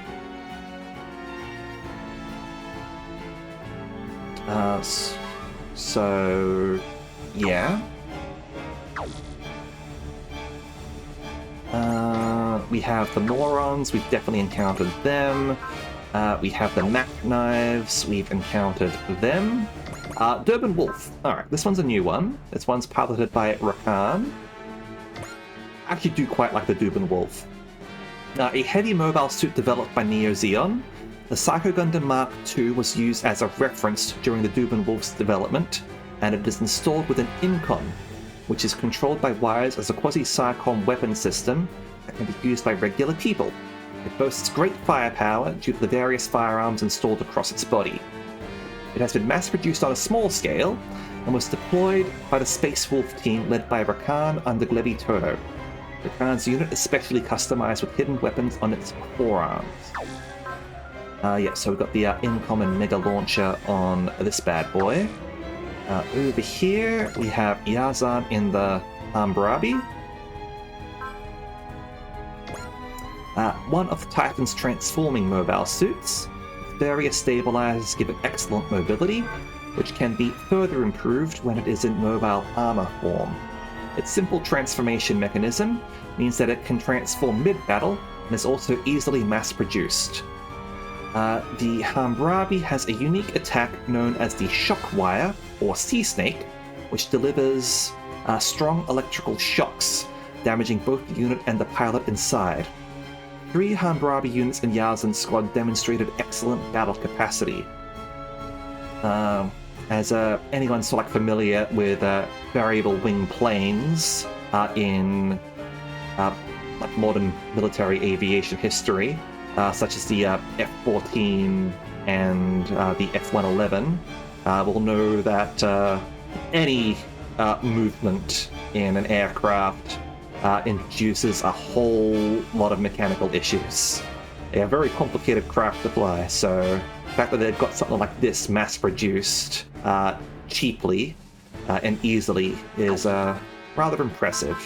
So yeah. We have the Morons, we've definitely encountered them. We have the Mac Knives, we've encountered them. Durban Wolf. Alright, this one's a new one. This one's piloted by Rakan. I actually do quite like the Durban Wolf. A heavy mobile suit developed by Neo Zeon. The Psycho Gundam Mark II was used as a reference during the Durban Wolf's development, and it is installed with an Incon, which is controlled by wires as a quasi-Psycom weapon system that can be used by regular people. It boasts great firepower due to the various firearms installed across its body. It has been mass-produced on a small scale, and was deployed by the Space Wolf team led by Rakan under Glebby Turno. Rakan's unit is specially customized with hidden weapons on its forearms. So we've got the Incom and Mega Launcher on this bad boy. Over here, we have Yazan in the Hammurabi. One of the Titan's transforming mobile suits. Various stabilizers give it excellent mobility, which can be further improved when it is in mobile armor form. Its simple transformation mechanism means that it can transform mid-battle and is also easily mass-produced. The Hammurabi has a unique attack known as the Shockwire, or Sea Snake, which delivers strong electrical shocks, damaging both the unit and the pilot inside. 3 Hammurabi units in Yazan's squad demonstrated excellent battle capacity. As anyone familiar with variable wing planes in modern military aviation history, such as the F-14 and the F-111, will know that any movement in an aircraft introduces a whole lot of mechanical issues. They are very complicated craft to fly, so the fact that they've got something like this mass-produced cheaply and easily is rather impressive.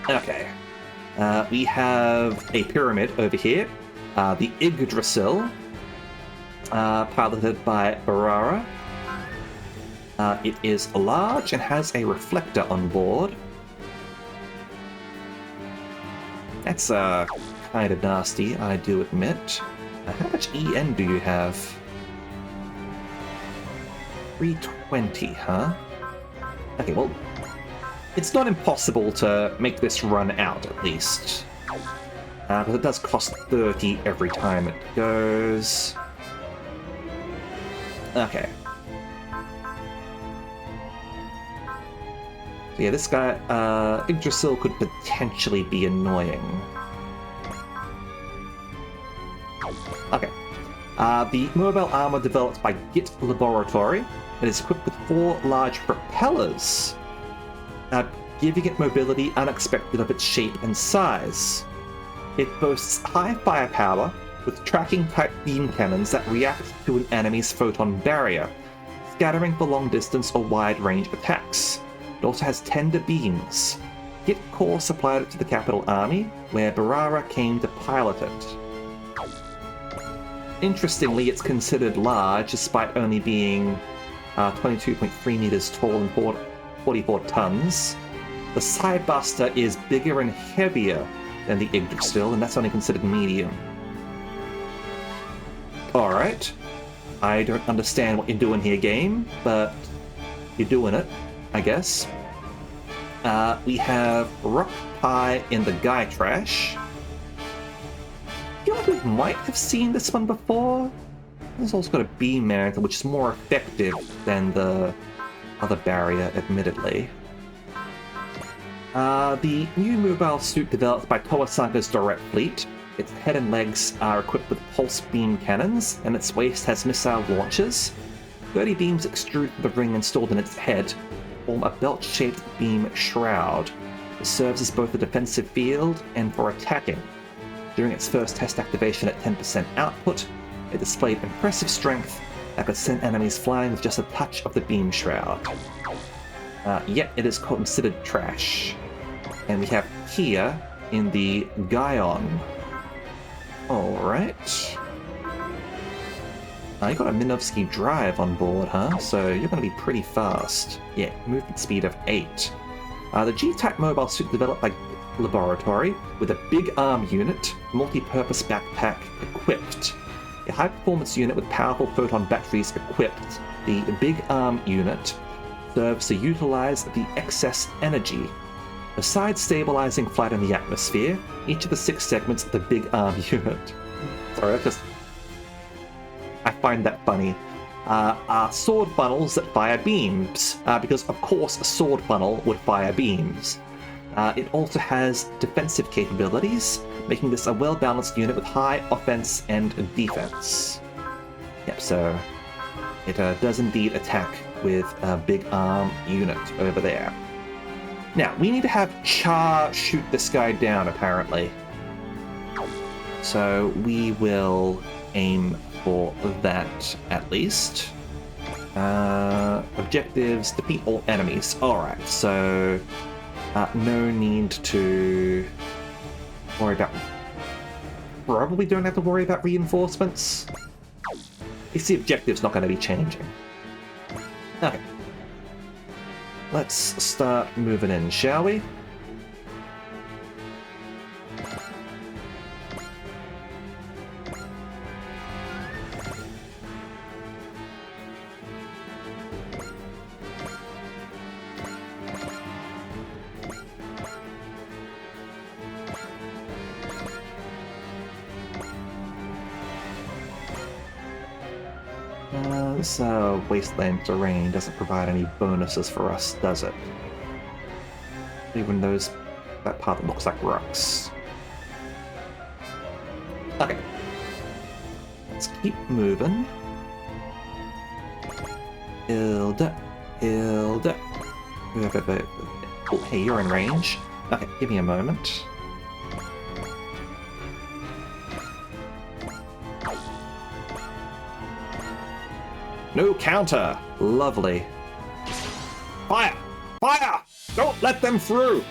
Okay. We have a pyramid over here, the Yggdrasil, piloted by Barara. It is large and has a reflector on board. That's kind of nasty, I do admit. How much EN do you have? 320, huh? Okay, well, it's not impossible to make this run out, at least. But it does cost 30 every time it goes. Okay. So yeah, this guy, Yggdrasil could potentially be annoying. Okay. The mobile armor developed by Git Laboratory. It is equipped with 4 large propellers, giving it mobility unexpected of its shape and size. It boasts high firepower with tracking-type beam cannons that react to an enemy's photon barrier, scattering for long-distance or wide-range attacks. It also has tender beams. Git Corps supplied it to the Capital Army, where Barara came to pilot it. Interestingly, it's considered large, despite only being 22.3 meters tall and 44 tons. The Sidebuster is bigger and heavier than the Yggdrasil, and that's only considered medium. Alright. I don't understand what you're doing here, game, but you're doing it, I guess. We have Rock Pie in the Guy Trash. I feel like we might have seen this one before. It's also got a beam mantle, which is more effective than the other barrier, admittedly. The new mobile suit developed by Toasaga's Direct Fleet. Its head and legs are equipped with pulse beam cannons, and its waist has missile launchers. 30 beams extrude from the ring installed in its head form a belt-shaped beam shroud. It serves as both a defensive field and for attacking. During its first test activation at 10% output, it displayed impressive strength, that could send enemies flying with just a touch of the beam shroud. Yet it is considered trash. And we have Kia in the Gaion. Alright. You got a Minovsky drive on board, huh? So you're going to be pretty fast. Yeah, movement speed of 8. The G-Type mobile suit developed by Laboratory with a big arm unit, multi-purpose backpack equipped. A high-performance unit with powerful photon batteries equipped. The big arm unit serves to utilize the excess energy. Besides stabilizing flight in the atmosphere, each of the 6 segments of the big arm unit. Sorry, I find that funny. Are sword funnels that fire beams, because of course a sword funnel would fire beams. It also has defensive capabilities, making this a well-balanced unit with high offense and defense. Yep, so it does indeed attack with a big arm unit over there. Now, we need to have Char shoot this guy down, apparently. So we will aim for that, at least. Objectives, defeat all enemies. Alright, so no need to worry about... Probably don't have to worry about reinforcements. At least the objective's not going to be changing. Okay. Let's start moving in, shall we? This wasteland terrain doesn't provide any bonuses for us, does it? Even that part that looks like rocks. Okay. Let's keep moving. Hilda. Oh, hey, you're in range. Okay, give me a moment. No counter! Lovely. Fire! Fire! Don't let them through!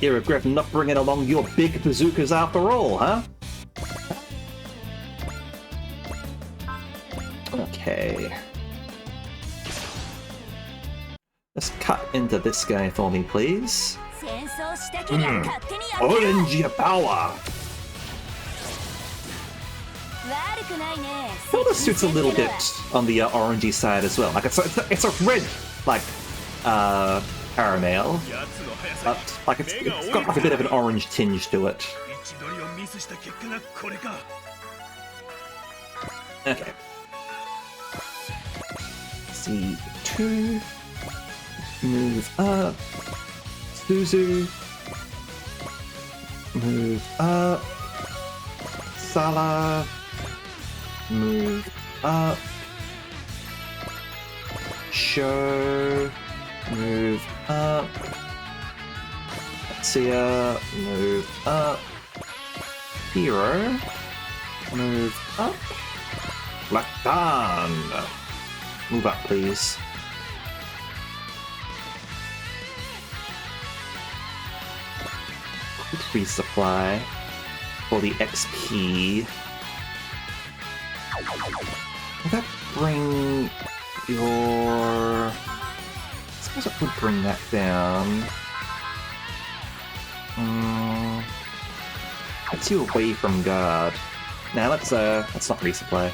You regret not bringing along your big bazookas after all, huh? Okay. Let's cut into this guy for me, please. Orange power! Well, the suit's a little bit on the orangey side as well. Like it's a red, like, caramel. But, like, it's got like a bit of an orange tinge to it. Okay. C2. Move up. Suzu. Move up. Sala. Move up. Show. Move up. Sia, move up. Hero, move up. Black Dan, move up, please. Quick resupply for the XP. Will that bring your... I suppose it would bring that down. Gets you away from guard. Now let's not resupply.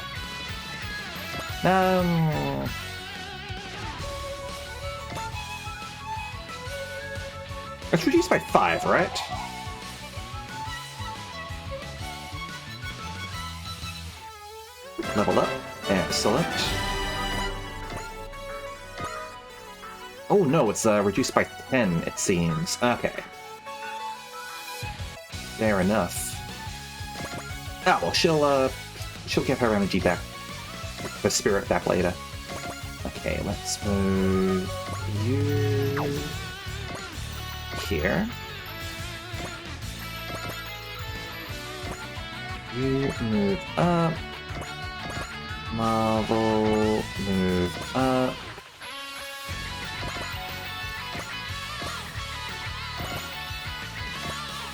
It's reduced by 5, right? Level up. Excellent. Oh no, it's reduced by 10, it seems. Okay. Fair enough. Oh, well, she'll get her energy back, her spirit back later. Okay, let's move you here. You move up. Marvel, move up.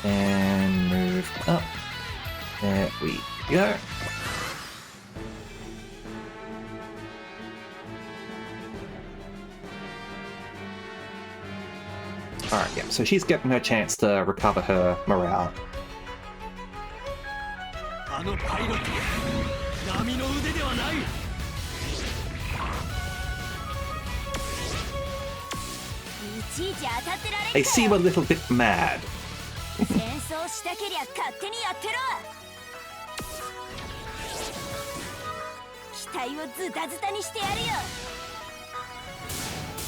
And move up. There we go. Alright, yeah, so she's getting her chance to recover her morale. あのパイロット波の腕ではない They seem a little bit mad. 戦争したけりゃ勝手にやってろ機体をズタズタにしてやるよ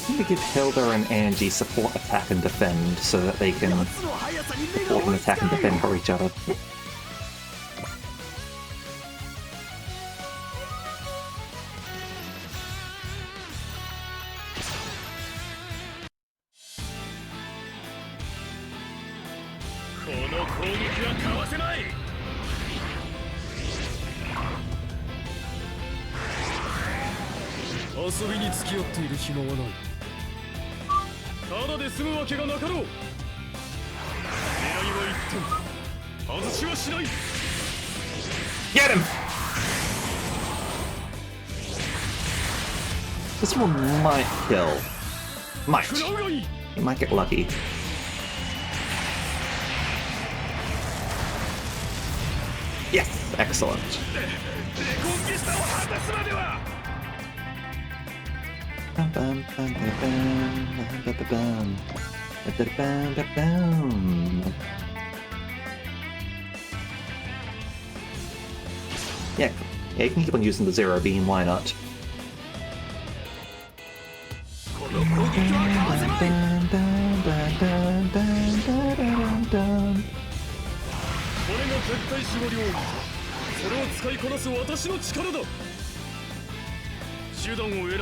I'm gonna give Hilda and Angie support attack and defend so that they can support and attack and defend for each other. Get him! This one might kill. Might. He might get lucky. Yes! Excellent. Yeah, you can keep on using the Zero Beam, why not?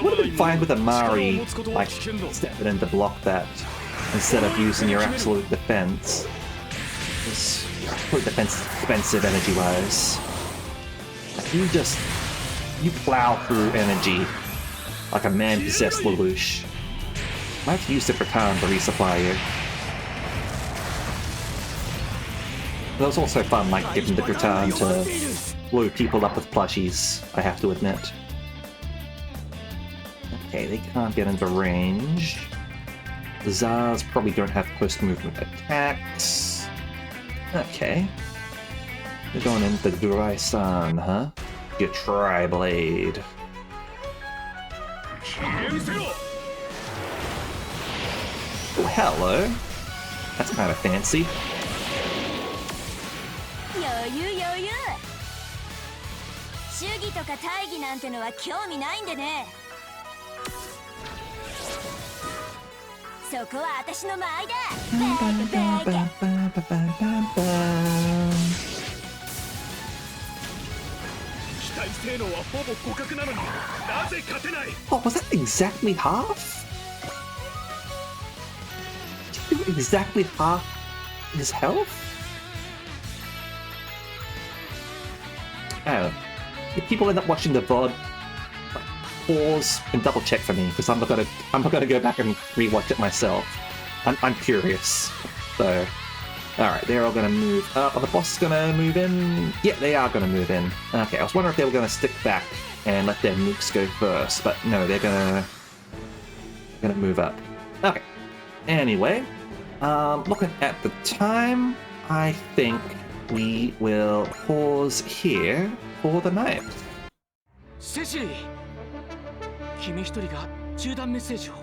Would have been fine with Amari, like, stepping in to block that instead of using your absolute defense. It's pretty defensive energy-wise. You plow through energy like a man-possessed Lelouch. Might have to use the Krakan to resupply you. But it was also fun, like, giving the Krakan to blow people up with plushies, I have to admit. Okay, they can't get into range. The Zars probably don't have post-movement attacks. Okay. They're going into Durai-san, huh? Your Tri-Blade. Oh, hello. That's kind of fancy. 余裕主義とか大義なんてのは興味ないんでねそこは私の間合いだ機体性能はほぼ互角なのになぜ勝てない Oh, was that exactly half? Did you do exactly half his health? Oh. If people end up watching the VOD, pause and double check for me, because I'm not gonna go back and rewatch it myself. I'm curious. So, alright, they're all gonna move up. Are the bosses gonna move in? Yeah, they are gonna move in. Okay, I was wondering if they were gonna stick back and let their nukes go first, but no, they're gonna move up. Okay. Anyway, looking at the time, I think we will pause here for the night. セシリー君一人が中断メッセージを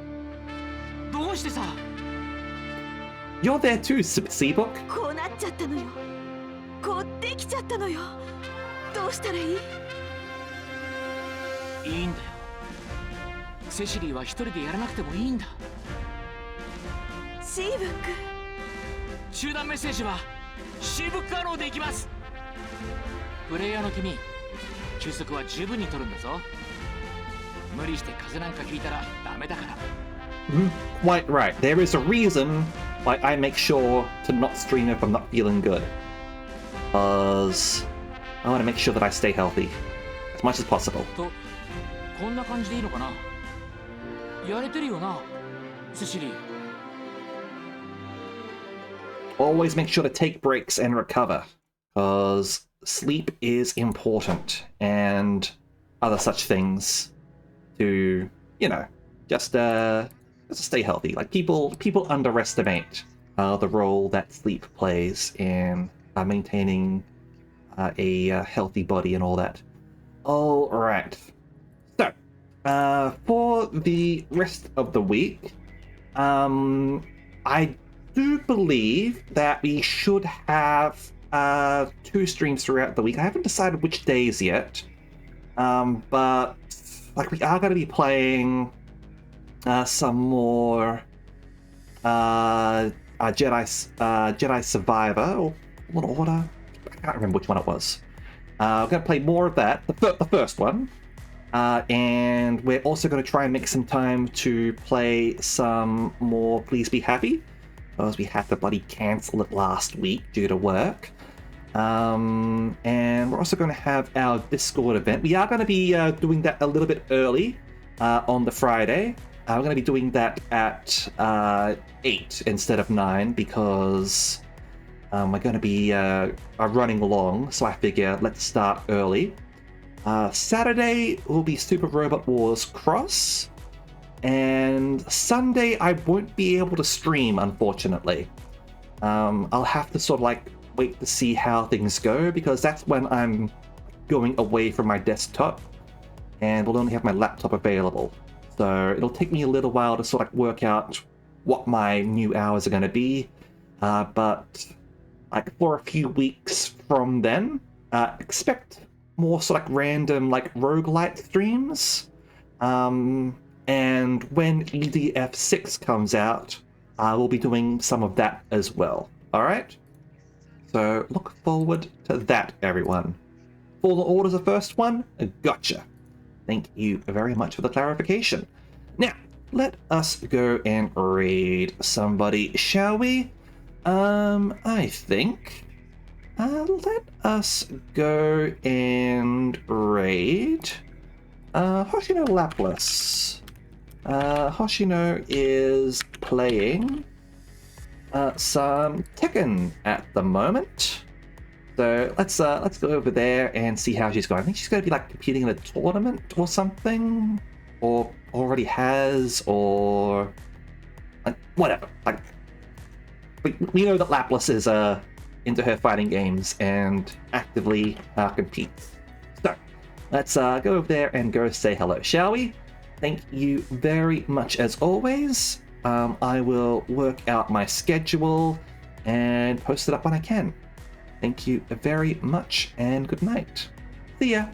どうしてさ You're there too, Seabook. こうなっちゃったのよこうできちゃったのよどうしたらいいいいんだよセシリーは一人でやらなくてもいいんだシーブック中断メッセージは渋くアローでいきます。プレイヤーの君、休息は十分に取るんだぞ。無理して風邪なんかひいたらダメだから。Quite right. There is a reason why I make sure to not stream if I'm not feeling good. Because I want to make sure that I stay healthy as much as possible. と、こんな感じでいいのかな。やれてるよな、セシリ。Always make sure to take breaks and recover, because sleep is important, and other such things to, you know, just stay healthy. Like people underestimate the role that sleep plays in maintaining a healthy body and all that. All right. So, for the rest of the week, I do believe that we should have 2 streams throughout the week. I haven't decided which days yet, but like we are going to be playing some more Jedi Survivor or Fallen Order. I can't remember which one it was. We're going to play more of that, the first one. And we're also going to try and make some time to play some more Please Be Happy, because we had to bloody cancel it last week due to work. And we're also going to have our Discord event. We are going to be doing that a little bit early on the Friday. We're going to be doing that at 8 instead of 9, because we're going to be running long, so I figure let's start early. Saturday will be Super Robot Wars Cross, and Sunday I won't be able to stream, unfortunately. I'll have to sort of like wait to see how things go, because that's when I'm going away from my desktop and will only have my laptop available. So it'll take me a little while to sort of work out what my new hours are going to be, but like for a few weeks from then, expect more sort of like random like roguelite streams. And when EDF6 comes out, we'll be doing some of that as well. Alright? So look forward to that, everyone. Fallen Order's the first one? Gotcha. Thank you very much for the clarification. Now, let us go and raid somebody, shall we? I think... let us go and raid... Hoshino Laplas. Hoshino is playing some Tekken at the moment. So let's go over there and see how she's going. I think she's going to be like competing in a tournament or something, or already has, or like, whatever. Like we know that Laplas is into her fighting games and actively competes. So let's go over there and go say hello, shall we? Thank you very much as always. I will work out my schedule and post it up when I can. Thank you very much, and good night. See ya!